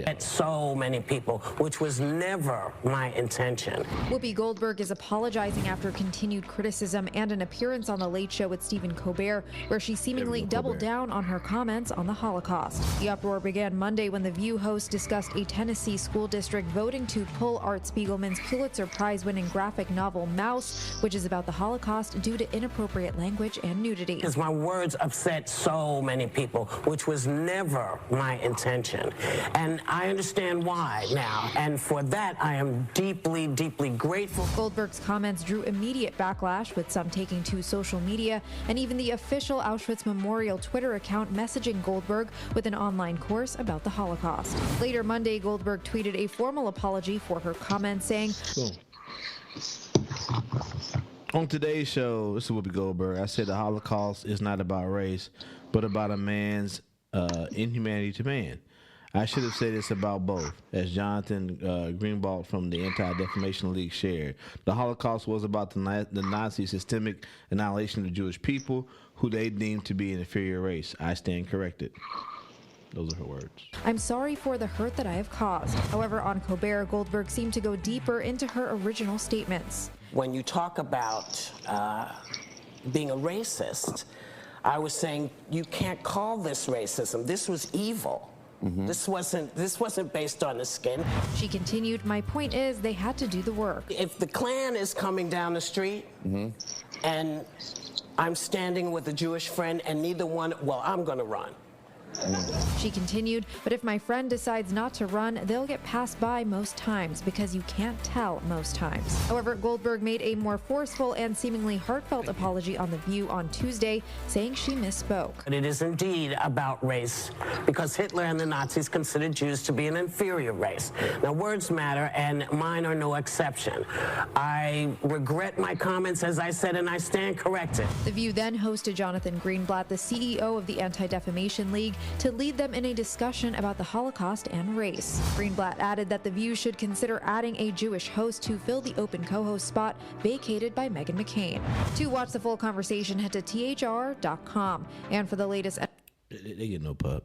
S1: At so many people, which was never my intention.
S15: Whoopi Goldberg is apologizing after continued criticism and an appearance on The Late Show with Stephen Colbert, where she seemingly doubled down on her comments on the Holocaust. The uproar began Monday when The View host discussed a Tennessee school district voting to pull Art Spiegelman's Pulitzer Prize-winning graphic novel Mouse, which is about the Holocaust, due to inappropriate language and nudity.
S1: Because my words upset so many people, which was never my intention. And I understand why now, and for that I am deeply, deeply grateful.
S15: Goldberg's comments drew immediate backlash, with some taking to social media, and even the official Auschwitz Memorial Twitter account messaging Goldberg with an online course about the Holocaust. Later Monday, Goldberg tweeted a formal apology for her comments, saying,
S3: On today's show, this is Whoopi Goldberg. I said the Holocaust is not about race, but about a man's inhumanity to man. I should have said this about both. As Jonathan Greenblatt from the Anti-Defamation League shared, the Holocaust was about the Nazi systemic annihilation of the Jewish people, who they deemed to be an inferior race. I stand corrected. Those are her words.
S15: I'm sorry for the hurt that I have caused. However, on Colbert, Goldberg seemed to go deeper into her original statements.
S1: When you talk about being a racist, I was saying you can't call this racism. This was evil. Mm-hmm. This wasn't based on the skin.
S15: She continued, my point is they had to do the work.
S1: If the Klan is coming down the street and I'm standing with a Jewish friend and neither one, well, I'm going to run.
S15: She continued, but if my friend decides not to run, they'll get passed by most times because you can't tell most times. However, Goldberg made a more forceful and seemingly heartfelt apology on The View on Tuesday, saying she misspoke.
S1: But it is indeed about race because Hitler and the Nazis considered Jews to be an inferior race. Now, words matter, and mine are no exception. I regret my comments, as I said, and I stand corrected.
S15: The View then hosted Jonathan Greenblatt, the CEO of the Anti-Defamation League, to lead them in a discussion about the Holocaust and race. Greenblatt added that The View should consider adding a Jewish host to fill the open co-host spot vacated by Meghan McCain. To watch the full conversation, head to thr.com. And for the latest...
S3: They get no pub.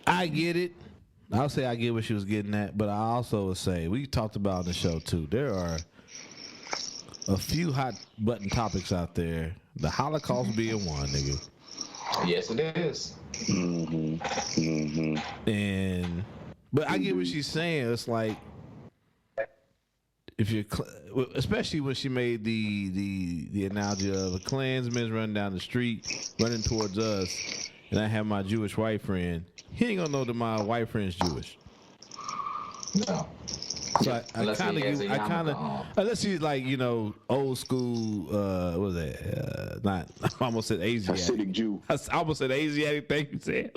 S3: I get it. I'll say I get what she was getting at, but I also would say, we talked about on the show too, there are a few hot button topics out there. The Holocaust being one, nigga.
S5: Yes, it is.
S3: But I get what she's saying. It's like, if you're, especially when she made the analogy of a Klansman running down the street, running towards us, and I have my Jewish white friend. He ain't gonna know that my white friend's Jewish.
S5: No.
S3: So I kind of, unless he's like, you know, old school, what was that? Not, I almost said Asiatic.
S8: Hasidic Jew.
S3: I almost said Asiatic. Thank you, Sam.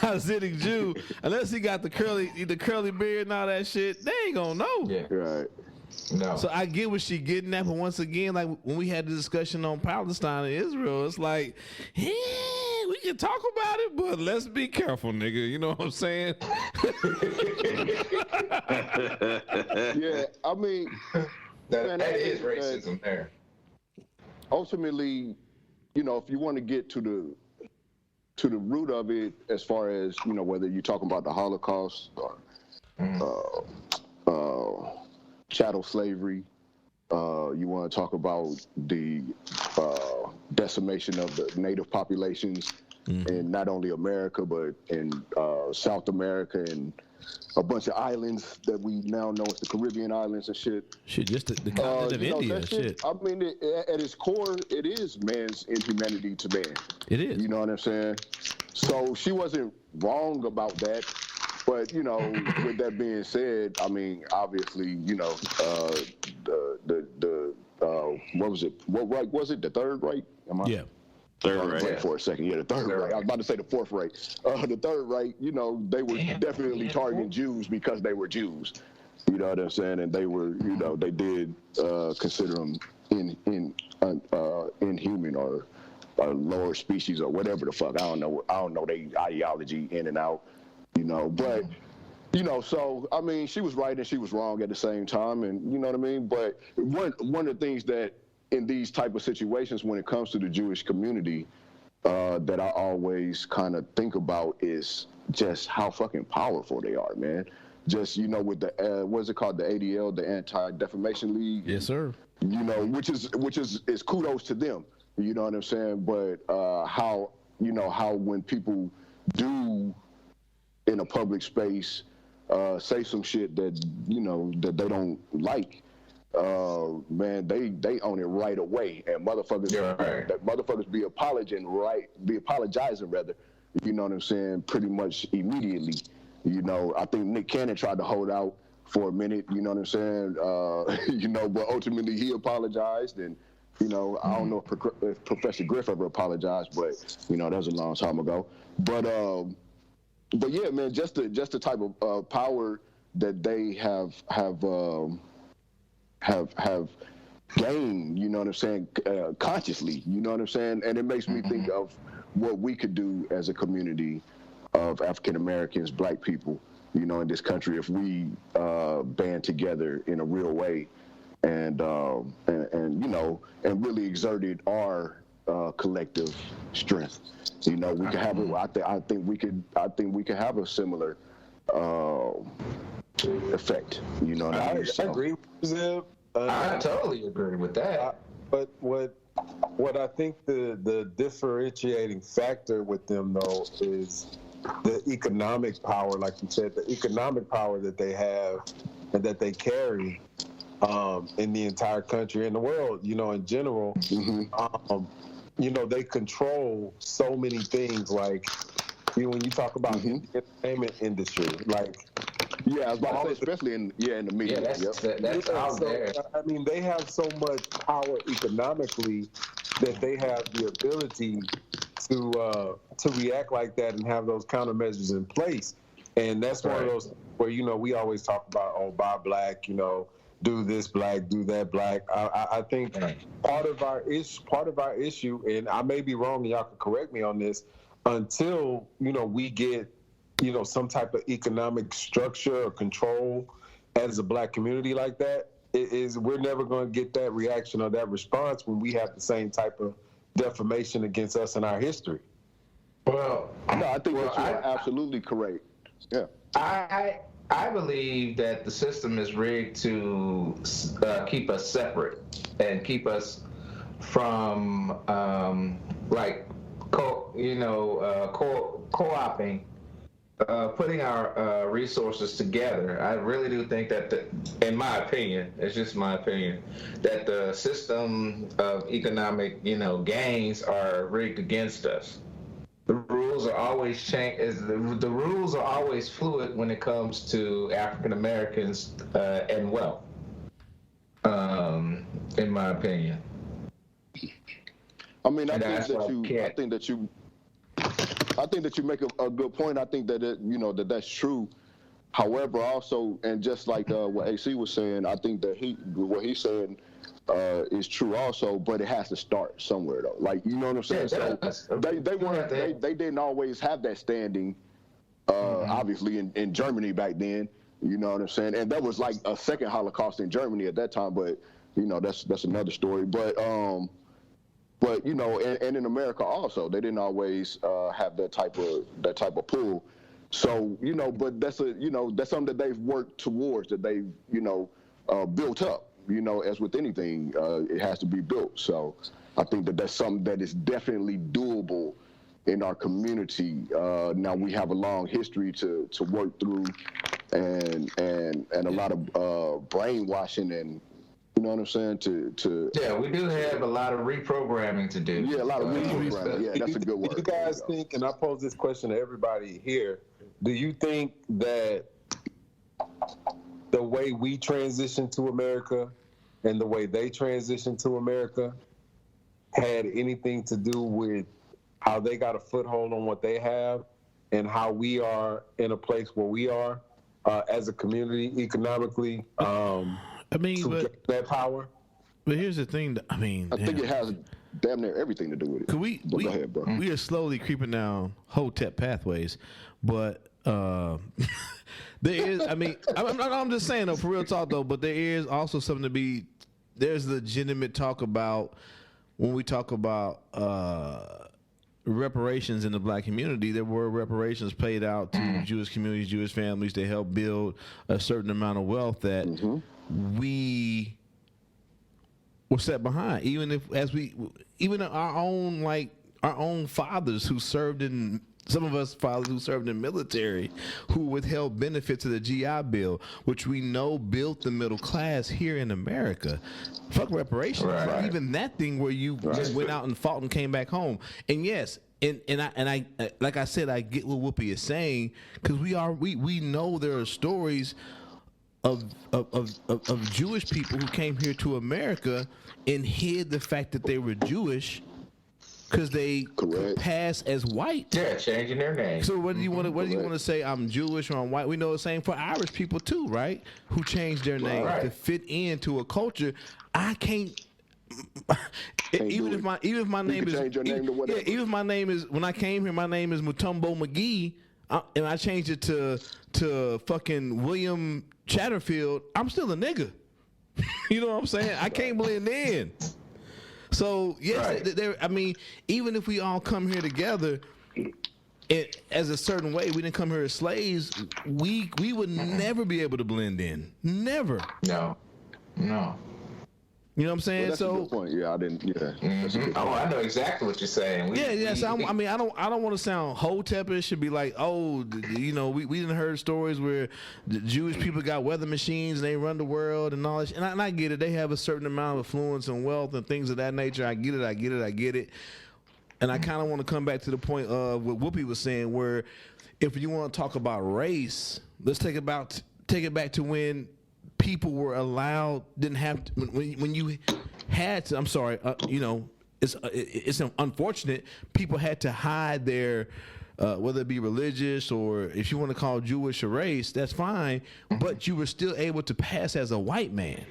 S3: Hasidic Jew. Unless he got the curly beard and all that shit, they ain't gonna know.
S5: Yeah,
S8: right.
S5: No.
S3: So I get what she getting at, but once again, like when we had the discussion on Palestine and Israel, it's like, yeah, we can talk about it, but let's be careful, nigga. You know what I'm saying?
S8: Yeah, I mean,
S5: that is racism there.
S8: Ultimately, you know, if you want to get to the root of it, as far as, you know, whether you're talking about the Holocaust or chattel slavery, you want to talk about the decimation of the native populations in not only America, but in South America and a bunch of islands that we now know as the Caribbean islands and shit.
S3: Shit, just the continent of India, shit.
S8: I mean, at its core, it is man's inhumanity to man.
S3: It is.
S8: You know what I'm saying? So she wasn't wrong about that. But, you know, with that being said, I mean, obviously, you know, what was it? What right was it? The Third Reich?
S3: Yeah.
S8: Third Reich for a second. Yeah, the Third Reich. I was about to say the Fourth Reich. The Third Reich, you know, they were definitely targeting Jews because they were Jews. You know what I'm saying? And they were, you know, they did consider them inhuman or lower species or whatever the fuck. I don't know their ideology in and out. You know, but, you know, so, I mean, she was right and she was wrong at the same time, and you know what I mean? But one of the things that in these type of situations, when it comes to the Jewish community, that I always kind of think about is just how fucking powerful they are, man. Just, you know, with the, what's it called, the ADL, the Anti-Defamation League?
S3: Yes, sir.
S8: You know, which is kudos to them, you know what I'm saying? But how when people do in a public space, say some shit that, you know, that they don't like, man, they own it right away. And motherfuckers, motherfuckers be apologizing rather, you know what I'm saying, pretty much immediately. You know, I think Nick Cannon tried to hold out for a minute, you know what I'm saying, you know, but ultimately he apologized. And, you know, I don't know if Professor Griff ever apologized, but, you know, that was a long time ago. But yeah, man, just the type of power that they have gained, you know what I'm saying, consciously, you know what I'm saying, and it makes me think of what we could do as a community of African Americans, Black people, you know, in this country, if we band together in a real way, and you know, and really exerted our collective strength. You know, we could have it. I think we could have a similar effect. You know what I mean?
S13: I agree with you, Zeb.
S5: I totally agree with that.
S13: But what I think the differentiating factor with them though is the economic power, like you said, the economic power that they have and that they carry in the entire country and the world, you know, in general. You know, they control so many things. Like, you know, when you talk about the entertainment industry, like,
S8: I was about to say, especially in the media.
S5: That's out there.
S13: I mean, they have so much power economically that they have the ability to react like that and have those countermeasures in place. And that's one of those where, you know, we always talk about, oh, buy Black, you know, do this Black, do that Black. I think part of our issue, and I may be wrong, and y'all can correct me on this, until, you know, we get, you know, some type of economic structure or control as a Black community like that, we're never going to get that reaction or that response when we have the same type of defamation against us in our history.
S8: Well, no, I think that you're absolutely correct. Yeah.
S5: I believe that the system is rigged to keep us separate and keep us from co-opting, putting our resources together. I really do think that, in my opinion, it's just my opinion, that the system of economic, you know, gains are rigged against us. The rules are always the rules are always fluid when it comes to African Americans and wealth. In my opinion.
S8: I mean, I think that you make a good point. I think that that's true. However, also, and just like what AC was saying, I think that what he's saying is true also, but it has to start somewhere though. Like, you know what I'm saying? So they didn't always have that standing, obviously in Germany back then. You know what I'm saying? And that was like a second Holocaust in Germany at that time, but you know, that's another story. But you know, and in America also, they didn't always have that type of pull. So, you know, but that's something that they've worked towards, that they've, you know, built up. You know, as with anything, it has to be built. So I think that that's something that is definitely doable in our community. Now we have a long history to work through, and a lot of brainwashing, and you know what I'm saying,
S5: yeah, we do have a lot of reprogramming to do.
S8: Yeah, a lot of reprogramming. Yeah, that's a good word.
S13: Do you guys think, and I pose this question to everybody here, do you think that the way we transition to America and the way they transition to America had anything to do with how they got a foothold on what they have and how we are in a place where we are as a community economically?
S3: I mean,
S13: to get that power.
S3: But here's the thing. I think
S8: it has damn near everything to do with it.
S3: Go ahead, bro. We are slowly creeping down Hotep pathways, but there is. I mean, I'm just saying though, for real talk though. But there is also something to be. There's legitimate talk about when we talk about reparations in the Black community. There were reparations paid out to Jewish communities, Jewish families. They helped build a certain amount of wealth that we were set behind. Even our own fathers who served in. Some of us fathers who served in the military, who withheld benefits of the GI Bill, which we know built the middle class here in America. Fuck reparations. Right. Even that thing where you went out and fought and came back home. And yes, and I like I said, I get what Whoopi is saying, because we know there are stories of Jewish people who came here to America and hid the fact that they were Jewish, because they could pass as white.
S5: Yeah, changing their name.
S3: So whether you want to say I'm Jewish or I'm white, we know the same for Irish people too, right? Who changed their name to fit into a culture. even if my name is
S8: change your name to whatever.
S3: even if my name is, when I came here, my name is Mutombo McGee, and I changed it to fucking William Chatterfield, I'm still a nigga. You know what I'm saying? I can't blend in. So yes, I mean, even if we all come here together as a certain way, we didn't come here as slaves. We would never be able to blend in. Never.
S5: No.
S3: You know what I'm saying?
S8: Well, that's a good point. Yeah, I didn't. Yeah. That's a good point.
S5: Oh, I know exactly what you're saying.
S3: So I mean, I don't want to sound Hotep-ish. Should be like, oh, you know, we didn't heard stories where the Jewish people got weather machines and they run the world and all that. And I get it. They have a certain amount of affluence and wealth and things of that nature. I get it. And I kind of want to come back to the point of what Whoopi was saying, where if you want to talk about race, let's take it back to when people were allowed, didn't have to, when you had to. I'm sorry, you know, it's unfortunate. People had to hide their, whether it be religious or if you want to call Jewish a race, that's fine. But you were still able to pass as a white man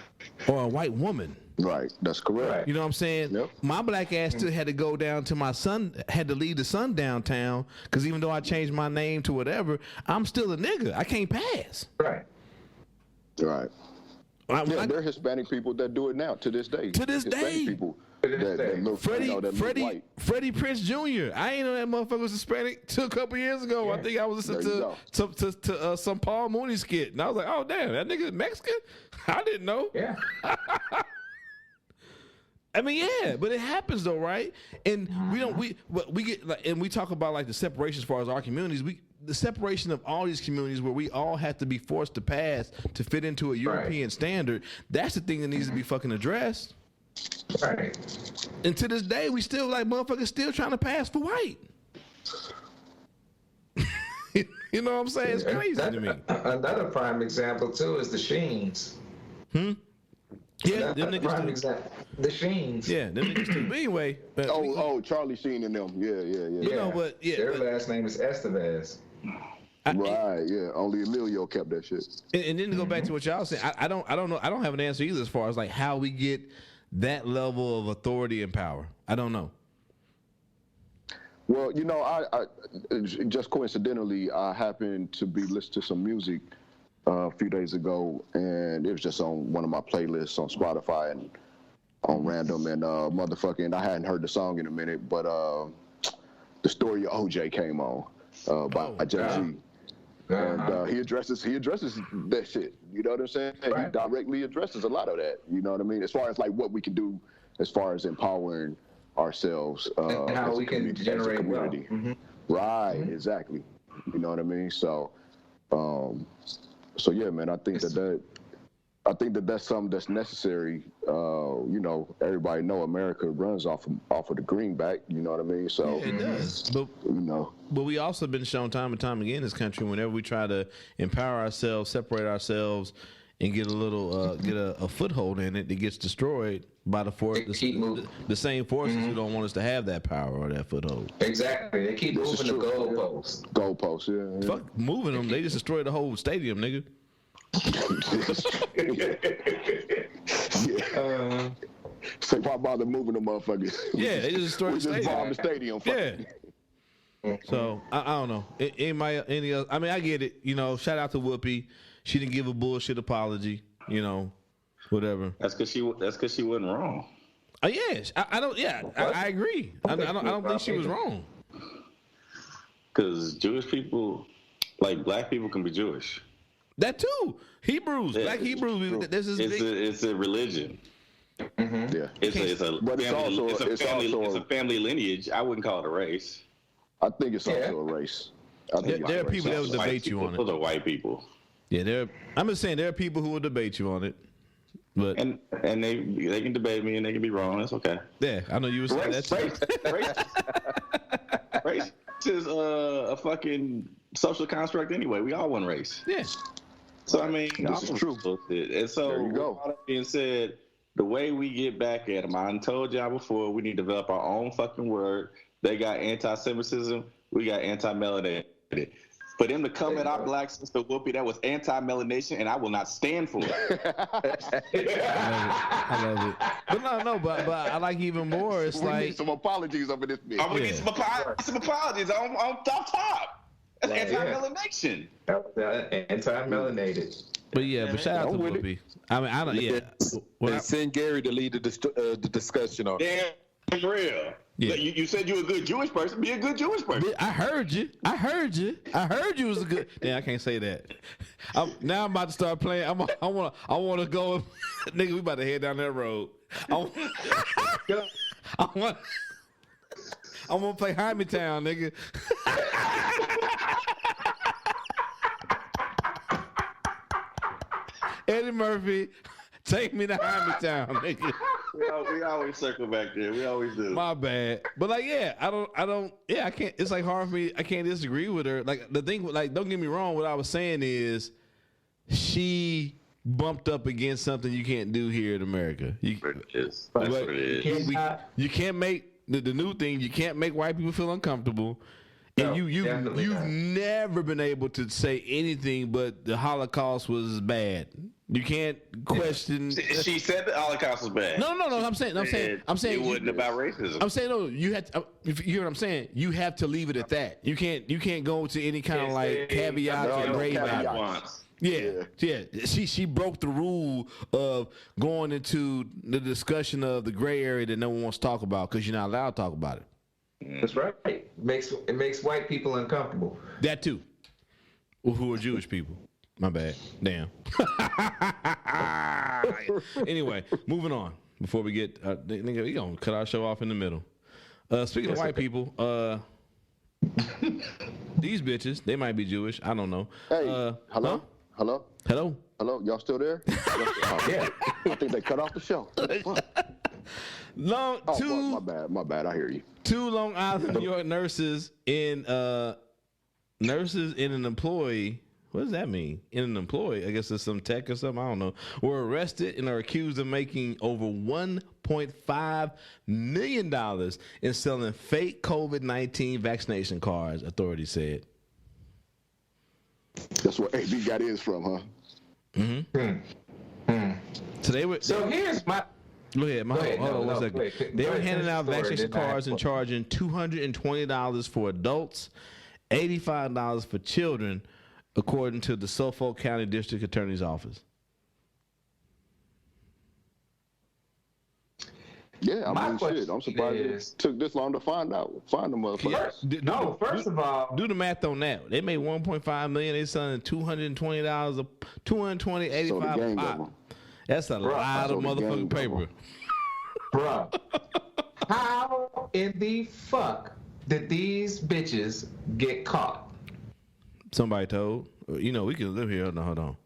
S3: or a white woman.
S8: Right, that's correct.
S3: You know what I'm saying?
S8: Yep.
S3: My black ass still had to go down to my son, had to leave the son downtown, because even though I changed my name to whatever, I'm still a nigga. I can't pass.
S5: Right.
S8: There are Hispanic people that do it now to this day. Hispanic people that look,
S3: Freddie Prinze Jr. I ain't know that motherfucker was Hispanic till a couple years ago. I think I was listening to some Paul Mooney skit, and I was like, oh damn, that nigga is Mexican. I didn't know.
S5: Yeah.
S3: I mean, yeah, but it happens though, right? And we get like, and we talk about like the separation as far as our communities. The separation of all these communities where we all have to be forced to pass to fit into a European standard. That's the thing that needs to be fucking addressed.
S5: Right.
S3: And to this day, we still like motherfuckers still trying to pass for white. You know what I'm saying? It's crazy to me.
S5: Another prime example too is the Sheens.
S3: Yeah, them niggas too.
S5: The Sheens.
S3: Yeah, them niggas too. But anyway.
S8: Charlie Sheen and them. Yeah.
S3: You know, but
S5: their last name is Estevez.
S8: Only Emilio kept that shit.
S3: And then to go back to what y'all saying, I don't know. I don't have an answer either as far as like how we get that level of authority and power. I don't know.
S8: Well, you know, I just coincidentally, I happened to be listening to some music a few days ago, and it was just on one of my playlists on Spotify and on random, and motherfucking, I hadn't heard the song in a minute, but the story of OJ came on by Jay-Z. And he addresses that shit. You know what I'm saying? Right. He directly addresses a lot of that. You know what I mean? As far as like what we can do, as far as empowering ourselves,
S5: and how we can generate community.
S8: Right, exactly. You know what I mean? So, yeah, man. I think that's something that's necessary. You know, everybody know America runs off of the greenback. You know what I mean? So
S3: it does. But
S8: you know,
S3: but we also been shown time and time again in this country, whenever we try to empower ourselves, separate ourselves, and get a little get a foothold in it, it gets destroyed by the force, the same forces who don't want us to have that power or that foothold.
S5: Exactly. They keep moving the goalposts.
S8: Goalposts, yeah.
S3: Fuck moving them. They just destroyed the whole stadium, nigga.
S8: So why bother moving the motherfuckers?
S3: Yeah, they just destroyed the stadium.
S8: Bomb the stadium.
S3: Yeah. So I don't know. Any else? I mean, I get it. You know, shout out to Whoopi. She didn't give a bullshit apology. You know, whatever.
S4: That's because she wasn't wrong.
S3: Yes, I don't. Yeah, I agree. I don't think she was wrong.
S4: Because Jewish people, like black people, can be Jewish.
S3: That too. Hebrews, black Hebrews. This is
S4: it's a religion.
S8: Yeah,
S4: it's a family lineage. I wouldn't call it a race.
S8: I think it's also a race.
S3: There are people that will debate you on it.
S4: Those are white people.
S3: Yeah, I'm just saying there are people who will debate you on it. But
S4: and they can debate me and they can be wrong. That's okay.
S3: Yeah, I know you were saying that too.
S4: Race is a fucking social construct anyway. We all one race.
S3: Yeah.
S4: So I mean,
S8: this is true.
S4: And so,
S8: there you go.
S4: All that being said, the way we get back at them, I told y'all before, we need to develop our own fucking word. They got anti-Semitism. We got anti-melanated. For them to come at our black sister Whoopi, that was anti-melanation, and I will not stand for it.
S3: I love it. But I like even more. It's
S8: we
S3: like
S8: need some apologies over this bitch.
S4: We need some apologies on top. That's anti-melanation.
S5: Anti-melanated.
S3: But shout out to Whoopi. I mean, I don't. Yeah.
S13: And send Gary to lead the discussion on.
S4: Damn real.
S3: Yeah.
S4: You said you're a good Jewish person. Be a good Jewish person.
S3: I heard you. I heard you was a good. Damn, I can't say that. Now I'm about to start playing. I want to go. Nigga, we about to head down that road. I want to play Jaime Town, nigga. Eddie Murphy, take me to Jaime Town, nigga.
S4: We always circle back there. We always do.
S3: My bad. But I can't. It's like hard for me. I can't disagree with her. Like the thing, like don't get me wrong. What I was saying is, she bumped up against something you can't do here in America. You can't make the new thing. You can't make white people feel uncomfortable. And you've never been able to say anything but the Holocaust was bad. You can't question.
S4: She said the Holocaust was bad.
S3: No. I'm saying
S4: it wasn't about racism.
S3: I'm saying no. You had to, if you hear what I'm saying. You have to leave it at that. You can't go to any kind of like caveats or gray caveats. Yeah. She broke the rule of going into the discussion of the gray area that no one wants to talk about because you're not allowed to talk about it.
S5: That's right. It makes white people uncomfortable.
S3: That too. Well, who are Jewish people? My bad. Damn. Anyway, moving on. Before we get, nigga, we gonna cut our show off in the middle. Speaking of white people, these bitches, they might be Jewish. I don't know.
S8: Hey, hello. Y'all still there? Yeah. I think they cut off the show.
S3: My
S8: bad. I hear you.
S3: 2 Long Island, New York nurses in an employee. What does that mean? In an employee? I guess it's some tech or something. I don't know. Were arrested and are accused of making over $1.5 million in selling fake COVID-19 vaccination cards, authorities said.
S8: That's where AB got his from, huh?
S3: Mm-hmm. So
S5: here's my...
S3: Go ahead. Hold on one second. They were handing out vaccination cards and charging $220 for adults, $85 for children, according to the Suffolk County District Attorney's Office.
S8: Yeah, I mean, shit. I'm surprised it took this long to find the motherfuckers.
S5: First of all,
S3: do the math on that. They made $1.5 million. They selling $220, $85 a pop. That's a lot of motherfucking paper.
S5: Bruh. How in the fuck did these bitches get caught?
S3: Somebody told. We can live here. No, hold on.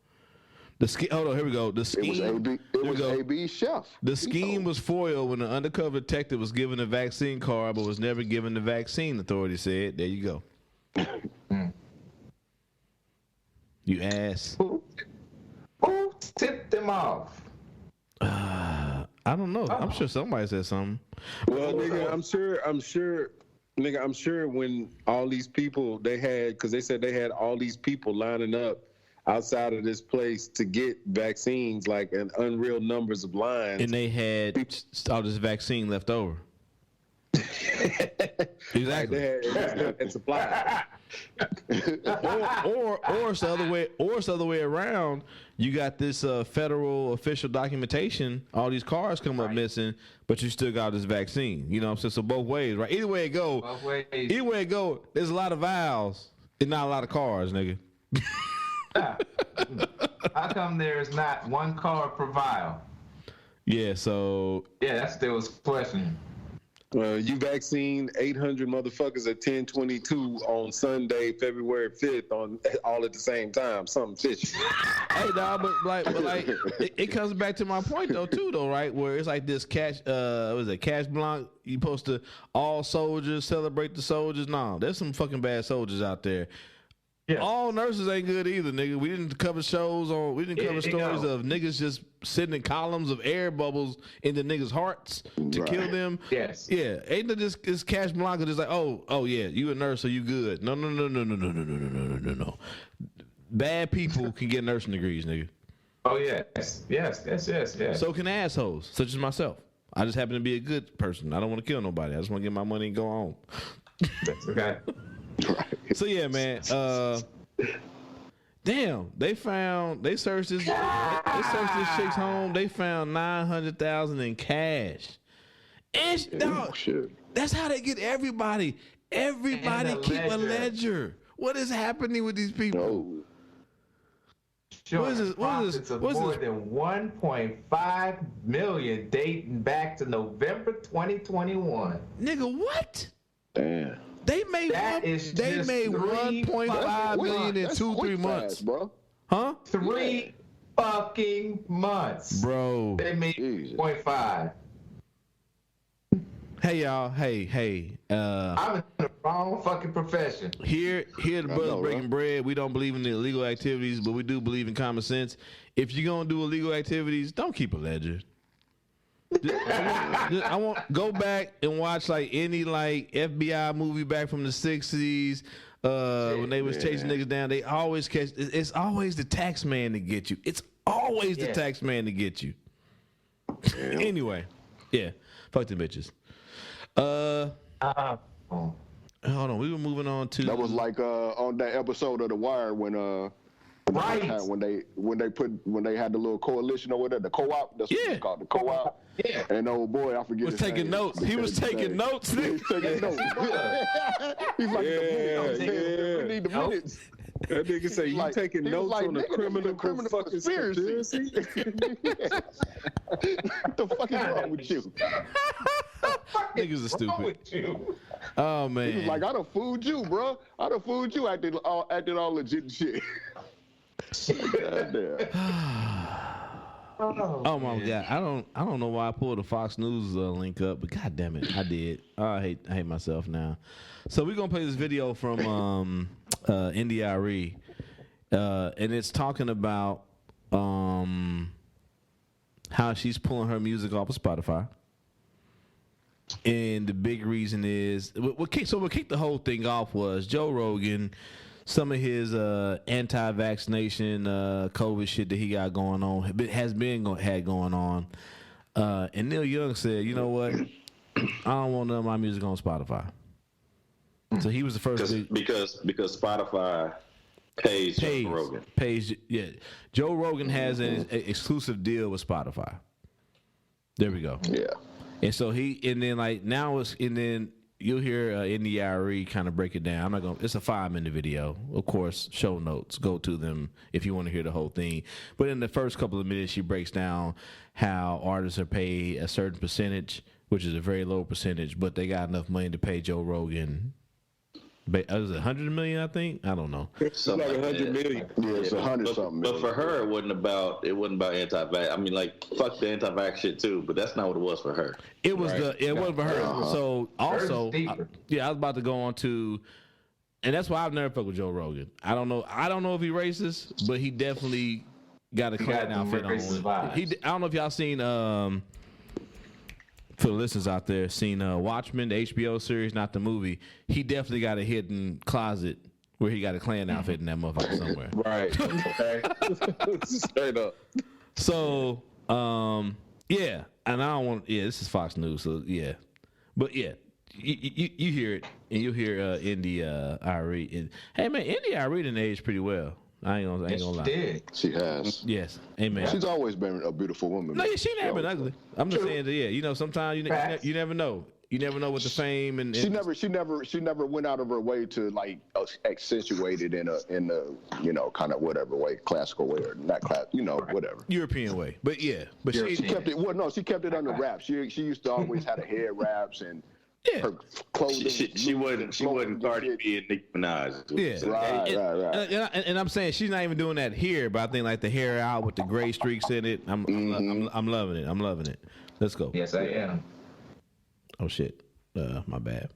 S3: Hold on, here we go. The scheme.
S8: It was AB's chef.
S3: The scheme was foiled when the undercover detective was given a vaccine card but was never given the vaccine, authorities said. There you go. You ass.
S5: Who tipped them off?
S3: I don't know. I'm sure somebody said something.
S13: Well, nigga, I'm sure, when all these people because they said they had all these people lining up outside of this place to get vaccines, like an unreal numbers of lines.
S3: And they had all this vaccine left over. Exactly.
S13: And supply.
S3: or it's the other way around. You got this federal official documentation. All these cars come up missing, but you still got this vaccine. You know what I'm saying? So both ways, right? Either way it go, there's a lot of vials and not a lot of cars, nigga.
S5: How come there's not one car per vial?
S3: Yeah, so
S5: that still was questioning.
S13: You vaccine 800 motherfuckers at 10:22 on Sunday, February 5th, all at the same time. Something fishy.
S3: Hey, dog, but it comes back to my point though, right? Where it's like this cash blanc. You supposed to all soldiers celebrate the soldiers. No, there's some fucking bad soldiers out there. all nurses ain't good either, nigga. We didn't cover stories of niggas just sitting in columns of air bubbles into niggas' hearts to kill them.
S5: Yes.
S3: Yeah. Ain't this Cash Blanca just like, oh yeah, you a nurse, so you good. No. Bad people can get nursing degrees, nigga.
S5: Oh yes.
S3: So can assholes, such as myself. I just happen to be a good person. I don't want to kill nobody. I just want to get my money and go home.
S5: That's okay.
S3: So yeah, man. Damn, they searched this chick's home. They found $900,000 in cash. And dog, that's how they get everybody. Everybody keep a ledger. What is happening with these people?
S5: What is this? More than 1.5 million dating back to November 2021.
S3: Nigga, what?
S8: Damn.
S3: They made 1.5 million in 2-3 months,
S8: bro.
S3: Huh?
S5: 3 fucking months,
S3: bro.
S5: They made 1.5.
S3: Hey y'all, hey.
S5: I'm in the wrong fucking profession.
S3: Here the brothers breaking bread. We don't believe in the illegal activities, but we do believe in common sense. If you're gonna do illegal activities, don't keep a ledger. I want go back and watch like any like FBI movie back from the 60s when they was chasing niggas down. They always catch. It's always the tax man to get you. It's always the tax man to get you. Anyway, yeah, fuck them bitches. Hold on, we were moving on to.
S8: That was like on that episode of The Wire when when they had the little coalition over there, the co-op. That's what it's called, the co-op. Yeah. And old boy, I forget.
S3: Was taking notes. He was taking notes.
S8: He was taking notes. He's like, we need the minutes.
S2: That nigga say you taking notes on a criminal conspiracy.
S8: What the fuck is wrong with you?
S3: Niggas are stupid. Oh man.
S8: He was like, I done fooled you, bro. I done fooled you acting all legit and shit.
S3: Oh my god, I don't know why I pulled the Fox News link up, but god damn it, I did. I hate myself now. So we're gonna play this video from NDRE, and it's talking about how she's pulling her music off of Spotify. And the big reason is what kicked the whole thing off was Joe Rogan, some of his anti-vaccination COVID shit that he got going on had going on, and Neil Young said, you know what, I don't want none of my music on Spotify. So he was the first
S4: because Spotify pays Joe Rogan.
S3: Joe Rogan has an exclusive deal with Spotify. There we go.
S8: Yeah.
S3: And so then you'll hear NDRE kind of break it down. It's a 5-minute video. Of course, show notes. Go to them if you want to hear the whole thing. But in the first couple of minutes, she breaks down how artists are paid a certain percentage, which is a very low percentage, but they got enough money to pay Joe Rogan. Was it 100 million? I think, I don't know.
S2: It's like 100 million.
S8: Yeah, it's 100 something.
S4: But for her, it wasn't about anti-vax. I mean, like, fuck the anti-vax shit too. But that's not what it was for her.
S3: It was it wasn't for her. So also, I was about to go on to, and that's why I've never fucked with Joe Rogan. I don't know if he's racist, but he definitely got a Klan outfit on. I don't know if y'all seen for the listeners out there, seen Watchmen, the HBO series, not the movie. He definitely got a hidden closet where he got a Klan outfit in that motherfucker somewhere.
S2: Right. Okay. Straight up.
S3: So, yeah. And I don't want. Yeah, this is Fox News. So yeah, but yeah, you hear it, and you hear Indy Irene. And, hey man, Indy Irene done aged pretty well. I ain't gonna lie.
S8: She has.
S3: Yes. Amen.
S8: She's always been a beautiful woman.
S3: No, she never been ugly. I'm just saying that. Yeah, you know, sometimes you never know. You never know what the fame and
S8: she never went out of her way to like accentuate it in a kind of whatever way, classical way or not class, whatever
S3: European way. But yeah, but she
S8: kept it. Well, no, she kept it under wraps. She used to always have the hair wraps and.
S3: Yeah.
S8: Her clothing.
S4: She wasn't Cardi B and Nicki Minaj.
S3: Yeah, right. And I'm saying she's not even doing that here, but I think like the hair out with the gray streaks in it. I'm loving it. I'm loving it. Let's go.
S5: Yes, I am.
S3: Oh shit, my bad.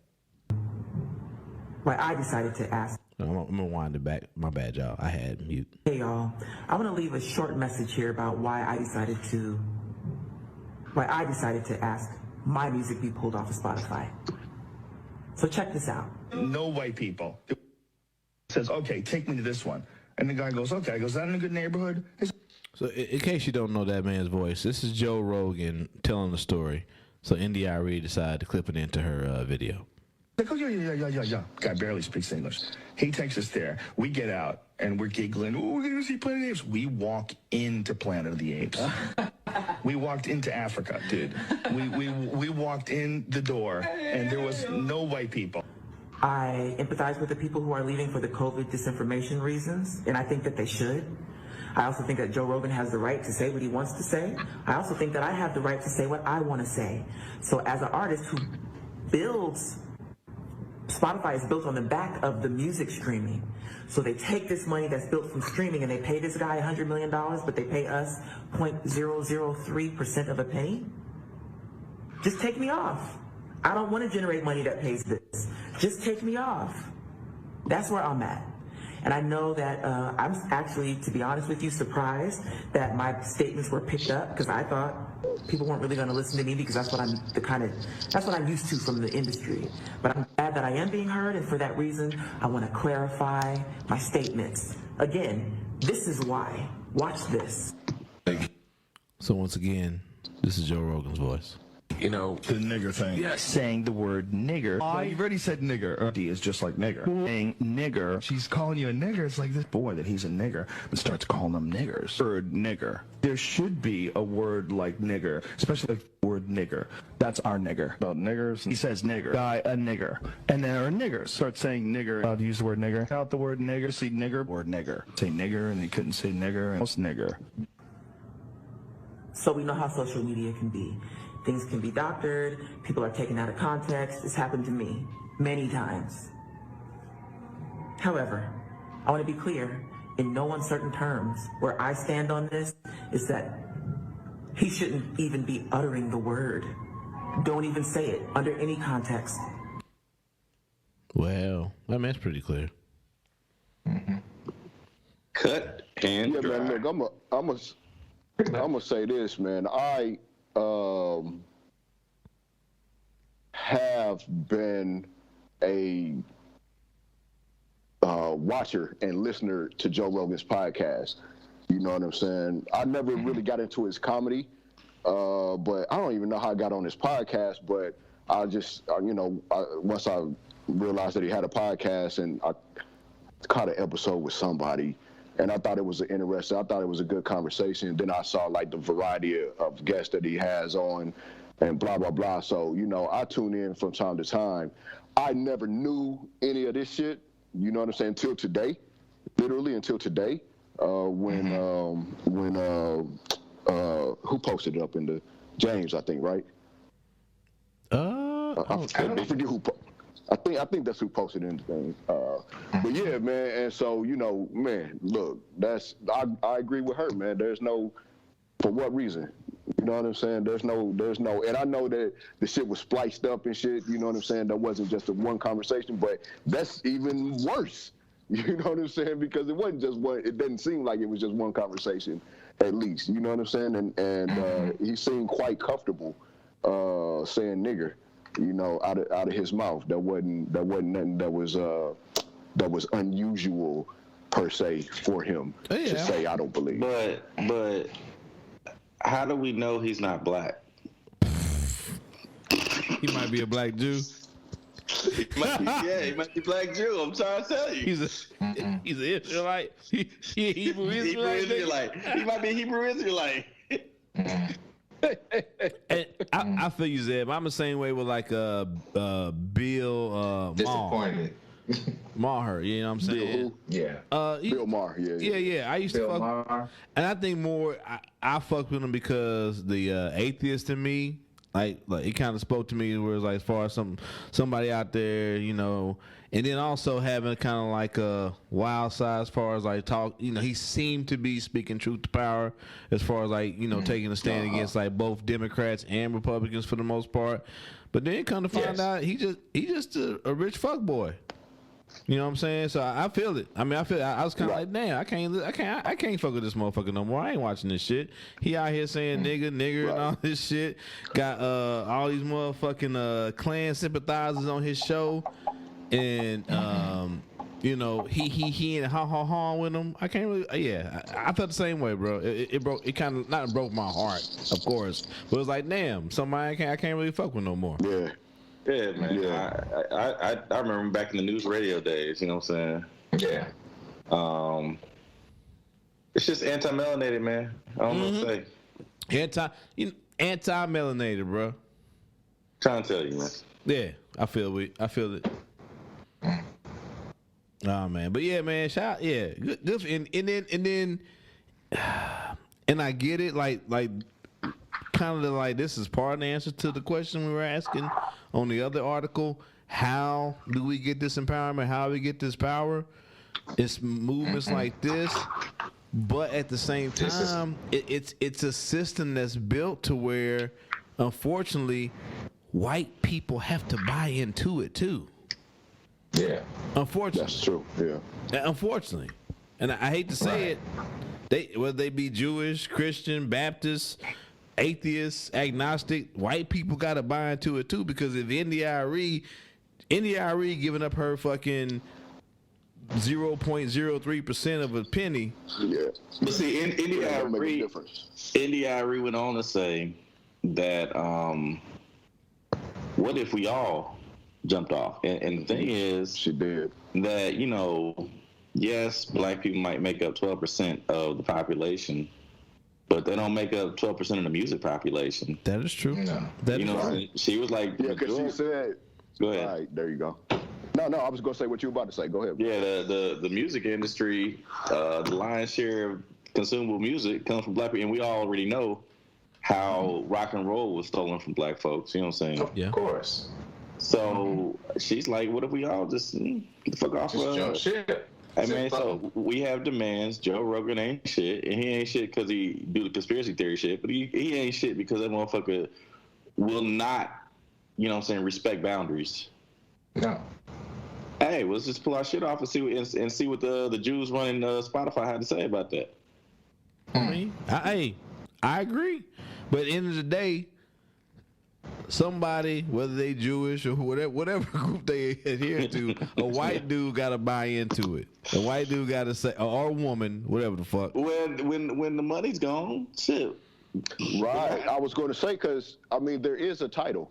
S16: But I decided to ask.
S3: I'm gonna wind it back. My bad, y'all. I had mute.
S11: Hey, y'all. I want to leave a short message here about why I decided to ask my music be pulled off of Spotify. So check this out.
S16: No white people. It says, okay, take me to this one. And the guy goes, okay. I goes, is that in a good neighborhood?
S3: So in case you don't know that man's voice, this is Joe Rogan telling the story. So Indy Irie decided to clip it into her video.
S16: Like, oh, yeah. Guy barely speaks English. He takes us there. We get out, and we're giggling. Oh, we're going to see Planet of the Apes. We walk into Planet of the Apes. We walked into Africa, dude. We walked in the door, and there was no white people.
S11: I empathize with the people who are leaving for the COVID disinformation reasons, and I think that they should. I also think that Joe Rogan has the right to say what he wants to say. I also think that I have the right to say what I want to say. So as an artist who builds, Spotify is built on the back of the music streaming. So they take this money that's built from streaming and they pay this guy $100 million, but they pay us 0.003% of a penny? Just take me off. I don't want to generate money that pays this. Just take me off. That's where I'm at. And I know that I'm actually, to be honest with you, surprised that my statements were picked up, because I thought people weren't really going to listen to me because that's what I'm used to from the industry. But I'm glad that I am being heard, and for that reason, I want to clarify my statements. Again, this is why. Watch this.
S3: So once again, this is Joe Rogan's voice.
S16: You know, the nigger thing. Yes. Saying the word nigger. Well, you've already said nigger. D is just like nigger. Saying nigger. She's calling you a nigger. It's like this boy that he's a nigger, but starts calling them niggers. Word nigger. There should be a word like nigger, especially like the word nigger. That's our nigger. About niggers. He says nigger. Guy, a nigger. And there are niggers. Start saying nigger. Allowed to use the word nigger. Out the word nigger. See nigger. Word nigger. Say nigger, and he couldn't say nigger. And what's nigger?
S11: So we know how social media can be. Things can be doctored, people are taken out of context. It's happened to me many times. However, I want to be clear, in no uncertain terms, where I stand on this is that he shouldn't even be uttering the word. Don't even say it under any context.
S3: Well, I mean, that's pretty clear.
S4: Mm-hmm. Cut and dry.
S8: Man, look, I'm gonna say this, man. I have been a watcher and listener to Joe Rogan's podcast. You know what I'm saying? I never really got into his comedy, but I don't even know how I got on his podcast, but I just, once I realized that he had a podcast, and I caught an episode with somebody, and I thought it was I thought it was a good conversation. Then I saw like the variety of guests that he has on and blah, blah, blah. So, I tune in from time to time. I never knew any of this shit, you know what I'm saying, until today, literally until today, when who posted it up in the James, I think, right? I forget who I think that's who posted in the thing. But yeah, man, and so, man, look, I agree with her, man. There's no, for what reason? You know what I'm saying? There's no, and I know that the shit was spliced up and shit, you know what I'm saying? That wasn't just a one conversation, but that's even worse. You know what I'm saying? Because it wasn't just one, it didn't seem like it was just one conversation, at least, you know what I'm saying? And he seemed quite comfortable saying nigger, out of his mouth. That wasn't nothing that was unusual per se for him to say, I don't believe.
S4: But how do we know he's not black?
S3: He might be a black Jew.
S4: He might be black Jew. I'm trying to tell you.
S3: He's an Israelite. He Hebrew Israelite.
S4: He might be a Hebrew Israelite.
S3: And I feel you, Zeb. I'm the same way with like Bill
S5: Disappointed.
S3: Maher, you know what I'm saying?
S5: Yeah.
S8: Bill Maher,
S3: yeah. I used to fuck Maher. And I think more I fucked with him because the atheist in me, like it kind of spoke to me where it's like as far as somebody out there, and then also having kind of like a wild side as far as like talk, he seemed to be speaking truth to power as far as like, taking a stand against like both Democrats and Republicans for the most part. But then come to find out he just a rich fuck boy. You know what I'm saying? So I feel it. I mean, I was kind of like, damn, I can't fuck with this motherfucker no more. I ain't watching this shit. He out here saying nigger, and all this shit. Got all these motherfucking Klan sympathizers on his show, and you know, he and ha with him. I can't really. I felt the same way, bro. It broke. It kind of not broke my heart, of course, but it was like, damn, somebody I can't really fuck with no more.
S8: Yeah.
S4: Yeah, man.
S8: Yeah.
S4: I remember back in the news radio days. You know what I'm saying?
S5: Yeah.
S4: It's just anti-melanated, man. I don't know what to say.
S3: Anti-melanated, bro.
S4: Trying to tell you, man.
S3: Yeah, I feel it. Oh man, but yeah, man. Shout, yeah, good. And then, and I get it. Like, kind of like this is part of the answer to the question we were asking on the other article. How do we get this empowerment? How do we get this power? It's movements like this, but at the same time, it's a system that's built to where, unfortunately, white people have to buy into it too.
S5: Yeah,
S3: unfortunately,
S8: that's true. Yeah,
S3: unfortunately, and I hate to say it, whether they be Jewish, Christian, Baptist, atheist, agnostic, white people got to buy into it too. Because if NDIRE giving up her fucking 0.03% of a penny,
S8: yeah.
S4: But see, NDIRE went on to say that what if we all jumped off? And the thing is,
S8: she did
S4: that, you know, yes, black people might make up 12% of the population, but they don't make up 12% of the music population.
S3: That is true.
S5: No.
S3: That
S4: you
S3: is
S4: know,
S3: right.
S4: She was like,
S8: yeah, because she said,
S4: go ahead.
S8: All right, there you go. No, I was gonna say what you were about to say. Go ahead.
S4: Yeah, the music industry, the lion's share of consumable music comes from black people, and we already know how rock and roll was stolen from black folks. You know what I'm saying?
S5: Of course.
S4: So she's like, what if we all just get the fuck off?
S5: Just jump ship.
S4: I mean, so we have demands. Joe Rogan ain't shit, and he ain't shit because he do the conspiracy theory shit, but he ain't shit because that motherfucker will not, you know what I'm saying, respect boundaries.
S5: No.
S4: Hey, let's just pull our shit off and see what the Jews running Spotify had to say about that.
S3: I mean, I agree, but at the end of the day, somebody, whether they Jewish or whatever group they adhere to, a white dude got to buy into it. A white dude got to say, or a woman, whatever the fuck.
S4: When the money's gone, shit.
S8: Right. I was going to say, because I mean, there is a title,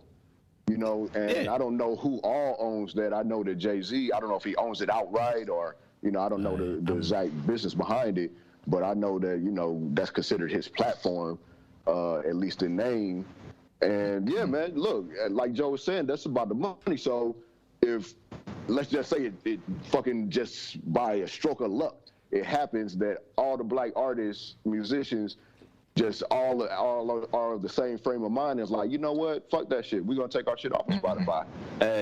S8: you know, and I don't know who all owns that. I know that Jay-Z, I don't know if he owns it outright or, you know, I don't know the exact business behind it, but I know that, you know, that's considered his platform, at least in name. And yeah, man, look, like Joe was saying, that's about the money. So if, let's just say it fucking just by a stroke of luck, it happens that all the black artists, musicians, just all are the same frame of mind. It's like, you know what? Fuck that shit. We're going to take our shit off of Spotify.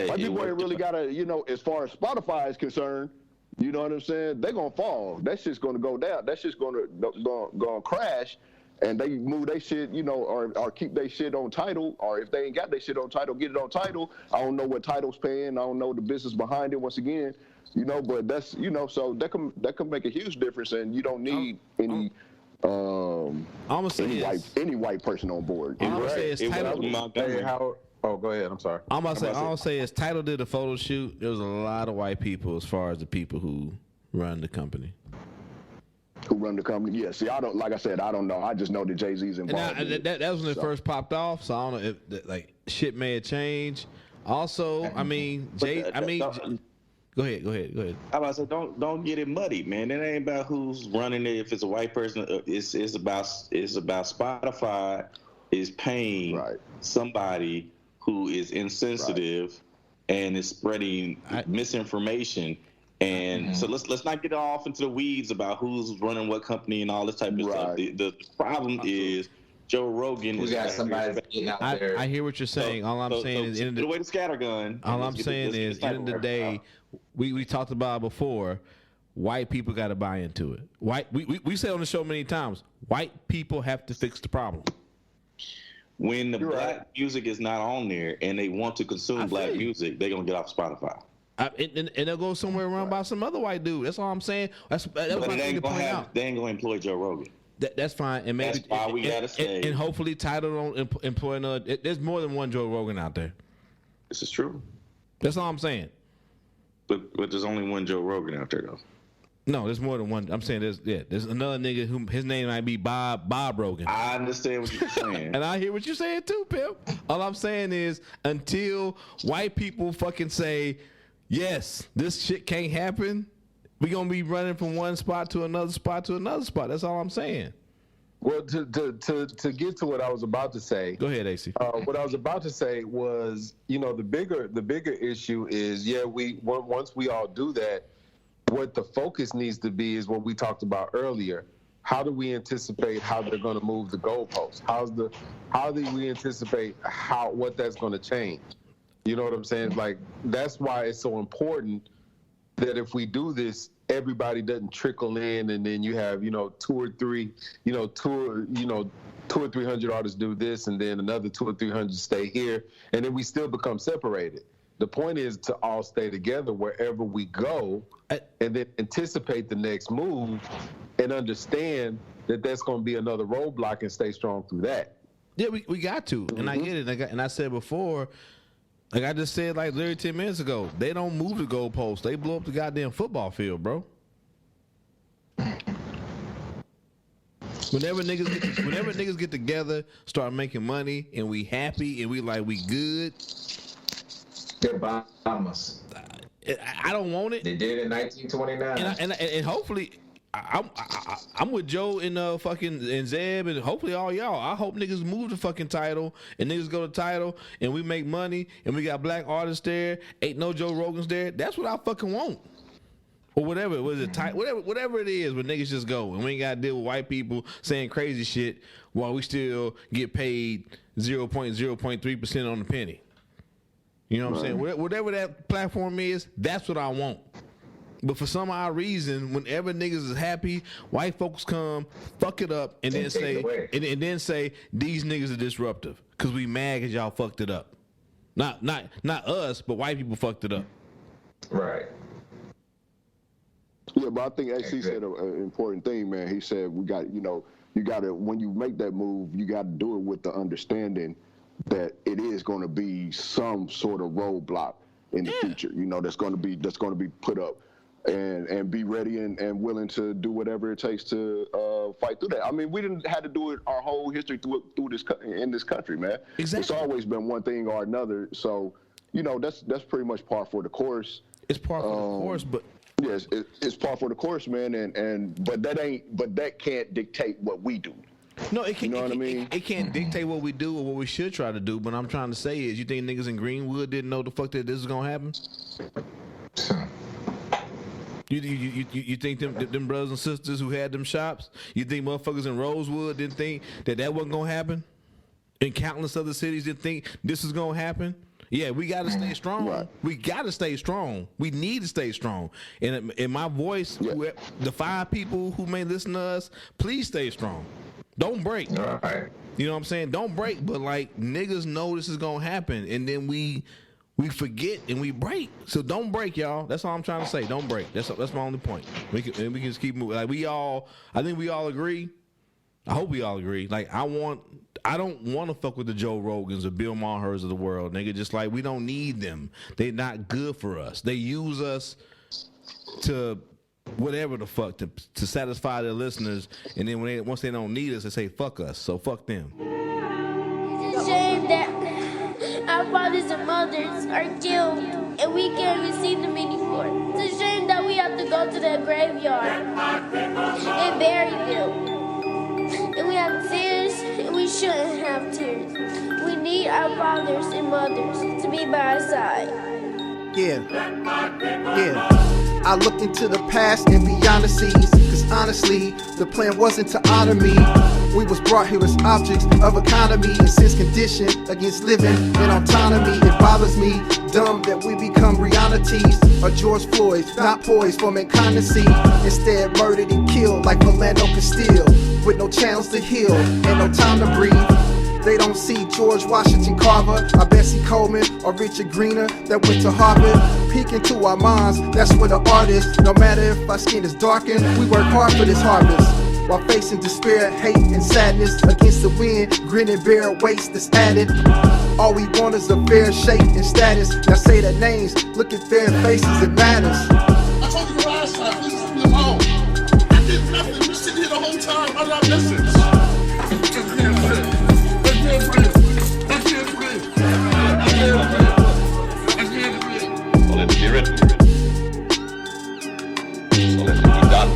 S8: White people ain't really got to, you know, as far as Spotify is concerned, you know what I'm saying? They're going to fall. That shit's going to go down. That shit's going to crash. And they move their shit, you know, or keep their shit on title, or if they ain't got their shit on title, get it on title. I don't know what title's paying. I don't know the business behind it. Once again, you know, but that's, you know, so that can make a huge difference, and you don't need any white person on board.
S3: I'm gonna say it's titled.
S6: Oh, go ahead. I'm sorry.
S3: I'm gonna say it's titled to the photo shoot. There was a lot of white people as far as the people who run the company.
S8: Who run the company? Yeah. See, I don't. Like I said, I don't know. I just know that Jay-Z's involved.
S3: That was when it first popped off. So I don't know if like shit may have changed. Also, I mean, go ahead.
S4: I about to say, don't get it muddy, man. It ain't about who's running it. If it's a white person, it's about Spotify is paying somebody who is insensitive and is spreading misinformation. And so let's not get off into the weeds about who's running what company and all this type of stuff. The problem is Joe Rogan.
S5: We got somebody getting out there.
S3: I hear what you're saying. All I'm saying is,
S4: get away the scattergun.
S3: All I'm saying is, end of the day, we talked about it before. White people got to buy into it. We said on the show many times, white people have to fix the problem.
S4: When the black music is not on there and they want to consume black music, they're gonna get off Spotify.
S3: And they'll go somewhere around by some other white dude. That's all I'm saying. That's what I need to point out.
S4: They ain't gonna employ Joe Rogan.
S3: That's fine, and maybe
S4: that's why we gotta say.
S3: And hopefully, Tidal don't employ another. There's more than one Joe Rogan out there.
S4: This is true.
S3: That's all I'm saying.
S4: But there's only one Joe Rogan out there, though.
S3: No, there's more than one. I'm saying there's another nigga who his name might be Bob Rogan.
S4: I understand what you're saying.
S3: And I hear what you're saying too, Pimp. All I'm saying is until white people fucking say, yes, this shit can't happen, we gonna be running from one spot to another spot to another spot. That's all I'm saying.
S6: Well, to get to what I was about to say.
S3: Go ahead, AC.
S6: What I was about to say was, the bigger issue is, once we all do that, what the focus needs to be is what we talked about earlier. How do we anticipate how they're going to move the goalposts? How do we anticipate what that's going to change? You know what I'm saying? Like, that's why it's so important that if we do this, everybody doesn't trickle in, and then you have 2 or 3 300 artists do this, and then another 200 or 300 stay here, and then we still become separated. The point is to all stay together wherever we go, and then anticipate the next move, and understand that that's going to be another roadblock, and stay strong through that.
S3: Yeah, we got to, and I get it. And I said before, like I just said, like literally 10 minutes ago, they don't move the goalposts. They blow up the goddamn football field, bro. Whenever niggas get together, start making money, and we happy, and we good.
S5: They're Bahamas.
S3: I don't want it.
S5: They did it in 1929.
S3: And hopefully, I'm with Joe and Zeb and hopefully all y'all. I hope niggas move the fucking Tidal and niggas go to Tidal and we make money and we got black artists there. Ain't no Joe Rogans there. That's what I fucking want. Or whatever. Whatever it is, where niggas just go and we ain't gotta deal with white people saying crazy shit while we still get paid 0.3% on the penny. You know what I'm saying? Whatever that platform is, that's what I want. But for some odd reason, whenever niggas is happy, white folks come, fuck it up, and then say these niggas are disruptive because we mad because y'all fucked it up. Not us, but white people fucked it up.
S5: Right.
S8: Yeah, but I think AC said an important thing, man. He said you got to when you make that move, you got to do it with the understanding that it is going to be some sort of roadblock in the future. That's going to be put up, and be ready and willing to do whatever it takes to fight through that. I mean, we didn't have to do it our whole history through this country, man. Exactly. It's always been one thing or another. So that's pretty much par for the course.
S3: It's par for the course, but.
S8: Yes, it's par for the course, man, but that can't dictate what we do.
S3: No, it can't. You know what I mean? It can't dictate what we do or what we should try to do. But I'm trying to say is, you think niggas in Greenwood didn't know the fuck that this is gonna happen? You think them brothers and sisters who had them shops? You think motherfuckers in Rosewood didn't think that wasn't gonna happen? And countless other cities didn't think this was gonna happen? Yeah, we got to stay strong. Right. We got to stay strong. We need to stay strong. And in my voice, the 5 people who may listen to us, please stay strong. Don't break. All right. You know what I'm saying? Don't break. But like niggas know this is gonna happen, and then we forget and we break. So don't break, y'all. That's all I'm trying to say. Don't break. That's my only point. We can just keep moving. Like I think we all agree. I hope we all agree. Like I don't want to fuck with the Joe Rogans or Bill Maher's of the world, nigga. Just like we don't need them. They're not good for us. They use us to whatever the fuck to satisfy their listeners, and then once they don't need us, they say fuck us. So fuck them.
S9: It's a shame that our fathers and mothers are killed, and we can't even see them anymore. It's a shame that we have to go to the graveyard and bury them. And we have tears, and we shouldn't have tears. We need our fathers and mothers to be by our side.
S12: Yeah. I look into the past and beyond the seas, cause honestly, the plan wasn't to honor me. We was brought here as objects of economy, and since conditioned against living in autonomy, it bothers me, dumb that we become realities or George Floyd's, not poised for mankind to see. Instead, murdered and killed like Philando Castile, with no channels to heal and no time to breathe. They don't see George Washington Carver, or Bessie Coleman, or Richard Greener that went to Harvard. Peek into our minds, that's where the art is. No matter if our skin is darkened, we work hard for this harvest. While facing despair, hate, and sadness against the wind, grin and bear waste that's added. All we want is a fair shape and status. Now say their names, look at their faces, it matters.
S17: I told you the last time, please leave me alone. I did nothing. You sitting here the whole time. I'm not listening.
S18: So let it be written. So let it be done.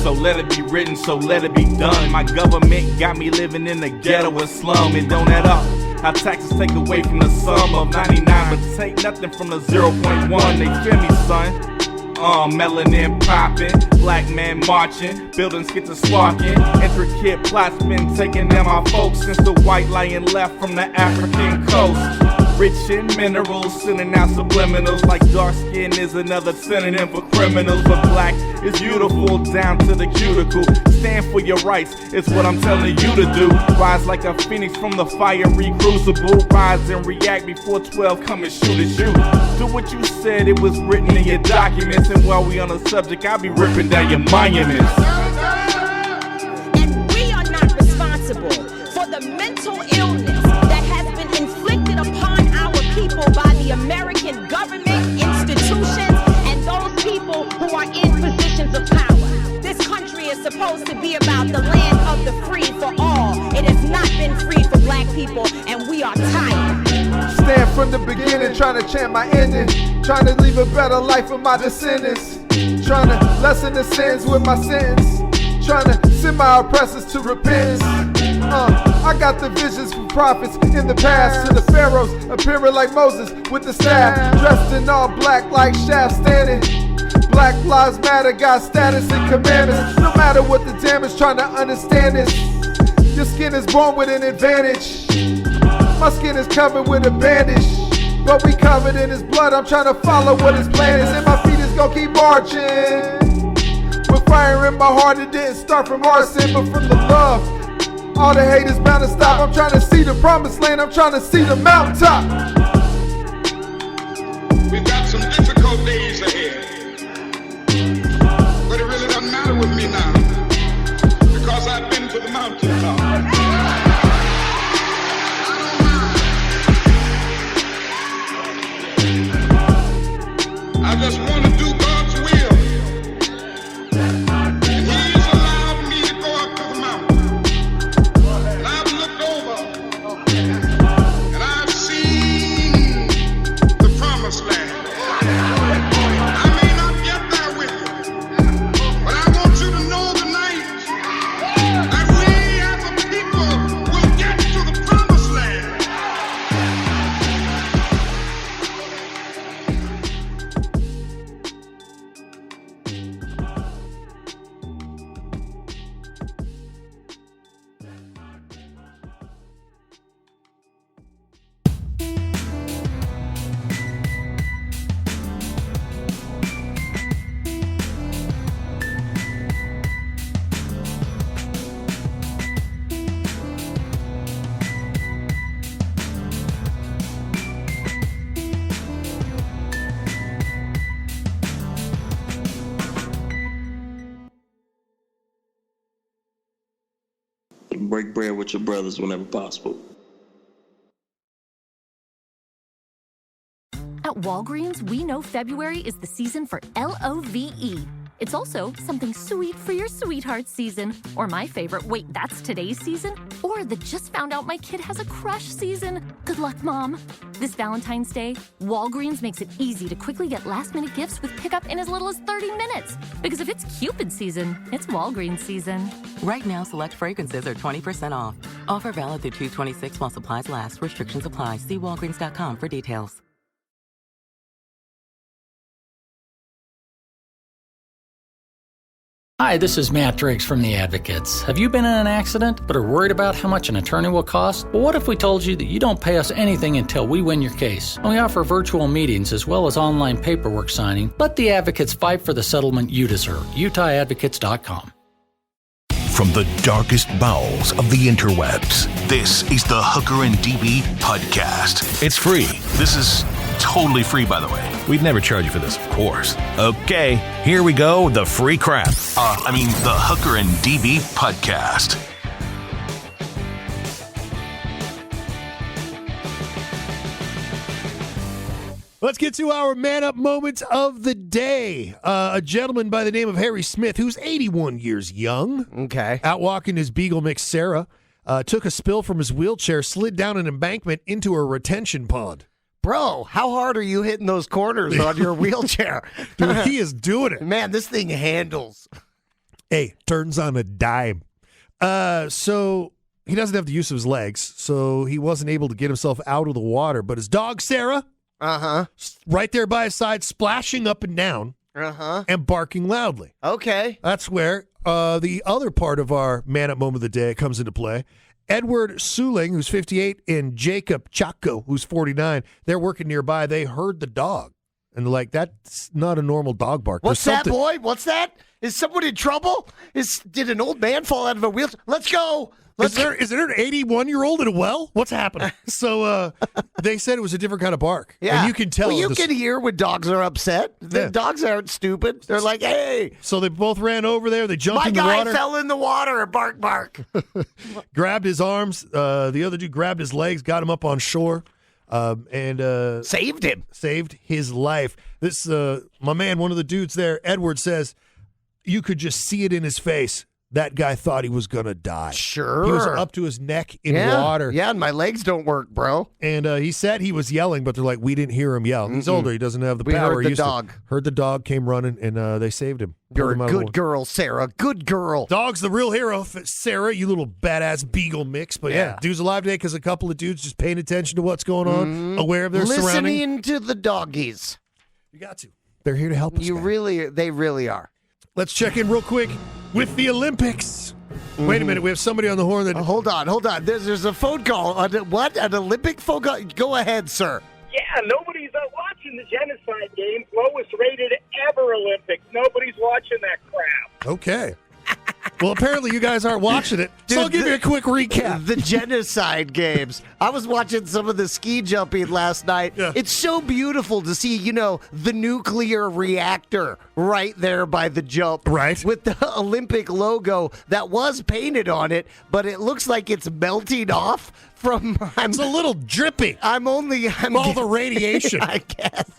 S19: So let it be written, so let it be done. My government got me living in the ghetto and slum. It don't add up. How taxes take away from the sum of 99, but take nothing from the 0.1. They feel me, son. Melanin popping, black man marching, buildings get to sparking. Intricate plots been taking down my folks since the white lion left from the African coast. Rich in minerals, sending out subliminals like dark skin is another synonym for criminals. But black is beautiful down to the cuticle. Stand for your rights, it's what I'm telling you to do. Rise like a phoenix from the fiery crucible. Rise and react before 12 come and shoot at you. Do what you said, it was written in your documents. And while we on the subject, I'll be ripping down your monuments.
S20: And we are not responsible for the mental illness that has been inflicted upon our people by the American government, institutions, and those people who are in positions of power. This country is supposed to be about the land of the free for all. It has not been free for black people, and we are tired.
S12: Stand from the beginning, trying to chant my ending. Trying to leave a better life for my descendants. Trying to lessen the sins with my sins. Trying to send my oppressors to repentance. I got the visions from prophets in the past. To the pharaohs appearing like Moses with the staff. Dressed in all black like Shaft standing. Black lives matter, got status and commandments. No matter what the damage, trying to understand this. Your skin is born with an advantage. My skin is covered with a bandage. But we covered in his blood, I'm trying to follow what his plan is. And my feet is gonna keep marching. With fire in my heart, it didn't start from arson, but from the love. All the hate is bound to stop. I'm trying to see the promised land, I'm trying to see the mountaintop.
S17: We've got some difficult days ahead. But it really doesn't matter with me now. Because I've been to the mountaintop. I just want to do God's will. And He's allowed me to go up to the mountain. And I've looked over. And I've seen the promised land. I may not get there with you. But I want you to know tonight that we as a people will get to the promised land.
S4: Break bread with your brothers whenever possible.
S21: At Walgreens, we know February is the season for LOVE. It's also something sweet for your sweetheart season. Or my favorite, wait, that's today's season? Or the just found out my kid has a crush season. Good luck, Mom. This Valentine's Day, Walgreens makes it easy to quickly get last-minute gifts with pickup in as little as 30 minutes. Because if it's Cupid season, it's Walgreens season.
S22: Right now, select fragrances are 20% off. Offer valid through 2/26 while supplies last. Restrictions apply. See Walgreens.com for details.
S23: Hi, this is Matt Driggs from The Advocates. Have you been in an accident but are worried about how much an attorney will cost? Well, what if we told you that you don't pay us anything until we win your case? And we offer virtual meetings as well as online paperwork signing. Let The Advocates fight for the settlement you deserve. UtahAdvocates.com.
S7: from the darkest bowels of the interwebs. This is the Hooker and DB podcast. It's free. This is totally free, by the way. We'd never charge you for this, of course. Okay, here we go. The free crap. The Hooker and DB podcast.
S10: Let's get to our man up moments of the day. A gentleman by the name of Harry Smith, who's 81 years young.
S14: Okay.
S10: Out walking his beagle mix Sarah, took a spill from his wheelchair, slid down an embankment into a retention pond.
S14: Bro, how hard are you hitting those corners on your wheelchair?
S10: Dude, he is doing it.
S14: Man, this thing handles.
S10: Hey, turns on a dime. So he doesn't have the use of his legs, so he wasn't able to get himself out of the water. But his dog, Sarah, right there by his side, splashing up and down and barking loudly.
S14: Okay.
S10: That's where the other part of our man up moment of the day comes into play. Edward Suling, who's 58, and Jacob Chaco, who's 49, they're working nearby. They heard the dog. And like, that's not a normal dog bark.
S14: What's that, boy? What's that? Is someone in trouble? Did an old man fall out of a wheelchair? Let's go.
S10: Is there an 81-year-old in a well? What's happening? So they said it was a different kind of bark.
S14: Yeah.
S10: And you can tell.
S14: Well, you can hear when dogs are upset. The dogs aren't stupid. They're like, hey.
S10: So they both ran over there. They jumped in the water.
S14: My guy fell in the water. Bark, bark.
S10: Grabbed his arms. The other dude grabbed his legs, got him up on shore, and
S14: saved him.
S10: Saved his life. This, my man, one of the dudes there, Edward, says, you could just see it in his face. That guy thought he was going to die.
S14: Sure.
S10: He was up to his neck in water.
S14: Yeah, and my legs don't work, bro.
S10: And he said he was yelling, but they're like, we didn't hear him yell. He's older. He doesn't have the
S14: We
S10: power.
S14: heard the dog.
S10: Heard the dog, came running, and they saved him.
S14: You're
S10: Pulled him
S14: a
S10: out of the
S14: good
S10: water.
S14: girl, Sarah. Good girl.
S10: Dog's the real hero, Sarah, you little badass beagle mix. But yeah, dude's alive today because a couple of dudes just paying attention to what's going on, aware of their surroundings.
S14: Listening to the doggies.
S10: You got to. They're here to help us.
S14: They really are.
S10: Let's check in real quick with the Olympics. Wait a minute, we have somebody on the horn that...
S14: Hold on. There's a phone call. What? An Olympic phone call? Go ahead, sir.
S24: Yeah, nobody's watching the genocide games. Lowest rated ever Olympics. Nobody's watching that crap.
S10: Okay. Well, apparently you guys aren't watching it, so I'll give you a quick recap.
S14: The genocide games. I was watching some of the ski jumping last night. Yeah. It's so beautiful to see, the nuclear reactor right there by the jump.
S10: Right.
S14: With the Olympic logo that was painted on it, but it looks like it's melting off from...
S10: It's a little drippy.
S14: I'm
S10: all the radiation.
S14: I guess.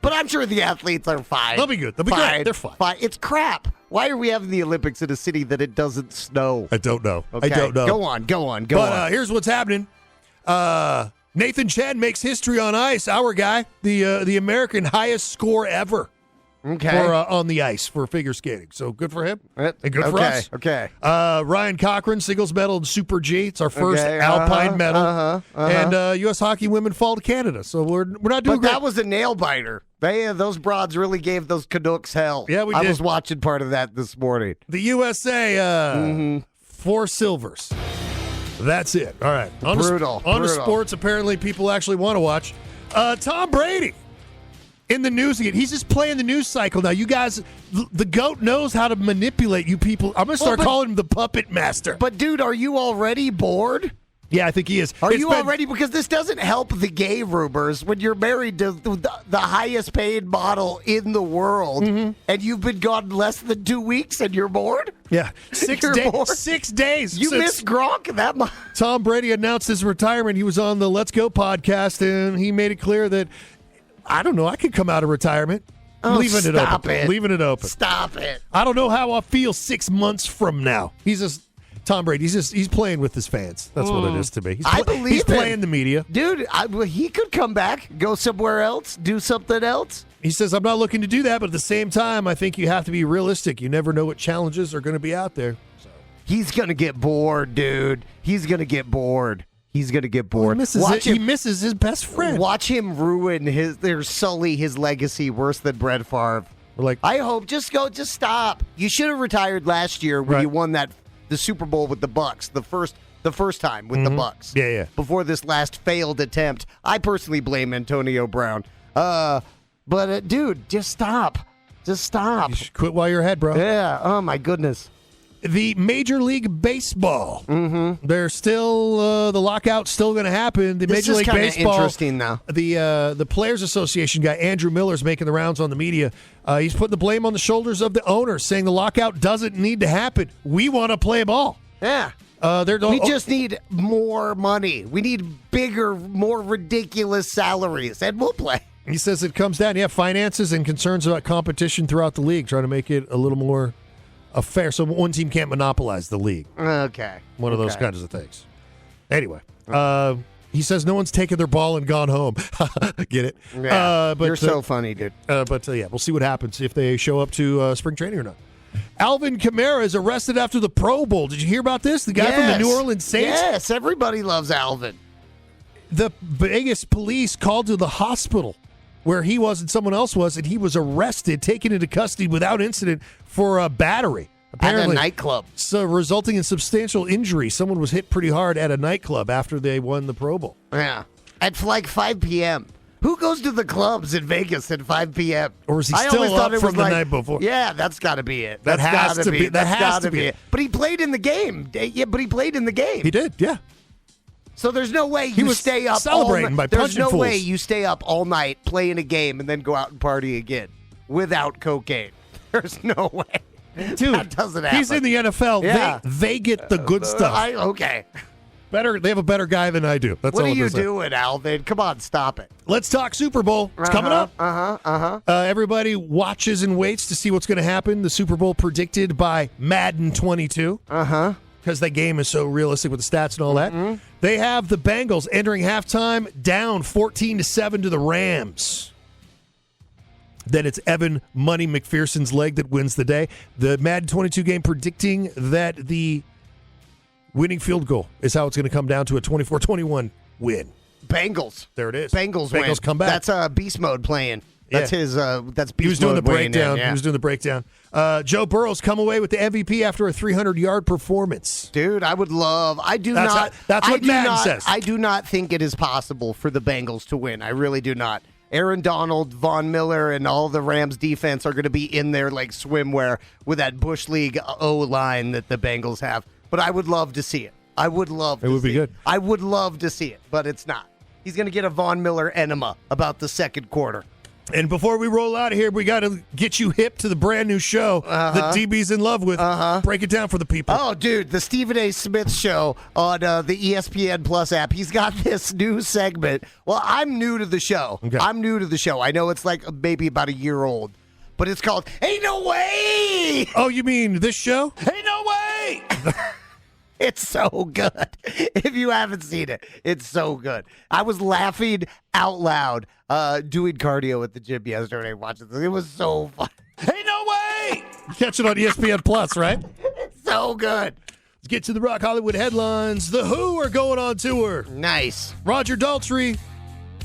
S14: But I'm sure the athletes are fine.
S10: They'll be good. They'll be great. They're fine.
S14: It's crap. Why are we having the Olympics in a city that it doesn't snow?
S10: I don't know.
S14: Okay.
S10: I don't know.
S14: Go on.
S10: But here's what's happening. Nathan Chen makes history on ice. Our guy, the American highest score ever.
S14: Okay.
S10: For, on the ice for figure skating. So good for him. And good for us.
S14: Okay.
S10: Ryan Cochran, singles medal in Super G. It's our first Alpine medal. And U.S. hockey women fall to Canada. So we're not doing great.
S14: That was a nail biter. Those broads really gave those Canucks hell.
S10: Yeah, we did.
S14: I was watching part of that this morning.
S10: The USA, 4 silvers. That's it. All right.
S14: Brutal.
S10: On to sports, apparently people actually want to watch. Tom Brady. In the news again. He's just playing the news cycle now. You guys, the GOAT knows how to manipulate you people. I'm going to start calling him the puppet master.
S14: But, dude, are you already bored?
S10: Yeah, I think he is.
S14: Are you already? Because this doesn't help the gay rumors when you're married to the highest paid model in the world and you've been gone less than 2 weeks and you're bored?
S10: Yeah. 6 days.
S14: You missed Gronk that much.
S10: Tom Brady announced his retirement. He was on the Let's Go podcast, and he made it clear that, I don't know, I could come out of retirement. Leaving it open.
S14: Stop it.
S10: I don't know how I feel 6 months from now. Tom Brady, he's playing with his fans. That's what it is to me.
S14: I believe
S10: he's playing the media.
S14: Dude, he could come back, go somewhere else, do something else.
S10: He says, I'm not looking to do that, but at the same time, I think you have to be realistic. You never know what challenges are going to be out there. So.
S14: He's going to get bored, dude. He's going to get bored.
S10: He misses his best friend.
S14: Watch him sully his legacy worse than Brett Favre. I hope, just stop. You should have retired last year when you won the Super Bowl with the Bucs, the first time with the Bucs.
S10: Yeah.
S14: Before this last failed attempt. I personally blame Antonio Brown. But dude, just stop. Just stop.
S10: You should quit while you're ahead, bro.
S14: Yeah. Oh my goodness.
S10: The Major League Baseball. Mm-hmm. They're still the lockout's still going to happen. The
S14: This
S10: Major
S14: is
S10: League
S14: kinda
S10: Baseball.
S14: interesting now.
S10: The Players Association guy Andrew Miller's making the rounds on the media. He's putting the blame on the shoulders of the owners, saying the lockout doesn't need to happen. We want to play ball.
S14: Yeah. We just need more money. We need bigger, more ridiculous salaries, and we'll play.
S10: He says it comes down, finances and concerns about competition throughout the league, trying to make it a little more fair, so one team can't monopolize the league.
S14: Okay.
S10: One of those kinds of things. Anyway, he says no one's taken their ball and gone home. Get it?
S14: Yeah. You're so funny, dude.
S10: But we'll see what happens if they show up to spring training or not. Alvin Kamara is arrested after the Pro Bowl. Did you hear about this? The guy from the New Orleans Saints?
S14: Yes, everybody loves Alvin.
S10: The Vegas police called to the hospital where he was and someone else was, and he was arrested, taken into custody without incident for a battery. Apparently,
S14: at a nightclub.
S10: So resulting in substantial injury. Someone was hit pretty hard at a nightclub after they won the Pro Bowl.
S14: Yeah. At like 5 p.m. Who goes to the clubs in Vegas at 5 p.m.?
S10: Or is he still up from the night before?
S14: Yeah, that's got to be it.
S10: That has to be. That has to be
S14: it. But he played in the game. Yeah, but he played in the game.
S10: He did, yeah.
S14: So there's no way you stay up
S10: celebrating by
S14: There's no
S10: punching
S14: way
S10: fools.
S14: you stay up all night playing a game and then go out and party again without cocaine. There's no way.
S10: Dude,
S14: that doesn't happen.
S10: he's in the NFL.
S14: Yeah.
S10: They get the good stuff.
S14: Okay.
S10: They have a better guy than I do. That's
S14: What
S10: all
S14: are
S10: I'm
S14: you
S10: gonna say.
S14: doing, Alvin? Come on, stop it.
S10: Let's talk Super Bowl. It's coming up. Everybody watches and waits to see what's going to happen. The Super Bowl predicted by Madden 22. Because that game is so realistic with the stats and all that. They have the Bengals entering halftime down 14-7 to the Rams. Then it's Evan Money McPherson's leg that wins the day. The Madden 22 game predicting that the winning field goal is how it's going to come down to a 24-21 win.
S14: Bengals.
S10: There it is.
S14: Bengals win.
S10: Come back.
S14: That's Beast Mode playing. That's
S10: Yeah.
S14: his. That's Beast
S10: He was doing the
S14: Mode weighing in,
S10: breakdown.
S14: yeah.
S10: He was doing the breakdown. Joe Burrow's come away with the MVP after a 300-yard performance.
S14: Dude, I would love.
S10: That's what Madden says.
S14: I do not think it is possible for the Bengals to win. I really do not. Aaron Donald, Von Miller, and all the Rams defense are going to be in there like swimwear with that Bush League O-line that the Bengals have. But I would love to see it. I would love to see it.
S10: It would be good.
S14: I would love to see it, but it's not. He's going to get a Von Miller enema about the second quarter.
S10: And before we roll out of here, we got to get you hip to the brand new show that DB's in love with. Break it down for the people.
S14: Oh, dude, the Stephen A. Smith show on the ESPN Plus app. He's got this new segment. Well, I'm new to the show.
S10: Okay.
S14: I'm new to the show. I know it's like maybe about a year old, but it's called Ain't No Way!
S10: Oh, you mean this show?
S14: Ain't no way! It's so good. If you haven't seen it, it's so good. I was laughing out loud doing cardio at the gym yesterday watching this. It was so fun. Ain't no way!
S10: Catch it on ESPN Plus, right?
S14: It's so good.
S10: Let's get to the Rock Hollywood headlines. The Who are going on tour.
S14: Nice.
S10: Roger Daltrey,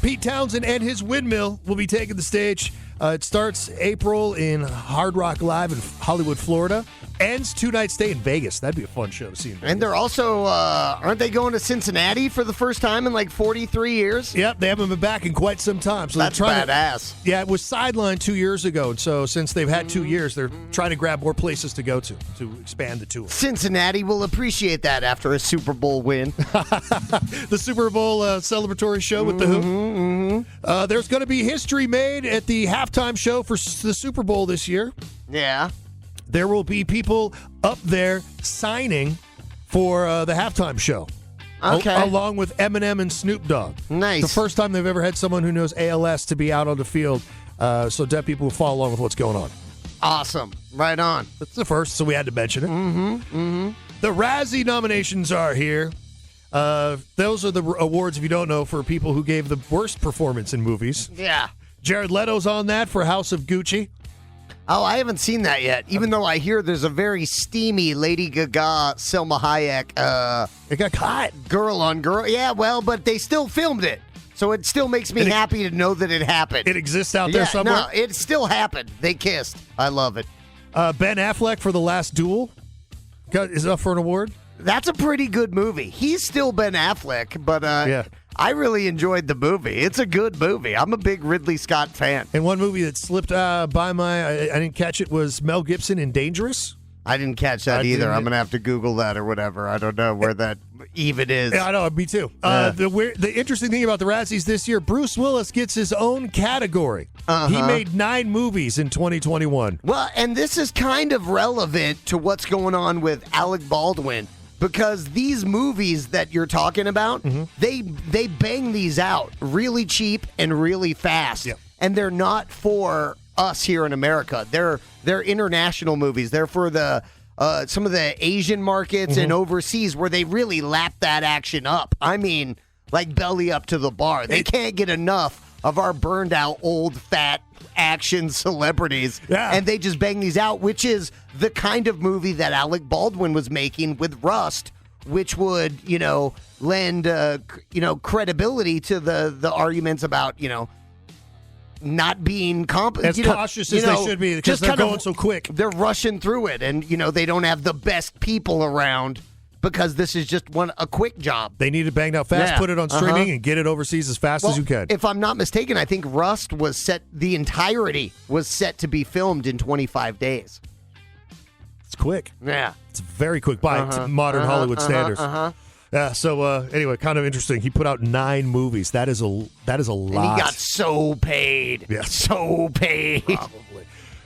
S10: Pete Townsend, and his Windmill will be taking the stage. It starts April in Hard Rock Live in Hollywood, Florida. Ends 2-night stay in Vegas. That'd be a fun show to see in Vegas.
S14: And they're also, aren't they going to Cincinnati for the first time in like 43 years?
S10: Yep, they haven't been back in quite some time. So
S14: That's
S10: they're trying
S14: badass.
S10: Yeah, it was sidelined 2 years ago. And so since they've had 2 years, they're trying to grab more places to go to expand the tour.
S14: Cincinnati will appreciate that after a Super Bowl win.
S10: The Super Bowl celebratory show with the Who. There's going to be history made at the halftime show for the Super Bowl this year.
S14: Yeah.
S10: There will be people up there signing for the halftime show.
S14: Okay.
S10: Along with Eminem and Snoop Dogg.
S14: Nice.
S10: The first time they've ever had someone who knows ALS to be out on the field, so deaf people will follow along with what's going on.
S14: Awesome. Right on.
S10: It's the first, so we had to mention it. The Razzie nominations are here. Those are the awards, if you don't know, for people who gave the worst performance in movies.
S14: Yeah.
S10: Jared Leto's on that for House of Gucci.
S14: Oh, I haven't seen that yet, even though I hear there's a very steamy Lady Gaga, Selma Hayek
S10: it got caught.
S14: Girl on girl. Yeah, well, but they still filmed it. So it still makes me happy to know that it happened.
S10: It exists out there somewhere?
S14: No, it still happened. They kissed. I love it.
S10: Ben Affleck for The Last Duel is up for an award.
S14: That's a pretty good movie. He's still Ben Affleck, but I really enjoyed the movie. It's a good movie. I'm a big Ridley Scott fan.
S10: And one movie that slipped by I didn't catch it, was Mel Gibson in Dangerous.
S14: I didn't catch that either. I'm going to have to Google that or whatever. I don't know where that even is.
S10: Yeah, I know. Me too. The interesting thing about the Razzies this year, Bruce Willis gets his own category. He made 9 movies in 2021.
S14: Well, and this is kind of relevant to what's going on with Alec Baldwin, because these movies that you're talking about, they bang these out really cheap and really fast. Yep. And they're not for us here in America. They're international movies. They're for the some of the Asian markets and overseas where they really lap that action up. I mean, like belly up to the bar. They can't get enough of our burned out old fat action celebrities. Yeah. And they just bang these out, which is the kind of movie that Alec Baldwin was making with Rust, which would, lend credibility to the arguments about, not being
S10: as cautious as they should be because they're going so quick.
S14: They're rushing through it, and they don't have the best people around because this is just a quick job.
S10: They need it banged out fast, put it on streaming, and get it overseas as fast as you can.
S14: If I'm not mistaken, I think Rust was set. The entirety was set to be filmed in 25 days.
S10: It's quick.
S14: Yeah,
S10: it's very quick by modern Hollywood standards. Yeah. So anyway, kind of interesting. He put out 9 movies. That is a lot.
S14: And he got so paid.
S10: Yeah,
S14: so paid.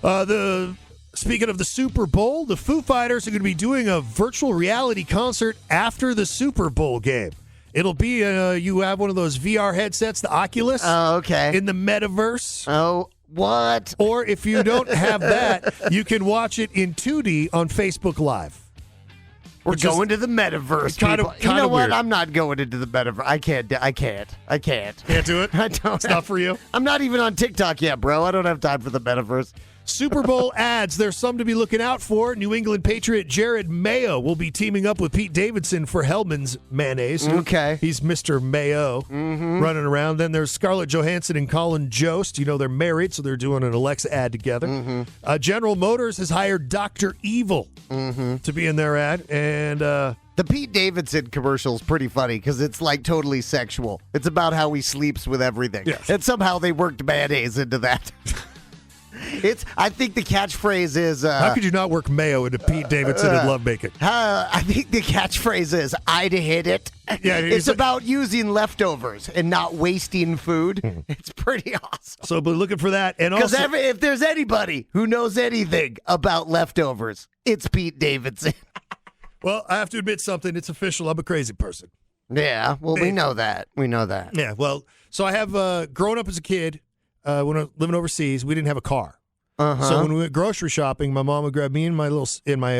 S10: Probably. Speaking of the Super Bowl, the Foo Fighters are going to be doing a virtual reality concert after the Super Bowl game. It'll be you have one of those VR headsets, the Oculus.
S14: Oh, okay.
S10: In the metaverse.
S14: Oh, what?
S10: Or if you don't have that, you can watch it in 2D on Facebook Live.
S14: We're going to the metaverse. You know what? Weird. I'm not going into the metaverse. I can't.
S10: Can't do it?
S14: I don't.
S10: It's not for you?
S14: I'm not even on TikTok yet, bro. I don't have time for the metaverse.
S10: Super Bowl ads. There's some to be looking out for. New England Patriot Jared Mayo will be teaming up with Pete Davidson for Hellman's Mayonnaise.
S14: Okay.
S10: He's Mr. Mayo running around. Then there's Scarlett Johansson and Colin Jost. They're married, so they're doing an Alexa ad together. General Motors has hired Dr. Evil to be in their ad. And
S14: the Pete Davidson commercial is pretty funny because it's like totally sexual. It's about how he sleeps with everything.
S10: Yes.
S14: And somehow they worked mayonnaise into that. I think the catchphrase is...
S10: how could you not work mayo into Pete Davidson and lovemaking?
S14: I think the catchphrase is, I'd hit it.
S10: Yeah,
S14: it's about using leftovers and not wasting food. It's pretty awesome.
S10: So, but looking for that. And also,
S14: because if there's anybody who knows anything about leftovers, it's Pete Davidson.
S10: Well, I have to admit something. It's official. I'm a crazy person.
S14: Yeah, well, we know that.
S10: Yeah, well, so I have grown up as a kid. When I was living overseas, we didn't have a car. So when we went grocery shopping, my mom would grab me and my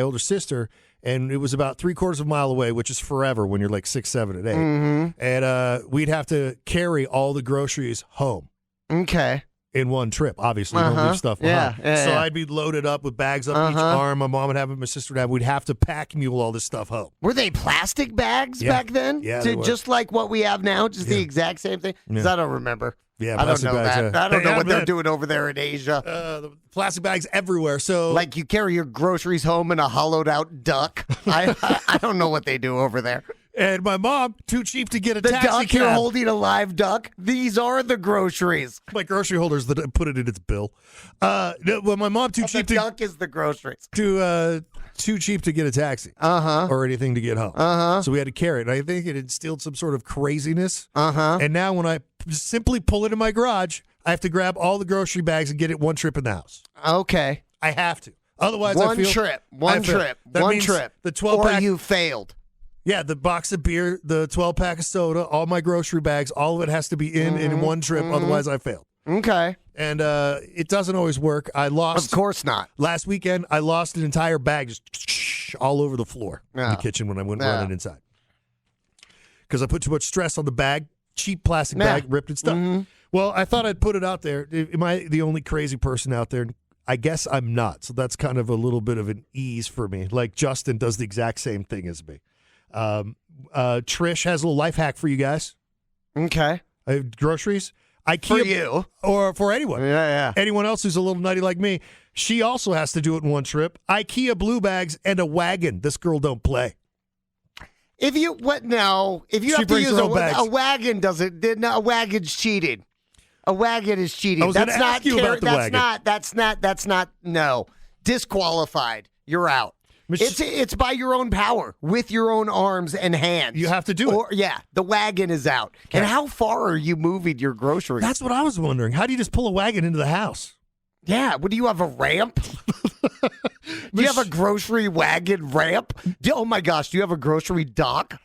S10: older sister, and it was about 3/4 of a mile away, which is forever when you're like 6, 7, and 8. And we'd have to carry all the groceries home.
S14: Okay.
S10: In one trip, obviously. Don't leave stuff behind. So I'd be loaded up with bags up each arm. My mom would have it, my sister would have it. We'd have to pack mule all this stuff home.
S14: Were they plastic bags back then?
S10: Yeah,
S14: just like what we have now, just the exact same thing? Because I don't remember.
S10: Yeah,
S14: I don't know
S10: bags,
S14: that. I don't know what they're doing over there in Asia.
S10: The plastic bags everywhere. So,
S14: like you carry your groceries home in a hollowed out duck. I don't know what they do over there.
S10: And my mom, too cheap to get a
S14: the
S10: taxi
S14: duck,
S10: cab.
S14: You're holding a live duck. These are the groceries.
S10: My grocery holders that put it in its bill. Well, my mom too cheap.
S14: The duck is the groceries.
S10: Too cheap to get a taxi. Or anything to get home. So we had to carry it. And I think it instilled some sort of craziness. And now when I simply pull it in my garage, I have to grab all the grocery bags and get it one trip in the house.
S14: Okay.
S10: I have to. Otherwise,
S14: one
S10: I feel
S14: trip.
S10: The 12-pack.
S14: Or you failed.
S10: Yeah, the box of beer, the 12-pack of soda, all my grocery bags, all of it has to be in one trip. Otherwise, I failed.
S14: Okay.
S10: And it doesn't always work. I lost.
S14: Of course not.
S10: Last weekend, I lost an entire bag just all over the floor in the kitchen when I went running inside. Because I put too much stress on the bag. Cheap plastic bag, ripped and stuff. Well, I thought I'd put it out there. Am I the only crazy person out there? I guess I'm not. So that's kind of a little bit of an ease for me. Like Justin does the exact same thing as me. Trish has a little life hack for you guys.
S14: Okay.
S10: Groceries. IKEA,
S14: for you.
S10: Or for anyone.
S14: Yeah.
S10: Anyone else who's a little nutty like me. She also has to do it in one trip. IKEA blue bags and a wagon. This girl don't play.
S14: If you have to use a wagon, a wagon's cheating. A wagon is cheating.
S10: I was going to ask you about the wagon.
S14: That's not. No, disqualified. You're out. It's by your own power, with your own arms and hands.
S10: You have to do it.
S14: Yeah, the wagon is out. Okay. And how far are you moving your groceries?
S10: That's what I was wondering. How do you just pull a wagon into the house?
S14: Yeah, do you have a ramp? Do you have a grocery wagon ramp? Oh my gosh, do you have a grocery dock?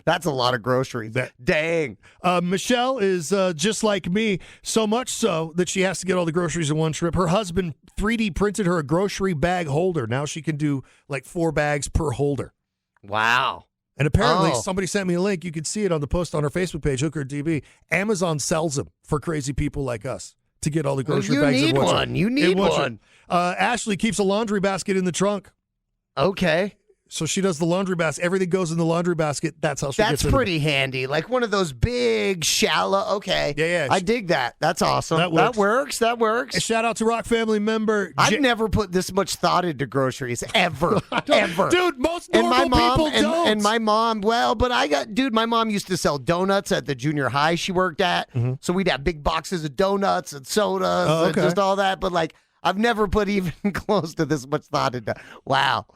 S14: That's a lot of groceries. Dang.
S10: Michelle is just like me, so much so that she has to get all the groceries in one trip. Her husband 3D printed her a grocery bag holder. Now she can do like 4 bags per holder.
S14: Wow.
S10: And apparently somebody sent me a link. You can see it on the post on our Facebook page, Hooker DB. Amazon sells them for crazy people like us to get all the grocery bags in one trip.
S14: You need one.
S10: Ashley keeps a laundry basket in the trunk.
S14: Okay.
S10: So she does the laundry basket. Everything goes in the laundry basket. That's how she gets it.
S14: That's pretty handy. Like one of those big, shallow. Okay.
S10: Yeah.
S14: I dig that. That's awesome. That works.
S10: A shout out to Rock family member.
S14: I've never put this much thought into groceries ever. Ever.
S10: Dude, most normal people don't.
S14: And my mom, my mom used to sell donuts at the junior high she worked at.
S10: Mm-hmm.
S14: So we'd have big boxes of donuts and sodas and just all that. But like, I've never put even close to this much thought into. Wow.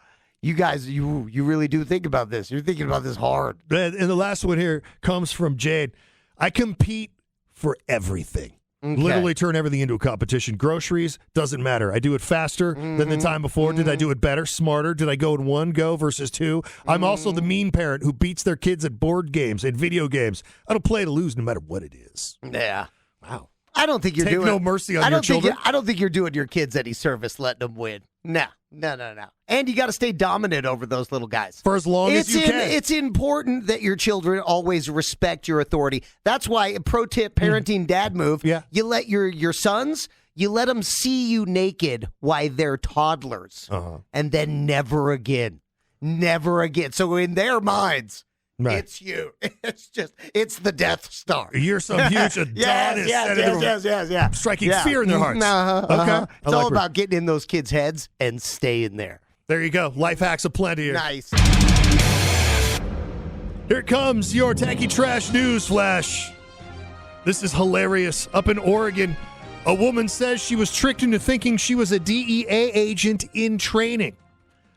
S14: You guys, you really do think about this. You're thinking about this hard.
S10: And the last one here comes from Jade. I compete for everything.
S14: Okay.
S10: Literally turn everything into a competition. Groceries, doesn't matter. I do it faster than the time before. Did I do it better, smarter? Did I go in one go versus two? I'm also the mean parent who beats their kids at board games and video games. I don't play to lose no matter what it is.
S14: Yeah.
S10: Wow.
S14: I don't think you're
S10: doing no mercy on your children.
S14: I don't think you're doing your kids any service letting them win. No. And you got to stay dominant over those little guys.
S10: For as long as you can.
S14: It's important that your children always respect your authority. That's why, pro tip, parenting dad move, you let your sons, you let them see you naked while they're toddlers. And then never again. Never again. So in their minds, it's you. It's the Death Star.
S10: You're some huge Adonis.
S14: Yes.
S10: Striking fear in their hearts.
S14: Okay. It's all about getting in those kids' heads and staying there.
S10: There you go. Life hacks aplenty here.
S14: Nice.
S10: Here comes your Tacky Trash News Flash. This is hilarious. Up in Oregon, a woman says she was tricked into thinking she was a DEA agent in training.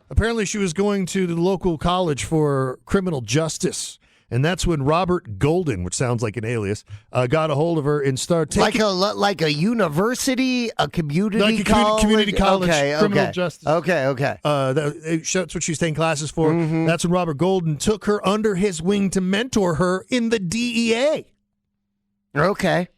S10: Apparently, she was going to the local college for criminal justice. And that's when Robert Golden, which sounds like an alias, got a hold of her and started taking...
S14: Like a university, a community college?
S10: Community college, criminal justice.
S14: Okay.
S10: That's what she's taking classes for. That's when Robert Golden took her under his wing to mentor her in the DEA.
S14: Okay.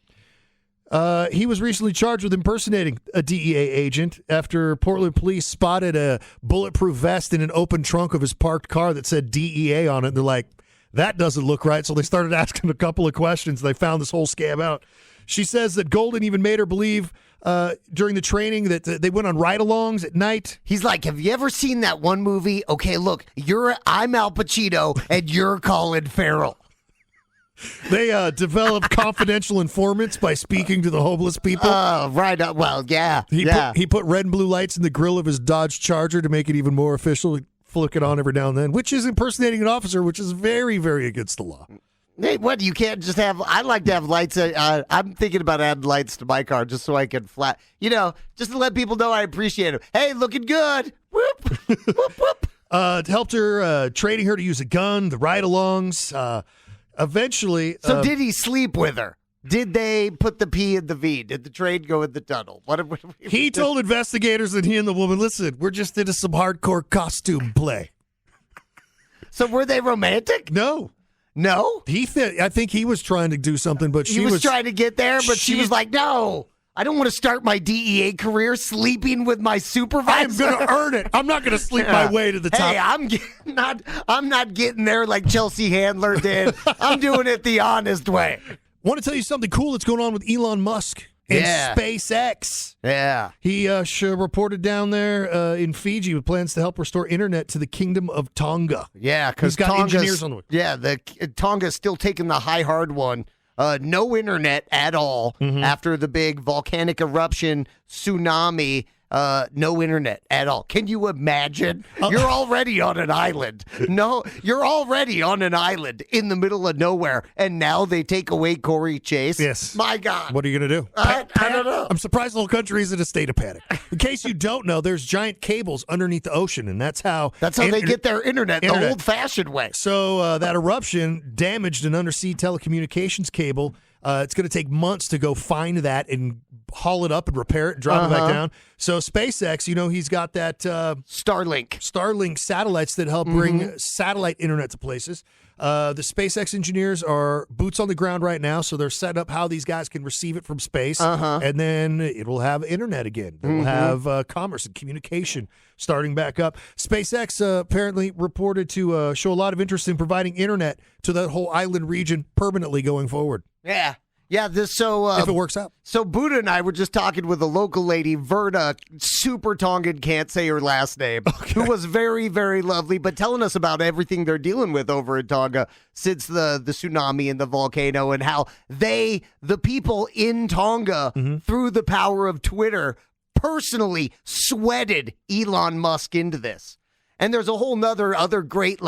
S10: He was recently charged with impersonating a DEA agent after Portland police spotted a bulletproof vest in an open trunk of his parked car that said DEA on it. And they're like, that doesn't look right. So they started asking a couple of questions. They found this whole scam out. She says that Golden even made her believe during the training that they went on ride-alongs at night.
S14: He's like, have you ever seen that one movie? Okay, look, I'm Al Pacino and you're Colin Farrell.
S10: They developed confidential informants by speaking to the homeless people.
S14: Right. Well, yeah.
S10: He put red and blue lights in the grill of his Dodge Charger to make it even more official. He'd flick it on every now and then, which is impersonating an officer, which is very, very against the law.
S14: Hey, what? You can't just have... I'd like to have lights. I'm thinking about adding lights to my car just so I can just to let people know I appreciate them. Hey, looking good. Whoop, whoop, whoop.
S10: Helped her, training her to use a gun, the ride-alongs, eventually...
S14: So did he sleep with her? Did they put the P in the V? Did the train go in the tunnel?
S10: He told investigators that he and the woman, listen, we're just into some hardcore costume play.
S14: So were they romantic?
S10: No.
S14: No?
S10: I think he was trying to do something, but
S14: she was trying to get there, but she was like, no. I don't want to start my DEA career sleeping with my supervisor.
S10: I'm going to earn it. I'm not going to sleep my way to the top.
S14: Hey, I'm not getting there like Chelsea Handler did. I'm doing it the honest way.
S10: Want to tell you something cool that's going on with Elon Musk and SpaceX.
S14: Yeah.
S10: He reported down there in Fiji with plans to help restore internet to the Kingdom of Tonga.
S14: Yeah, because
S10: he's got engineers on the way.
S14: Yeah, Tonga's still taking the hard one. No internet at all after the big volcanic eruption, tsunami no internet at all. Can you imagine? You're already on an island. No, you're already on an island in the middle of nowhere, and now they take away Corey Chase.
S10: Yes.
S14: My God.
S10: What are you going to do?
S14: I don't know.
S10: I'm surprised the whole country is in a state of panic. In case you don't know, there's giant cables underneath the ocean, and that's how
S14: they get their internet the old-fashioned way.
S10: So that eruption damaged an undersea telecommunications cable. It's going to take months to go find that and haul it up and repair it and drop it back down. So SpaceX, he's got that Starlink satellites that help bring satellite internet to places. The SpaceX engineers are boots on the ground right now, so they're setting up how these guys can receive it from space, and then it will have internet again. It will have commerce and communication starting back up. SpaceX apparently reported to show a lot of interest in providing internet to that whole island region permanently going forward.
S14: Yeah. Yeah, if
S10: it works out.
S14: So Buddha and I were just talking with a local lady, Verna, super Tongan, can't say her last name, who was very, very lovely, but telling us about everything they're dealing with over in Tonga since the tsunami and the volcano, and how the people in Tonga, through the power of Twitter, personally sweated Elon Musk into this. And there's a whole other great,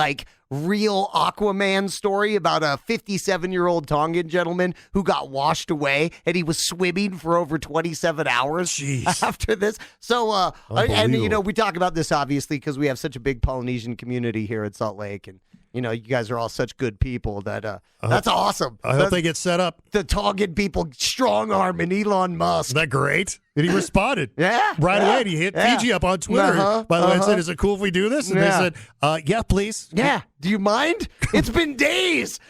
S14: real Aquaman story about a 57-year-old Tongan gentleman who got washed away, and he was swimming for over 27 hours after this. So, and, we talk about this, obviously, because we have such a big Polynesian community here at Salt Lake, and, you guys are all such good people that that's awesome.
S10: I hope they get set up.
S14: The Tongan people strong-arming Elon Musk.
S10: Isn't that great? And he responded.
S14: Yeah.
S10: Right away. And he hit Fiji up on Twitter, by the way, and said, is it cool if we do this? And they said, yeah, please.
S14: Yeah. Do you mind? It's been days.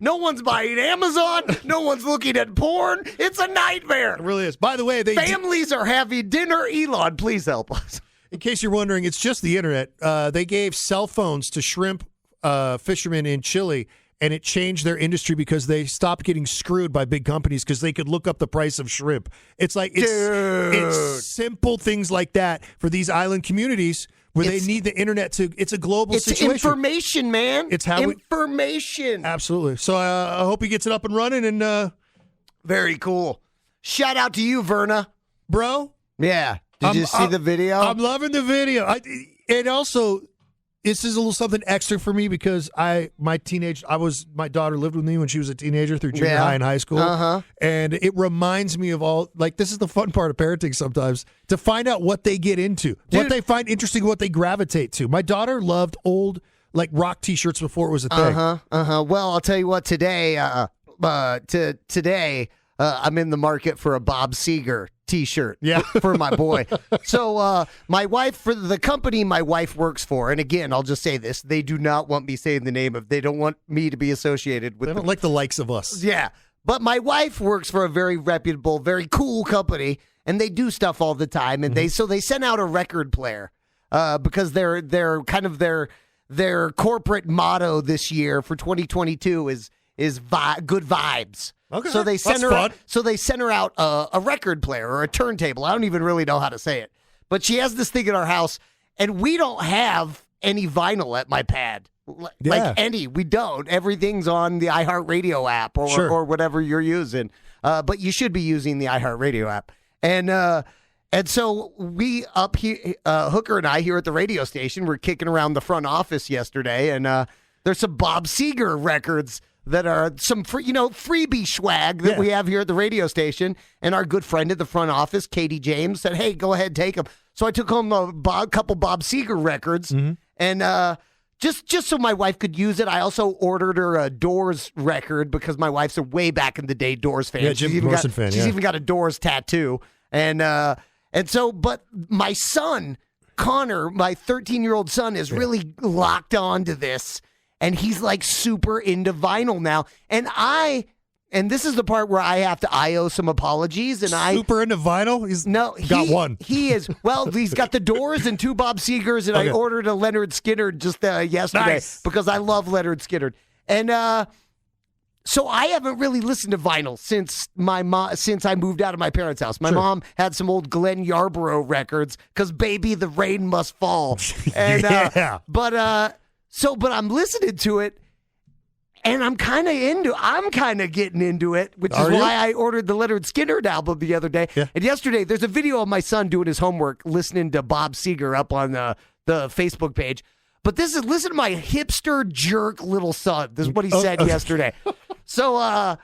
S14: No one's buying Amazon. No one's looking at porn. It's a nightmare.
S10: It really is. By the way,
S14: families are having dinner. Elon, please help us.
S10: In case you're wondering, it's just the internet. They gave cell phones to shrimp fishermen in Chile, and it changed their industry because they stopped getting screwed by big companies because they could look up the price of shrimp. It's it's simple things like that for these island communities where they need the internet to. It's a global situation.
S14: It's information, man.
S10: It's how
S14: information.
S10: Absolutely. So I hope he gets it up and running. And
S14: very cool. Shout out to you, Verna,
S10: bro.
S14: Yeah. Did you see the video?
S10: I'm loving the video. And also, this is a little something extra for me because my daughter lived with me when she was a teenager through junior high and high school. And it reminds me of this is the fun part of parenting sometimes, to find out what they get into, what they find interesting, what they gravitate to. My daughter loved old, rock t-shirts before it was a thing.
S14: Well, I'll tell you what, today, I'm in the market for a Bob Seger t-shirt for my boy. So my wife, for the company my wife works for, and again, I'll just say this, they do not want me saying the name of, they don't want me to be associated with
S10: They don't like the likes of us.
S14: Yeah. But my wife works for a very reputable, very cool company, and they do stuff all the time, and they sent out a record player because they're kind of their corporate motto this year for 2022 is good vibes.
S10: Okay,
S14: so they sent her.
S10: fun.
S14: So they sent her out a record player or a turntable. I don't even really know how to say it, but she has this thing in our house, and we don't have any vinyl at my pad. We don't. Everything's on the iHeartRadio app or whatever you're using. But you should be using the iHeartRadio app. And so we up here, Hooker and I here at the radio station, were kicking around the front office yesterday, and there's some Bob Seger records that are some freebie swag that we have here at the radio station. And our good friend at the front office, Katie James, said, "Hey, go ahead, take them." So I took home a couple Bob Seger records, and just so my wife could use it. I also ordered her a Doors record because my wife's a way back in the day Doors fan.
S10: Yeah, Jim Morrison fan.
S14: She's even got a Doors tattoo, and so, but my son Connor, my 13-year-old son, is really locked on to this. And he's super into vinyl now. And this is the part where I have to owe some apologies. And
S10: super into vinyl? Got one.
S14: He is. Well, he's got the Doors and two Bob Segers, and I ordered a Leonard Skinner just yesterday because I love Leonard Skinner. And so I haven't really listened to vinyl since I moved out of my parents' house. My mom had some old Glenn Yarborough records because Baby the Rain Must Fall. And, But I'm listening to it, And I'm kind of getting into it, which is why I ordered the Leonard Skinner album the other day.
S10: Yeah.
S14: And yesterday, there's a video of my son doing his homework, listening to Bob Seger up on the Facebook page. But listen to my hipster jerk little son. This is what he said yesterday. So I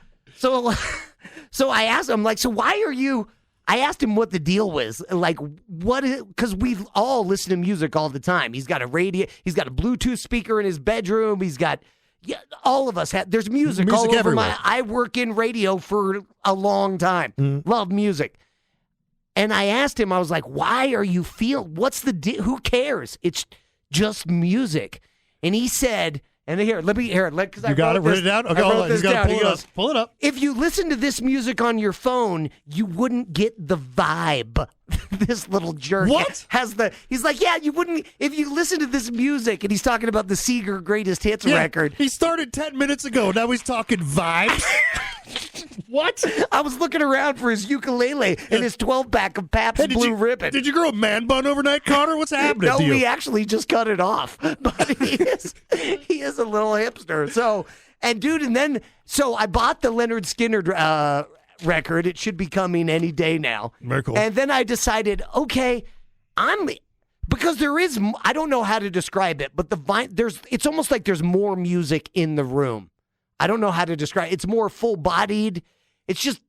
S14: asked him, like, so why are you? I asked him what the deal was, like, because we've all listened to music all the time. He's got a radio, he's got a Bluetooth speaker in his bedroom. He's got, all of us have. There's music all over
S10: everywhere.
S14: I work in radio for a long time. Love music. And I asked him, I was like, why are you what's the who cares? It's just music. And he said, and here, let me hear it. Because
S10: You got it? Write it down? Okay, hold on. You got to pull it up. Pull it up.
S14: If you listen to this music on your phone, you wouldn't get the vibe. This little jerk he's like, yeah, you wouldn't, if you listen to this music, and he's talking about the Seeger Greatest Hits record.
S10: He started 10 minutes ago. Now he's talking vibes. What?
S14: I was looking around for his ukulele and his 12-pack of Pabst Blue Ribbon.
S10: Did you grow a man bun overnight, Connor? What's happening to you?
S14: No, we actually just cut it off. But he is a little hipster. So I bought the Leonard Skinner record. It should be coming any day now.
S10: Very cool.
S14: And then I decided, okay, because there is, I don't know how to describe it, but it's almost like there's more music in the room. I don't know how to describe it. It's more full-bodied. It's just,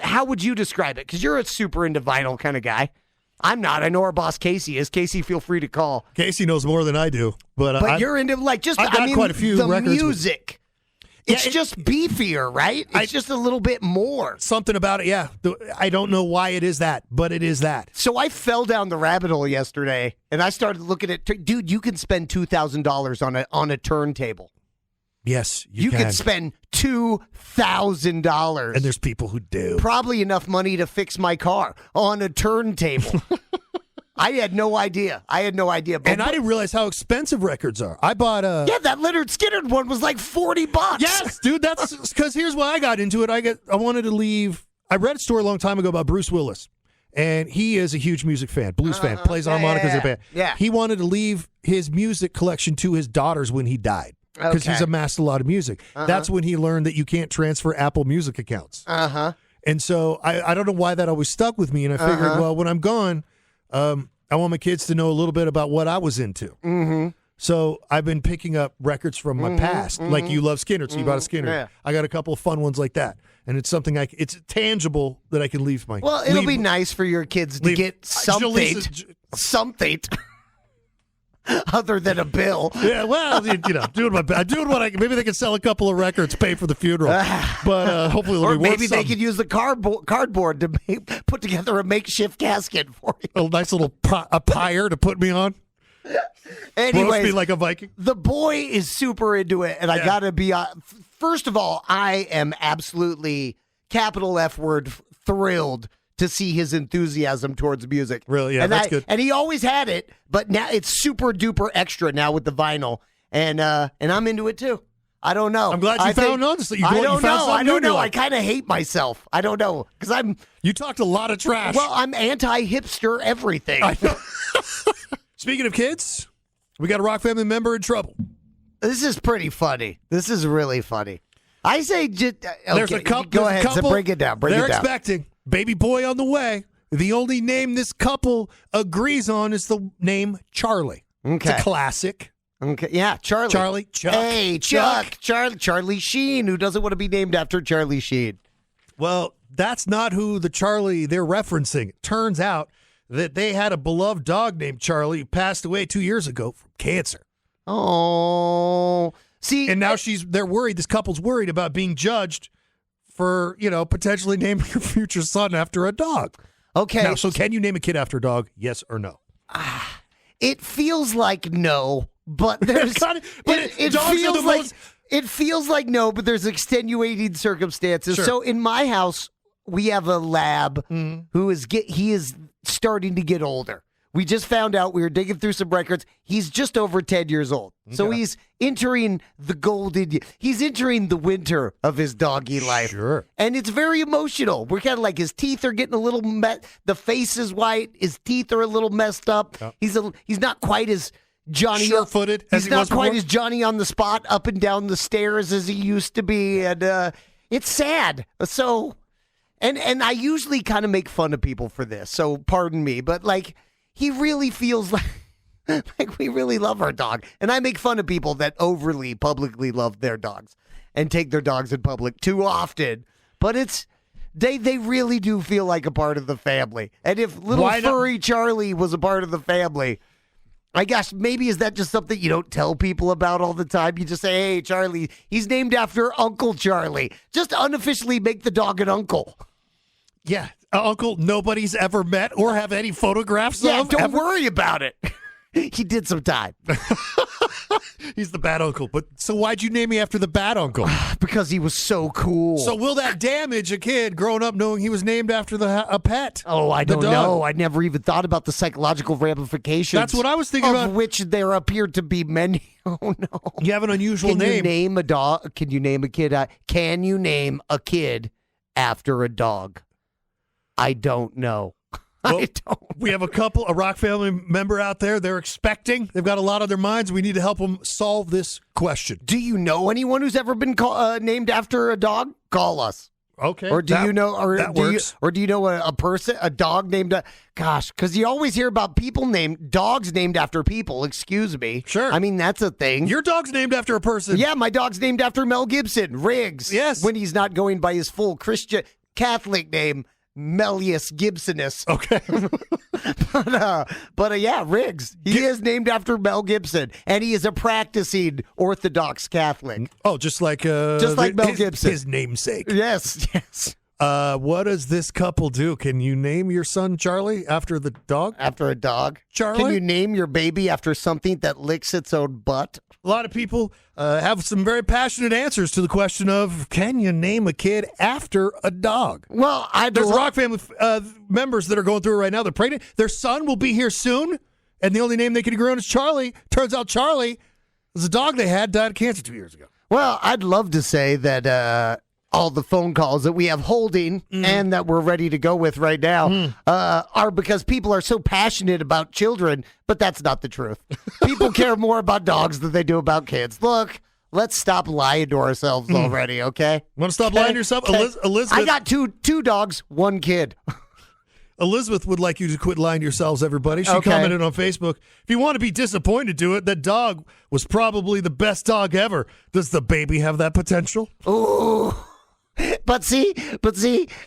S14: how would you describe it? Because you're a super into vinyl kind of guy. I'm not. I know our boss Casey is. Casey, feel free to call.
S10: Casey knows more than I do. But
S14: you're into, like, just,
S10: I've got quite a few
S14: the
S10: records
S14: music. It's just beefier, right? It's just a little bit more.
S10: Something about it, yeah. I don't know why it is that, but it is that.
S14: So I fell down the rabbit hole yesterday, and I started looking at, dude, you can spend $2,000 on a turntable.
S10: Yes,
S14: you can spend $2,000.
S10: And there's people who do.
S14: Probably enough money to fix my car on a turntable. I had no idea.
S10: And I didn't realize how expensive records are. I bought a...
S14: Yeah, that Leonard Skinner one was like $40.
S10: Yes, dude. That's because here's why I got into it. I wanted to leave... I read a story a long time ago about Bruce Willis. And he is a huge music fan, blues fan, plays harmonicas in a band.
S14: Yeah.
S10: He wanted to leave his music collection to his daughters when he died. Because he's amassed a lot of music. That's when he learned that you can't transfer Apple Music accounts. And so I don't know why that always stuck with me. And I figured, well, when I'm gone, I want my kids to know a little bit about what I was into.
S14: Mm-hmm.
S10: So I've been picking up records from my past. Like you love Skinner, so you bought a Skinner.
S14: Yeah.
S10: I got a couple of fun ones like that. And it's something it's tangible that I can leave my...
S14: Well, it'll be nice for your kids to get something other than a bill.
S10: Yeah, well, doing what I can. Maybe they can sell a couple of records, pay for the funeral. But hopefully it'll
S14: or
S10: be worth
S14: maybe they
S10: something.
S14: could use the cardboard to put together a makeshift casket for you.
S10: A nice little pyre to put me on.
S14: Anyways,
S10: roast me like a Viking.
S14: The boy is super into it, and I gotta be. First of all, I am absolutely capital F word thrilled to see his enthusiasm towards music.
S10: Really, yeah,
S14: and
S10: that's good.
S14: And he always had it, but now it's super duper extra now with the vinyl, and I'm into it too. I don't know.
S10: I'm glad you found on.
S14: I don't know. I kind of hate myself. I don't know because
S10: You talked a lot of trash.
S14: Well, I'm anti-hipster everything.
S10: I know. Speaking of kids, we got a Rock family member in trouble.
S14: This is pretty funny. This is really funny. I say,
S10: There's a couple.
S14: Go ahead. So break it down.
S10: They're expecting baby boy on the way. The only name this couple agrees on is the name Charlie.
S14: Okay,
S10: it's a classic.
S14: Okay, yeah, Charlie.
S10: Charlie. Chuck.
S14: Hey, Chuck. Charlie Sheen. Who doesn't want to be named after Charlie Sheen?
S10: Well, that's not who the Charlie they're referencing. It turns out that they had a beloved dog named Charlie who passed away 2 years ago from cancer.
S14: Oh, see,
S10: and now they're worried. This couple's worried about being judged for, potentially naming your future son after a dog.
S14: Okay.
S10: Now, so can you name a kid after a dog? Yes or no?
S14: It feels like no, but there's it feels like no, but there's extenuating circumstances.
S10: Sure.
S14: So in my house, we have a lab who is starting to get older. We just found out, we were digging through some records. He's just over 10 years old. So he's entering he's entering the winter of his doggy life.
S10: Sure.
S14: And it's very emotional. We're kind of like, his teeth are getting a little the face is white, his teeth are a little messed up.
S10: Yep.
S14: He's not quite as Johnny
S10: sure-footed as
S14: He's
S10: he
S14: not
S10: was
S14: quite
S10: before?
S14: as Johnny on the spot up and down the stairs as he used to be, and it's sad. So, and I usually kind of make fun of people for this, so pardon me, but like he really feels like we really love our dog, and I make fun of people that overly publicly love their dogs and take their dogs in public too often, but it's. They really do feel like a part of the family. And if little furry Charlie was a part of the family, I guess maybe is that just something you don't tell people about all the time? You just say, hey, Charlie, he's named after Uncle Charlie. Just unofficially make the dog an uncle.
S10: Yeah, uncle nobody's ever met or have any photographs
S14: Yeah,
S10: of.
S14: don't worry about it. He did some time.
S10: He's the bad uncle. But so why'd you name me after the bad uncle?
S14: Because he was so cool.
S10: So will that damage a kid growing up knowing he was named after a pet?
S14: Oh, I don't
S10: dog?
S14: know. I never even thought about the psychological ramifications.
S10: That's what I was thinking about.
S14: Of which there appear to be many. Oh no!
S10: You have an unusual
S14: Can
S10: name.
S14: you name a dog? Can you name a kid? Can you name a kid after a dog? I don't know.
S10: Well, we have a Rock family member out there. They're expecting. They've got a lot on their minds. We need to help them solve this question.
S14: Do you know anyone who's ever been named after a dog? Call us.
S10: Okay.
S14: Or do you know? Or
S10: that
S14: do
S10: works.
S14: you know a person, a dog named? Gosh, because you always hear about dogs named after people. Excuse me.
S10: Sure.
S14: I mean that's a thing.
S10: Your dog's named after a person.
S14: Yeah, my dog's named after Mel Gibson. Riggs.
S10: Yes.
S14: When he's not going by his full Christian Catholic name. Melius Gibsonus.
S10: Okay.
S14: but yeah, Riggs. He is named after Mel Gibson, and he is a practicing Orthodox Catholic.
S10: Oh, just like
S14: Mel Gibson.
S10: His namesake.
S14: Yes, yes.
S10: What does this couple do? Can you name your son Charlie after the dog?
S14: After a dog?
S10: Charlie?
S14: Can you name your baby after something that licks its own butt?
S10: A lot of people have some very passionate answers to the question of, can you name a kid after a dog?
S14: Well,
S10: there's Rock family members that are going through it right now. They're pregnant. Their son will be here soon, and the only name they can agree on is Charlie. Turns out Charlie was a dog they had, died of cancer 2 years ago.
S14: Well, I'd love to say that all the phone calls that we have holding and that we're ready to go with right now are because people are so passionate about children, but that's not the truth. People care more about dogs than they do about kids. Look, let's stop lying to ourselves already, okay?
S10: Want to stop lying to yourself? Elizabeth?
S14: I got two dogs, one kid.
S10: Elizabeth would like you to quit lying to yourselves, everybody. She
S14: Okay.
S10: commented on Facebook, if you want to be disappointed, do it. That dog was probably the best dog ever. Does the baby have that potential?
S14: Ooh. But see,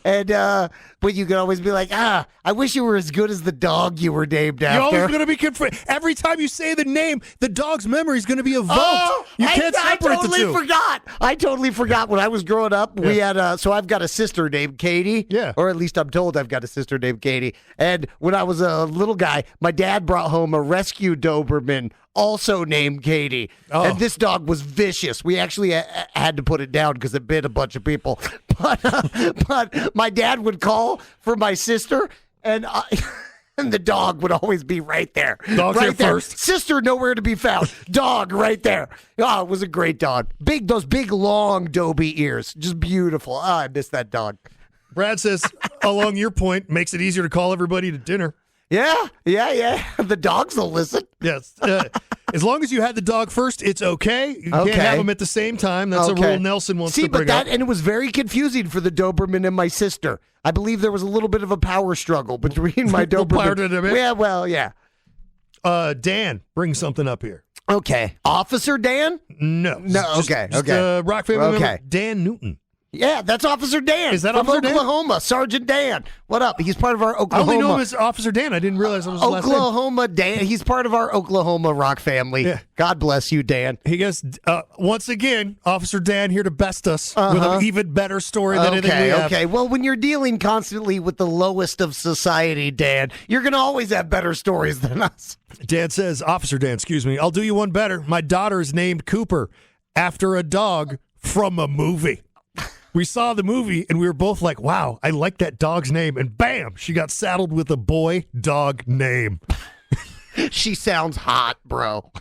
S14: and but you can always be like, I wish you were as good as the dog you were named after.
S10: You're always going to be confused. Every time you say the name, the dog's memory is going to be evoked. You can't separate the two.
S14: I totally forgot when I was growing up. We had so I've got a sister named Katie.
S10: Yeah.
S14: Or at least I'm told I've got a sister named Katie. And when I was a little guy, my dad brought home a rescue Doberman also named Katie.
S10: Oh.
S14: And this dog was vicious. We actually had to put it down because it bit a bunch of people. But my dad would call for my sister, and and the dog would always be right there.
S10: Dog's
S14: right
S10: here
S14: there.
S10: first.
S14: Sister nowhere to be found. Dog right there. Oh, it was a great dog. Those big, long Dobie ears. Just beautiful. Oh, I miss that dog.
S10: Brad says, along your point, makes it easier to call everybody to dinner.
S14: Yeah. The dogs will listen.
S10: Yes. As long as you had the dog first, it's okay. You can't have them at the same time. That's a rule Nelson wants to bring up.
S14: And it was very confusing for the Doberman and my sister. I believe there was a little bit of a power struggle between my Doberman.
S10: Yeah,
S14: well, yeah.
S10: Dan, bring something up here.
S14: Okay. Officer Dan?
S10: No.
S14: Okay.
S10: Rock family member Dan Newton.
S14: Yeah, that's Officer Dan.
S10: Is that
S14: from
S10: Officer Dan?
S14: Oklahoma, Sergeant Dan. What up? He's part of our
S10: I
S14: Oklahoma.
S10: only know him as Officer Dan. I didn't realize it was his last name.
S14: Oklahoma Dan. He's part of our Oklahoma rock family.
S10: Yeah.
S14: God bless you, Dan.
S10: He goes, once again, Officer Dan here to best us with an even better story than anything we have.
S14: Okay. Well, when you're dealing constantly with the lowest of society, Dan, you're going to always have better stories than us.
S10: Dan says, Officer Dan, excuse me, I'll do you one better. My daughter is named Cooper after a dog from a movie. We saw the movie, and we were both like, wow, I like that dog's name. And bam, she got saddled with a boy dog name.
S14: She sounds hot, bro.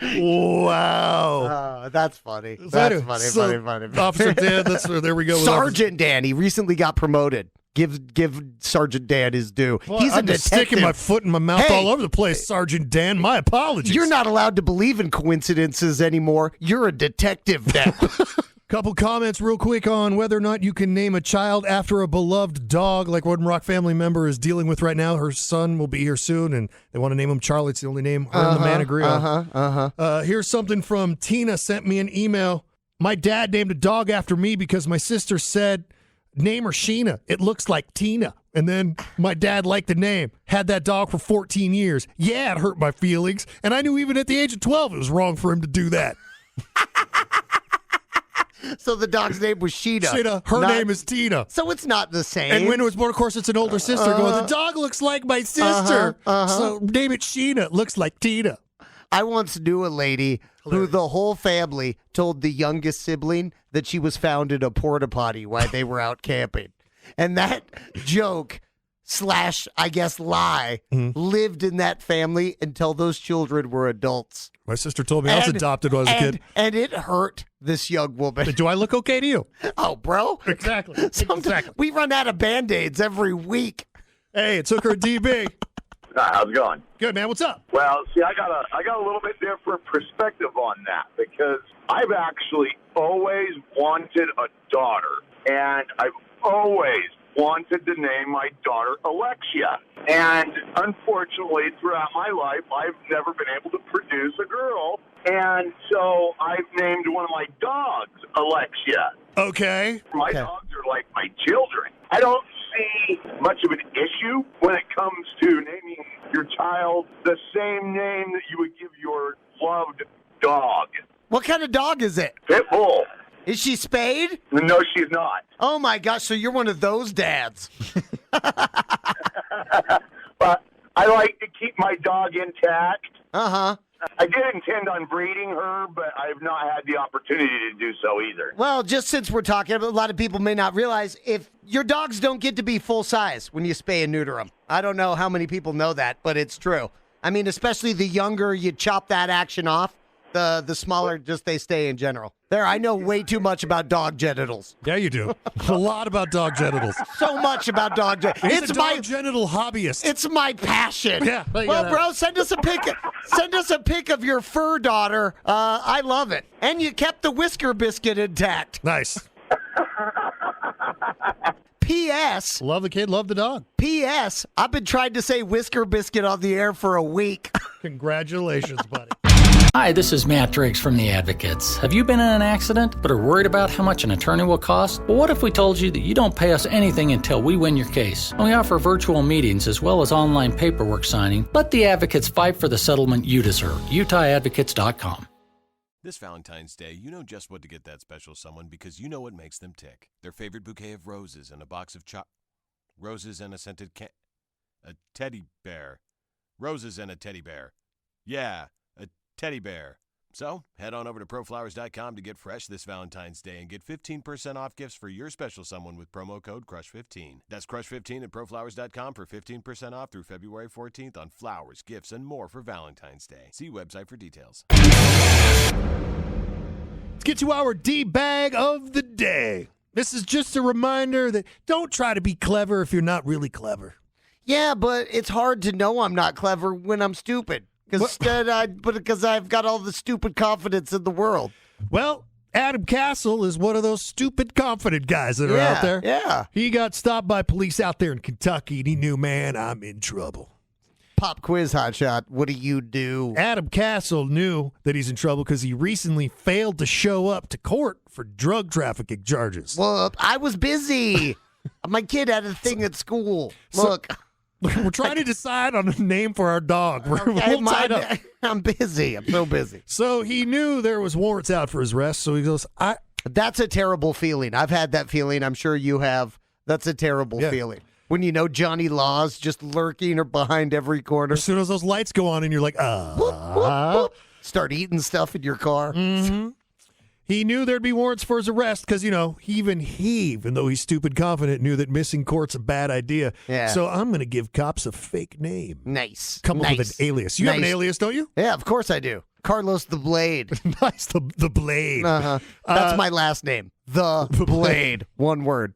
S10: Wow.
S14: That's funny. That's funny.
S10: Officer Dan, there we go.
S14: Sergeant Dan, he recently got promoted. Give Sergeant Dan his due.
S10: Well,
S14: He's a
S10: I'm just sticking
S14: detective.
S10: my foot in my mouth
S14: Hey,
S10: all over the place, Sergeant Dan. My apologies.
S14: You're not allowed to believe in coincidences anymore. You're a detective now.
S10: Couple comments real quick on whether or not you can name a child after a beloved dog, like one Rock family member is dealing with right now. Her son will be here soon, and they want to name him Charlie. It's the only name her and the man agree on. Here's something from Tina, sent me an email. My dad named a dog after me because my sister said, name her Sheena. It looks like Tina. And then my dad liked the name. Had that dog for 14 years. Yeah, it hurt my feelings. And I knew even at the age of 12 it was wrong for him to do that.
S14: So the dog's name was Sheena.
S10: Sheena. Her name is Tina.
S14: So it's not the same.
S10: And when it was born, of course, it's an older sister going, the dog looks like my sister. So name it Sheena. It looks like Tina.
S14: I once knew a lady who the whole family told the youngest sibling that she was found in a porta potty while they were out camping. And that joke / I guess lie lived in that family until those children were adults.
S10: My sister told me I was adopted when I was a kid.
S14: And it hurt this young woman.
S10: Do I look okay to you?
S14: Oh, bro.
S10: Exactly.
S14: Exactly. We run out of Band-Aids every week.
S10: Hey, it's Hooker DB.
S1: Hi, how's it going?
S10: Good, man. What's up?
S1: Well, see, I got a little bit different perspective on that because I've actually always wanted a daughter, and I've always wanted to name my daughter Alexia. And unfortunately, throughout my life, I've never been able to produce a girl. And so I've named one of my dogs Alexia.
S10: Okay.
S1: My dogs are like my children. I don't see much of an issue when it comes to naming your child the same name that you would give your loved dog.
S14: What kind of dog is it?
S1: Pit bull.
S14: Is she spayed?
S1: No, she's not.
S14: Oh, my gosh. So you're one of those dads.
S1: But I like to keep my dog intact.
S14: Uh-huh.
S1: I did intend on breeding her, but I've not had the opportunity to do so either.
S14: Well, just since we're talking, a lot of people may not realize if your dogs don't get to be full size when you spay and neuter them. I don't know how many people know that, but it's true. I mean, especially the younger you chop that action off, the smaller just they stay in general. There, I know way too much about dog genitals.
S10: Yeah, you do. A lot about dog genitals.
S14: So much about dog genitals.
S10: It's my genital hobbyist.
S14: It's my passion.
S10: Yeah.
S14: Well, bro, send us a pic. Send us a pic of your fur daughter. I love it. And you kept the whisker biscuit intact.
S10: Nice.
S14: P.S.
S10: Love the kid, love the dog.
S14: P.S. I've been trying to say whisker biscuit on the air for a week.
S10: Congratulations, buddy.
S23: Hi, this is Matt Driggs from The Advocates. Have you been in an accident but are worried about how much an attorney will cost? Well, what if we told you that you don't pay us anything until we win your case? And we offer virtual meetings as well as online paperwork signing. Let The Advocates fight for the settlement you deserve. UtahAdvocates.com.
S2: This Valentine's Day, you know just what to get that special someone because you know what makes them tick. Their favorite bouquet of roses and a box of roses and a scented a teddy bear. Roses and a teddy bear. Yeah, a teddy bear. So, head on over to proflowers.com to get fresh this Valentine's Day and get 15% off gifts for your special someone with promo code CRUSH15. That's CRUSH15 at proflowers.com for 15% off through February 14th on flowers, gifts, and more for Valentine's Day. See website for details.
S10: Let's get to our D-bag of the day. This is just a reminder that don't try to be clever if you're not really clever.
S14: Yeah, but it's hard to know I'm not clever when I'm stupid. Because I've got all the stupid confidence in the world.
S10: Well, Adam Castle is one of those stupid confident guys that are out there.
S14: Yeah.
S10: He got stopped by police out there in Kentucky, and he knew, man, I'm in trouble.
S14: Pop quiz, hotshot. What do you do?
S10: Adam Castle knew that he's in trouble because he recently failed to show up to court for drug trafficking charges.
S14: Well, I was busy. My kid had a thing at school. Look.
S10: We're trying to decide on a name for our dog. We're tied up.
S14: I'm busy. I'm so busy.
S10: So he knew there was warrants out for his arrest. So he goes,
S14: That's a terrible feeling. I've had that feeling. I'm sure you have. That's a terrible feeling. When you know Johnny Law's just lurking or behind every corner.
S10: As soon as those lights go on and you're like,
S14: whoop, whoop, whoop. Start eating stuff in your car.
S10: Mm-hmm. He knew there'd be warrants for his arrest because, even though he's stupid confident, knew that missing court's a bad idea.
S14: Yeah.
S10: So I'm going to give cops a fake name.
S14: Nice.
S10: Come up with an alias. You have an alias, don't you?
S14: Yeah, of course I do. Carlos the Blade.
S10: Nice, the Blade.
S14: Uh-huh. That's my last name. The Blade. One word.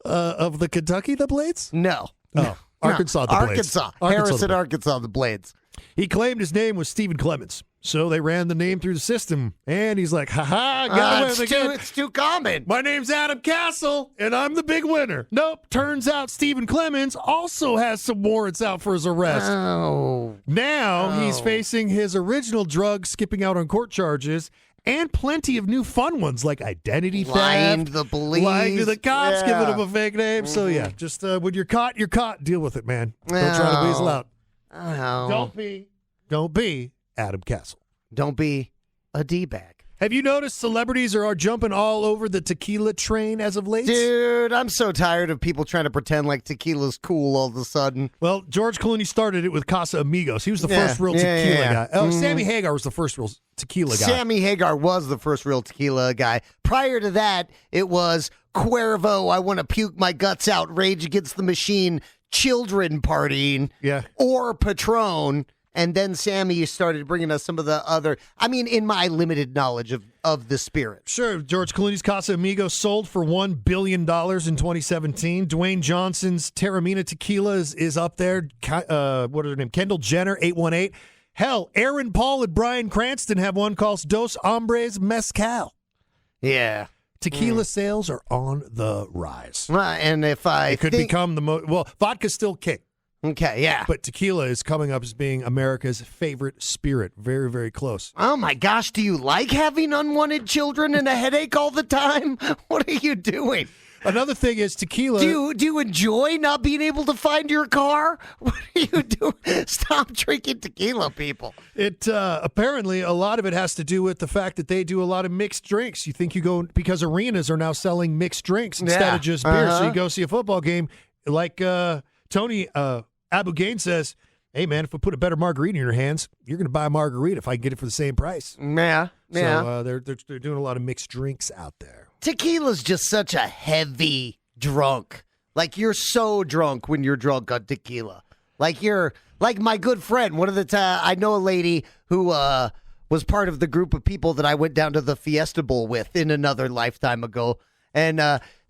S10: Of the Kentucky, the Blades?
S14: No.
S10: Oh, Arkansas, the Blades.
S14: Arkansas. Harrison, Arkansas, the Blades.
S10: He claimed his name was Stephen Clemens. So they ran the name through the system, and he's like, ha-ha, got away with it again.
S14: It's too common.
S10: My name's Adam Castle, and I'm the big winner. Nope, turns out Stephen Clemens also has some warrants out for his arrest.
S14: Oh.
S10: Now he's facing his original drug skipping out on court charges and plenty of new fun ones like identity theft.
S14: Lying to the police.
S10: Lying to the cops,
S14: Yeah.
S10: giving them a fake name. So, yeah, just when you're caught, you're caught. Deal with it, man. Don't try to weasel out.
S14: Oh.
S10: Don't be Adam Castle.
S14: Don't be a D-bag.
S10: Have you noticed celebrities are jumping all over the tequila train as of late?
S14: Dude, I'm so tired of people trying to pretend like tequila's cool all of a sudden.
S10: Well, George Clooney started it with Casa Amigos. He was the first real tequila guy. Oh, Sammy Hagar was the first real tequila guy.
S14: Sammy Hagar was the first real tequila guy. Prior to that, it was Cuervo, I want to puke my guts out, Rage Against the Machine, children partying, or Patron. And then Sammy started bringing us some of the other, I mean, in my limited knowledge of the spirit.
S10: Sure, George Clooney's Casa Amigos sold for $1 billion in 2017. Dwayne Johnson's Terramina Tequila is up there. What is her name? Kendall Jenner, 818. Hell, Aaron Paul and Bryan Cranston have one called Dos Hombres Mezcal.
S14: Yeah.
S10: Tequila sales are on the rise.
S14: And if
S10: it could become the most, well, vodka's still king.
S14: Okay, yeah.
S10: But tequila is coming up as being America's favorite spirit. Very, very close.
S14: Oh, my gosh. Do you like having unwanted children and a headache all the time? What are you doing?
S10: Another thing is tequila.
S14: Do you enjoy not being able to find your car? What are you doing? Stop drinking tequila, people.
S10: It apparently a lot of it has to do with the fact that they do a lot of mixed drinks. You think you go because arenas are now selling mixed drinks instead of just beer. So you go see a football game like Tony Abugain says, hey, man, if I put a better margarita in your hands, you're going to buy a margarita if I can get it for the same price.
S14: Yeah.
S10: So they're doing a lot of mixed drinks out there.
S14: Tequila's just such a heavy drunk. Like, you're so drunk when you're drunk on tequila. Like, you're like my good friend. One of the I know a lady who was part of the group of people that I went down to the Fiesta Bowl with in another lifetime ago. And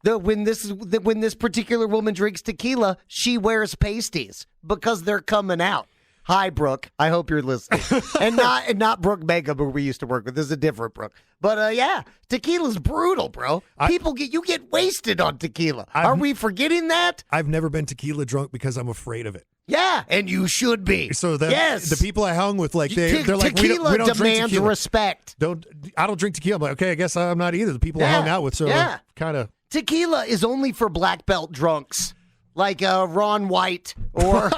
S14: when this particular woman drinks tequila, she wears pasties because they're coming out. Hi, Brooke. I hope you're listening. and not Brooke Mega, who we used to work with. This is a different Brooke. But yeah, tequila's brutal, bro. You get wasted on tequila. Are we forgetting that?
S10: I've never been tequila drunk because I'm afraid of it.
S14: Yeah, and you should be.
S10: So
S14: yes.
S10: The people I hung with, like they're like,
S14: tequila
S10: we don't
S14: demands
S10: drink tequila.
S14: Respect.
S10: I don't drink tequila. I'm like, okay, I guess I'm not either. The people I hung out with, so kind of.
S14: Tequila is only for black belt drunks. Like Ron White or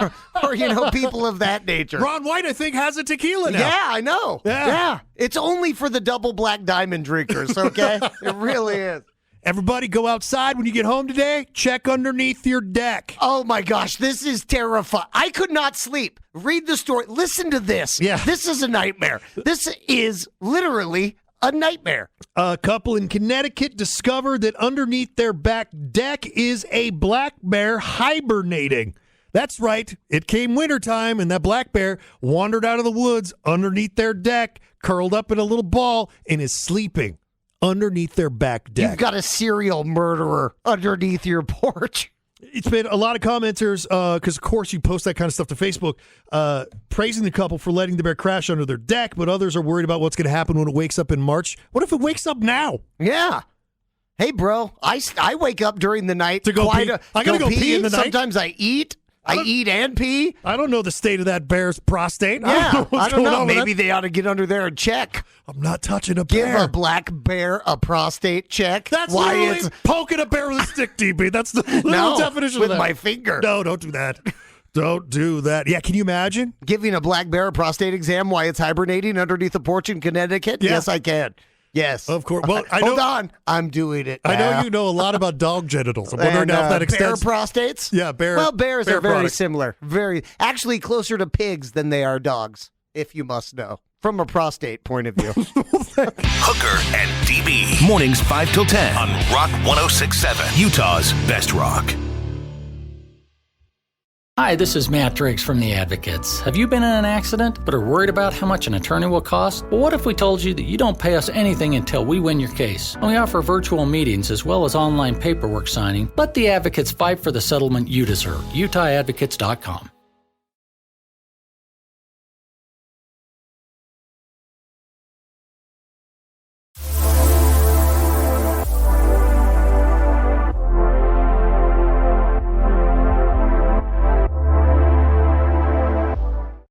S14: people of that nature.
S10: Ron White, I think, has a tequila now.
S14: Yeah, I know. Yeah. It's only for the double black diamond drinkers, okay? It really is.
S10: Everybody go outside when you get home today. Check underneath your deck.
S14: Oh, my gosh. This is terrifying. I could not sleep. Read the story. Listen to this.
S10: Yeah.
S14: This is a nightmare. This is literally a nightmare.
S10: A couple in Connecticut discovered that underneath their back deck is a black bear hibernating. That's right. It came wintertime, and that black bear wandered out of the woods underneath their deck, curled up in a little ball, and is sleeping underneath their back deck.
S14: You've got a serial murderer underneath your porch.
S10: It's been a lot of commenters, because, of course, you post that kind of stuff to Facebook, praising the couple for letting the bear crash under their deck, but others are worried about what's going to happen when it wakes up in March. What if it wakes up now?
S14: Yeah. Hey, bro, I wake up during the night
S10: to go pee. I got to go pee in the night.
S14: Sometimes I eat. I eat and pee.
S10: I don't know the state of that bear's prostate.
S14: Yeah, I don't know. Maybe they ought to get under there and check.
S10: I'm not touching a bear.
S14: Give a black bear a prostate check.
S10: That's why it's poking a bear with a stick, DB. That's the literal definition of that.
S14: With my finger.
S10: No, don't do that. Don't do that. Yeah, can you imagine?
S14: Giving a black bear a prostate exam while it's hibernating underneath a porch in Connecticut? Yeah. Yes, I can. Yes.
S10: Of course. Well,
S14: hold on. I'm doing it now.
S10: I know you know a lot lot about genitals. I'm wondering if that extends.
S14: Bear prostates?
S10: Yeah, bear.
S14: Well, bears are very
S10: products.
S14: similar. Actually closer to pigs than they are dogs, if you must know, from a prostate point of view.
S7: Hooker and DB. Mornings 5 till 10 on Rock 106.7. Utah's best rock.
S23: Hi, this is Matt Driggs from The Advocates. Have you been in an accident but are worried about how much an attorney will cost? Well, what if we told you that you don't pay us anything until we win your case? And we offer virtual meetings as well as online paperwork signing. Let The Advocates fight for the settlement you deserve. UtahAdvocates.com.